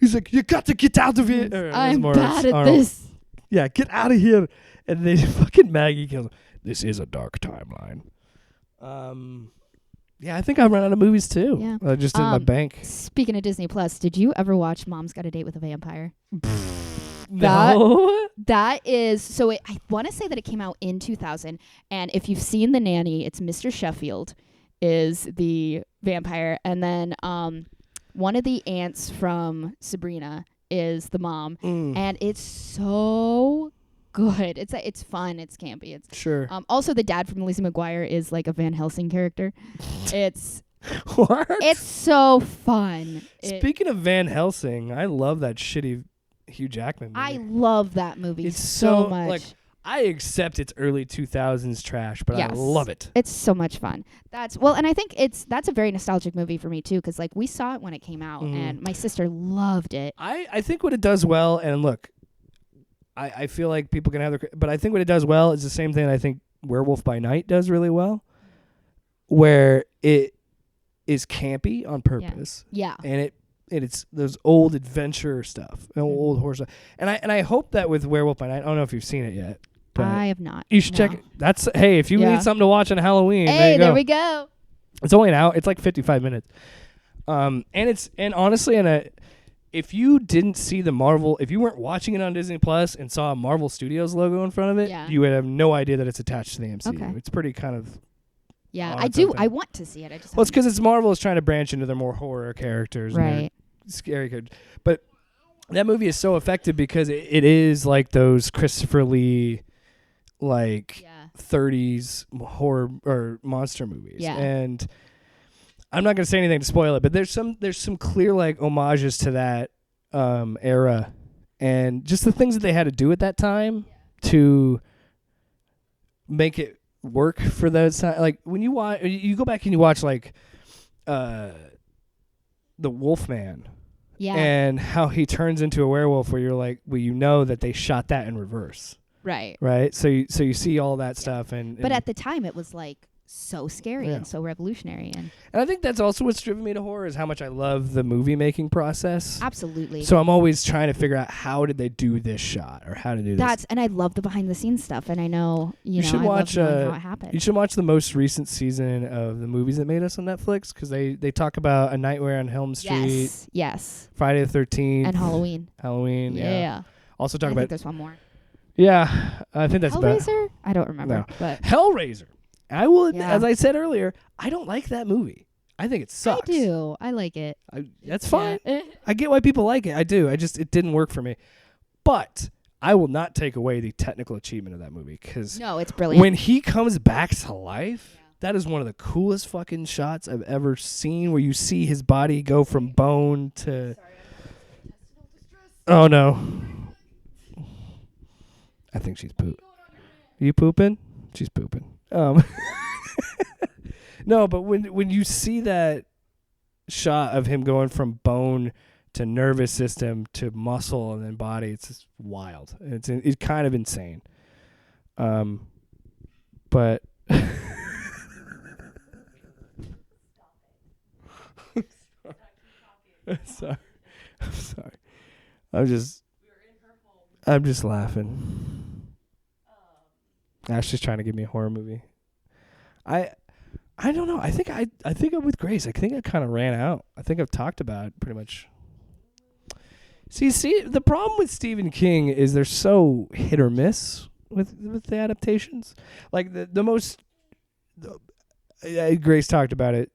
He's like, you got to get out of here. I'm bad at this. Yeah, get out of here. And then fucking Maggie kills him. This is a dark timeline. Yeah, I think I run out of movies too. Yeah. Just in my bank. Speaking of Disney Plus, did you ever watch Mom's Got a Date with a Vampire? No. That is so. I want to say that it came out in 2000, and if you've seen The Nanny, it's Mr. Sheffield is the vampire, and then one of the aunts from Sabrina is the mom, and it's so good. It's fun. It's campy. It's sure. Also, the dad from Lizzie McGuire is like a Van Helsing character. It's what? It's so fun. Speaking of Van Helsing, I love that shitty Hugh Jackman movie. I love that movie it's so much. Like, I accept it's early 2000s trash, but I love it. It's so much fun. And I think that's a very nostalgic movie for me too, because like we saw it when it came out, and my sister loved it. I think what it does well, and look, I feel like people can have their, but I think what it does well is the same thing I think Werewolf by Night does really well, where it is campy on purpose. Yeah. And it's those old adventure stuff, old horror stuff. And I hope that with Werewolf by Night, I don't know if you've seen it yet. But I have not. You should check it. Hey, if you need something to watch on Halloween, there we go. It's only an hour. It's like 55 minutes. And honestly, if you didn't see the Marvel, if you weren't watching it on Disney Plus and saw a Marvel Studios logo in front of it, you would have no idea that it's attached to the MCU. Okay. It's pretty kind of. Yeah, I do. I want to see it. It's because it's Marvel is trying to branch into their more horror characters, right? Scary characters. But that movie is so effective because it is like those Christopher Lee, like 30s horror or monster movies. Yeah. And I'm not going to say anything to spoil it, but there's some clear like homages to that era, and just the things that they had to do at that time to make it work for those time. Like when you go back and you watch like the Wolfman, and how he turns into a werewolf, where you're like, well, you know that they shot that in reverse, right? So you see all that stuff, but at the time it was like so scary and so revolutionary. And I think that's also what's driven me to horror is how much I love the movie making process. absolutely. So I'm always trying to figure out how did they do this shot or how to do this. And I love the behind the scenes stuff. And I know, you know, should I watch, love knowing how it happened. You should watch the most recent season of the Movies That Made Us on Netflix because they talk about A Nightmare on Elm Street. Yes. Friday the 13th. And Halloween. Yeah. Also talk I about... think there's one more. Yeah. I think that's about... Hellraiser? I don't remember. No. But Hellraiser. I will, Yeah. as I said earlier, I don't like that movie. I think it sucks. I do. I like it. That's fine. Yeah. I get why people like it. I do. It didn't work for me. But I will not take away the technical achievement of that movie because No, it's brilliant. when he comes back to life, that is one of the coolest fucking shots I've ever seen where you see his body go from bone to... Oh, no. I think she's pooping. You pooping? She's pooping. No, but when you see that shot of him going from bone to nervous system to muscle and then body, it's just wild. It's kind of insane. But sorry. I'm sorry. I'm just laughing. Ashley's trying to give me a horror movie. I don't know. I think I'm with Grace. I think I kind of ran out. I think I've talked about it pretty much. See, the problem with Stephen King is they're so hit or miss with the adaptations. Like Grace talked about it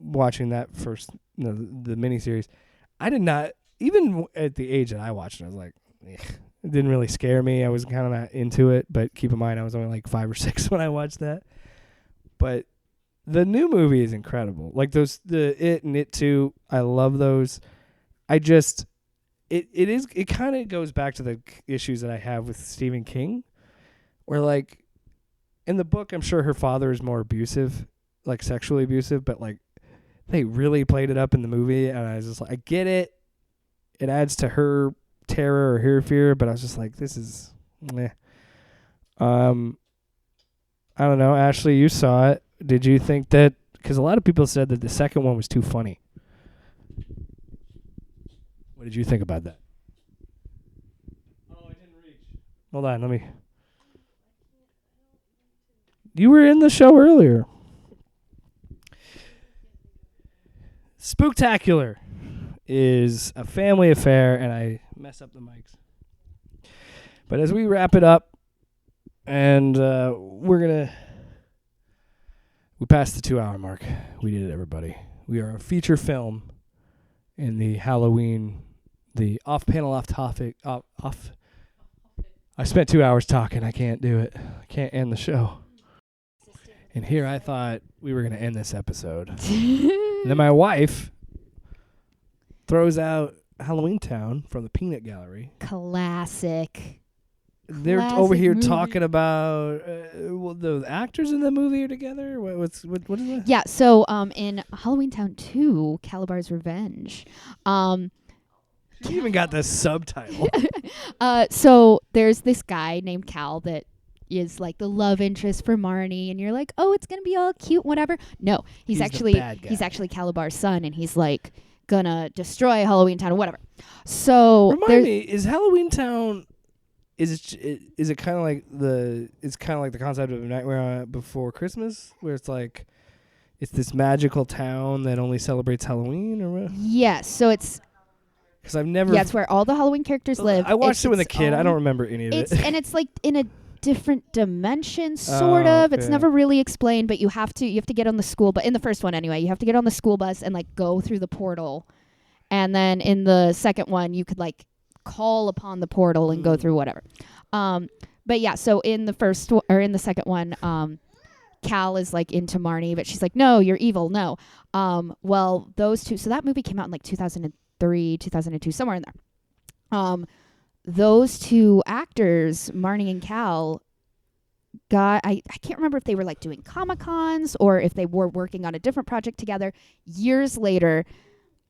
watching that first, the miniseries. I did not, even at the age that I watched it, I was like, it didn't really scare me. I was kind of not into it, but keep in mind I was only like 5 or 6 when I watched that. But the new movie is incredible. Like the It and It 2, I love those. It kind of goes back to the issues that I have with Stephen King, where like in the book, I'm sure her father is more abusive, like sexually abusive, but like they really played it up in the movie, and I was just like, I get it. It adds to her terror or her fear, but I was just like, this is, meh. I don't know. Ashley, you saw it. Did you think that... Because a lot of people said that the second one was too funny. What did you think about that? Oh, I didn't reach. Hold on, let me... You were in the show earlier. Spooktacular is a family affair, and I mess up the mics. But as we wrap it up, and we passed the 2-hour mark. We did it, everybody. We are a feature film in the Halloween, the off-panel, off-topic, off. I spent 2 hours talking. I can't do it. I can't end the show. And here I thought we were going to end this episode. And then my wife throws out Halloween Town from the Peanut Gallery. Classic. They're over here talking about the actors in the movie are together. What is that? Yeah. So in Halloween Town 2, Calabar's Revenge. You even got the subtitle. So there's this guy named Cal that is like the love interest for Marnie, and you're like, oh, it's gonna be all cute, whatever. No, he's actually Calabar's son, and he's like gonna destroy Halloween Town or whatever. So remind me, is Halloween Town? Is it kind of like the concept of Nightmare Before Christmas, where it's like it's this magical town that only celebrates Halloween, or what? Yes, so it's because I've never. Yeah, it's where all the Halloween characters live. I watched it with a kid. I don't remember any of it. And it's like in a different dimension, sort of. Okay. It's never really explained, but you have to get on the school. But in the first one, anyway, you have to get on the school bus and like go through the portal, and then in the second one, you could like call upon the portal and go through whatever. But yeah, so in the first or in the second one, Cal is like into Marnie, but she's like, no, you're evil. No. Well, those two, so that movie came out in like 2003, 2002, somewhere in there. Those two actors, Marnie and Cal, I can't remember if they were like doing Comic-Cons or if they were working on a different project together years later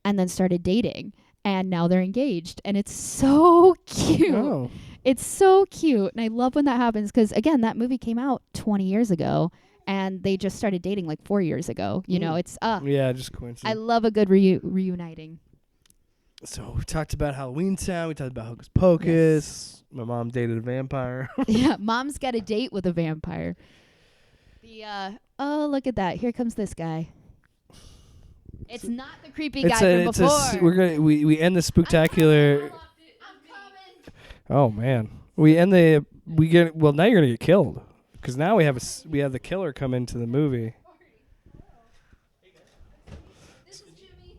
and then started dating. And now they're engaged. And it's so cute. Oh. It's so cute. And I love when that happens because, again, that movie came out 20 years ago. and they just started dating like 4 years ago. You know, it's Yeah, just coincidence. I love a good reuniting. So we talked about Halloween Town. We talked about Hocus Pocus. Yes. My mom dated a vampire. Yeah, mom's got a date with a vampire. Oh, look at that! Here comes this guy. It's not the creepy guy from before. We end the Spooktacular. I'm coming. Oh man, we end the well. Now you're gonna get killed because now we have the killer come into the movie. This is Jimmy.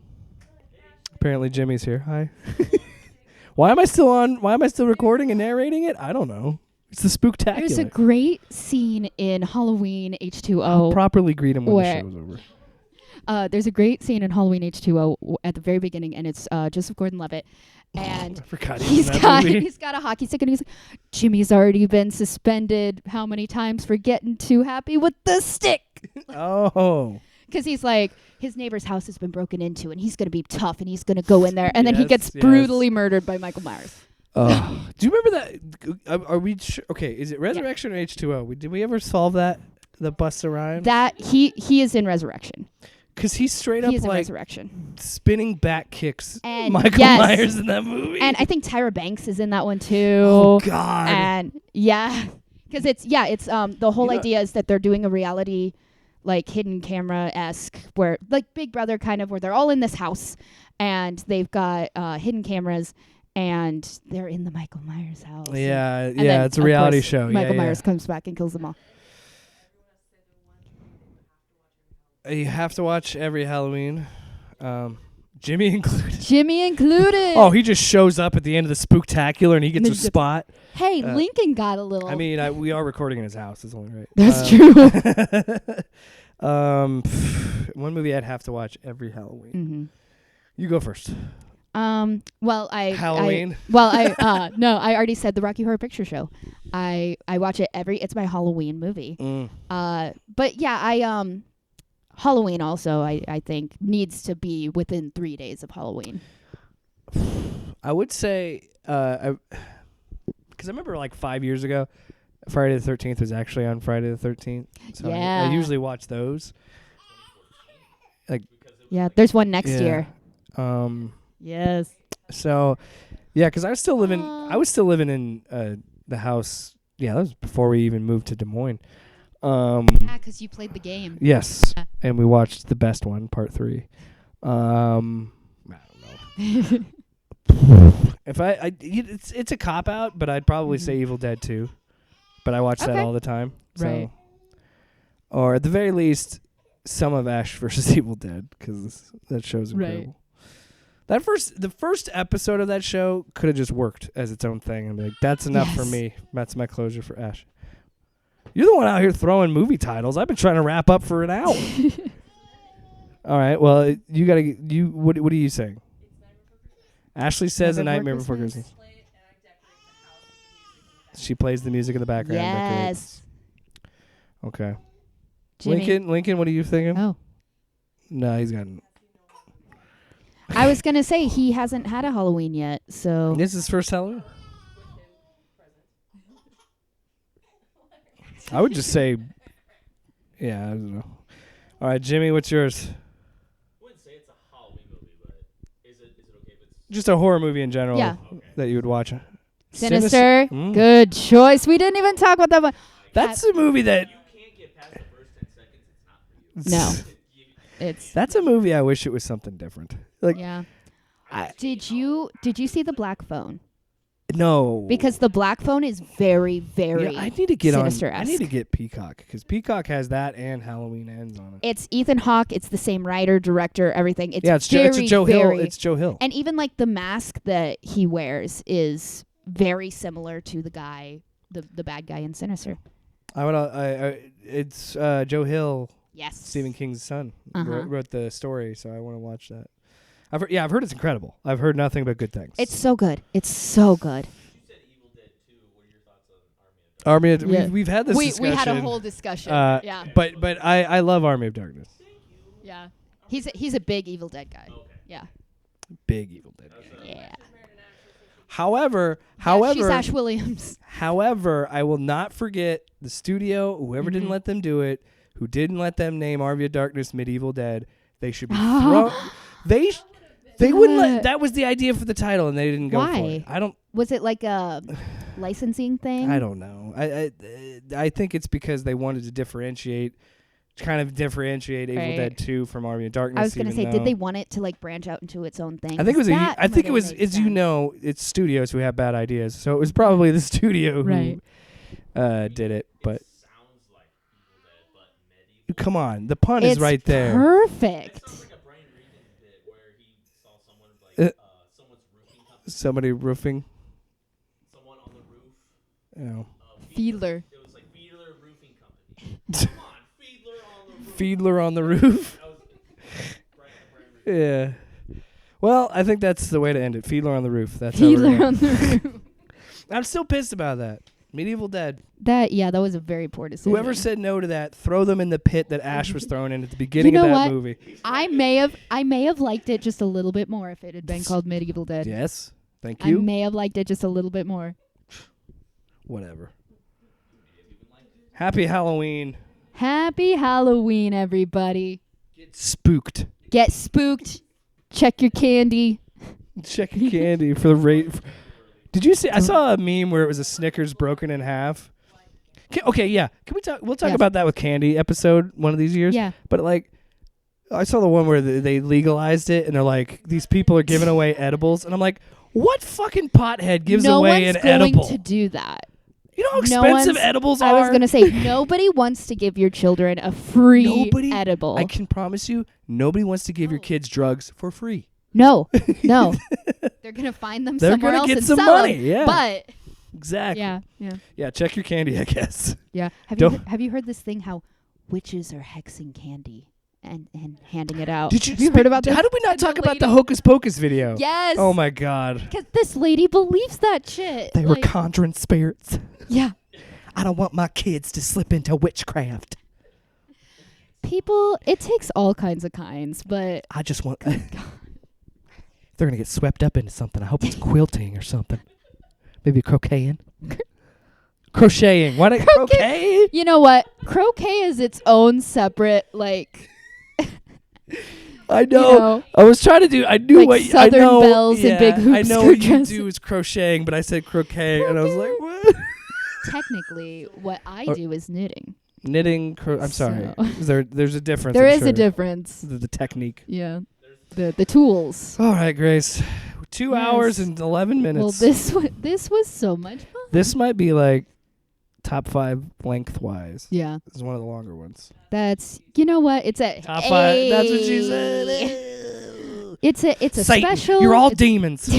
Apparently Jimmy's here. Hi. Why am I still recording and narrating it? I don't know. It's the Spooktacular. There's a great scene in Halloween H2O. I'll properly greet him when the show's over. There's a great scene in Halloween H2O at the very beginning, and it's Joseph Gordon-Levitt. And I forgot he's got a hockey stick, and he's like, Jimmy's already been suspended how many times for getting too happy with the stick? Oh. Because he's like, his neighbor's house has been broken into, and he's going to be tough, and he's going to go in there. And then he gets brutally murdered by Michael Myers. Do you remember that? Are we okay? Is it Resurrection or H2O? Did we ever solve that? The Busta Rhymes? That he is in Resurrection. Because he's straight up in like Resurrection. Spinning back kicks and Michael Myers in that movie. And I think Tyra Banks is in that one too. Oh God. And because it's the whole idea is that they're doing a reality, like hidden camera-esque, where like Big Brother kind of, where they're all in this house and they've got hidden cameras and they're in the Michael Myers house. Yeah, and then, it's a reality course, show. Michael Myers comes back and kills them all. You have to watch every Halloween. Jimmy included. Jimmy included. Oh, he just shows up at the end of the Spooktacular and he gets a spot. Hey, Lincoln got a little. I mean, we are recording in his house. That's only right. That's true. One movie I'd have to watch every Halloween. Mm-hmm. You go first. Halloween. No, I already said the Rocky Horror Picture Show. I watch it it's my Halloween movie. But yeah, Halloween also I think needs to be within 3 days of Halloween. I would say because I remember like 5 years ago, Friday the 13th was actually on Friday the 13th. So I usually watch those. There's one next year. Yes. So, yeah, because I was still living. I was still living in the house. Yeah, that was before we even moved to Des Moines. Because you played the game. Yes, and we watched the best one, part 3. I don't know. If it's a cop out, but I'd probably say Evil Dead 2. But I watch that all the time. So. Right. Or at the very least, some of Ash versus Evil Dead, because that show's incredible. Right. The first episode of that show could have just worked as its own thing and be like, that's enough for me. That's my closure for Ash. You're the one out here throwing movie titles. I've been trying to wrap up for an hour. All right. Well, you gotta. What are you saying? Ashley says A Nightmare Before Christmas. She plays the music in the background. Yes. Okay. Jimmy. Lincoln, what are you thinking? Oh. No, he's got. I was gonna say he hasn't had a Halloween yet, so. This is his first Halloween. I would just say, yeah, I don't know. All right, Jimmy, what's yours? I wouldn't say it's a Halloween movie, but is it okay if it's just a horror movie in general Okay. that you would watch? Sinister. Good choice. We didn't even talk about that one. That's a movie that. you can't get past the first 10 seconds, it's not for you. No. It's. That's a movie I wish it was something different. Like, Yeah. Did you see the Black Phone? No. Because the Black Phone is very, very I need to get Sinister-esque. I need to get Peacock because Peacock has that and Halloween Ends on it. It's Ethan Hawke. It's the same writer, director, everything. It's it's very, Joe Hill. very, It's Joe Hill. And even like the mask that he wears is very similar to the guy, the bad guy in Sinister. It's Joe Hill. Yes. Stephen King's son Uh-huh. wrote the story, so I want to watch that. I've heard it's incredible. I've heard nothing but good things. It's so good. It's so good. You said Evil Dead 2. What are your thoughts on Army of Darkness? Army of we've had this discussion. We had a whole discussion. Yeah. But I love Army of Darkness. Yeah. He's a big Evil Dead guy. Okay. Yeah. Big Evil Dead. Yeah. However, she's Ash Williams. However, I will not forget the studio, whoever didn't let them do it, who didn't let them name Army of Darkness Medieval Dead. They should be thrown. They wouldn't let. That was the idea for the title, and they didn't go for it. Why? Was it like a licensing thing? I don't know. I think it's because they wanted to differentiate Evil Dead 2 from Army of Darkness. I was gonna say, did they want it to like branch out into its own thing? I think it was. As you know, it's studios who have bad ideas, so it was probably the studio who did it. But Sounds like Evil Dead, but medieval. come on, the pun is right there. Perfect. It sounds like a Brian Regan bit where he saw someone like someone's roofing company. Somebody roofing. Someone on the roof. Oh. Fiedler. It was like Fiedler Roofing Company. Come on, Fiedler on the roof. Fiedler on the roof. That was Brian Regan. Yeah. Well, I think that's the way to end it. Fiedler on the roof. That's how we're Fiedler gonna- on the roof. I'm still pissed about that. Medieval Dead. That was a very poor decision. Whoever said no to that, throw them in the pit that Ash was thrown in at the beginning You know of that what? movie. I may have liked it just a little bit more if it had been called Medieval Dead. Yes. Thank I you. may have liked it just a little bit more. Whatever. Happy Halloween. Happy Halloween, everybody. Get spooked. Get spooked. Check your candy. Check your candy for the rate. Did you see? I saw a meme where it was a Snickers broken in half. Okay, yeah. Can we talk? We'll talk about that with candy episode one of these years. Yeah. But like, I saw the one where they legalized it, and they're like, these people are giving away edibles, and I'm like, what fucking pothead gives away an edible? No one's going to do that. You know how expensive edibles are? I was going to say, nobody wants to give your children a free edible. I can promise you, nobody wants to give your kids drugs for free. No. They're going to find them somewhere else get and some sell money, them. yeah. But Exactly. yeah. Yeah, check your candy, I guess. Yeah. Have you heard this thing how witches are hexing candy and handing it out? Did you Have you heard about this? How did we not talk about the Hocus Pocus video? Yes. Oh my God. Because this lady believes that shit. They were conjuring spirits. Yeah. I don't want my kids to slip into witchcraft. People, it takes all kinds of kinds, but I just want... They're going to get swept up into something. I hope it's quilting or something. Maybe crocheting. Crocheting. Why not croquet? you know what? Croquet is its own separate, like... I know. You know, I was trying to do... I knew like what... Southern I know, bells and big hoop I know what you skirts. do is crocheting, but I said croquet, and I was like, what? Technically, what I do is knitting. Knitting... I'm sorry. So- There's a difference. There I'm is sure. a difference. The technique. Yeah. The tools. All right, Grace. 2 Yes. hours and 11 minutes. Well, this was so much fun. This might be like top 5 lengthwise. Yeah. This is one of the longer ones. That's, you know what? It's a Top 5. That's what she said. It's a Satan, special. you're all it's- demons.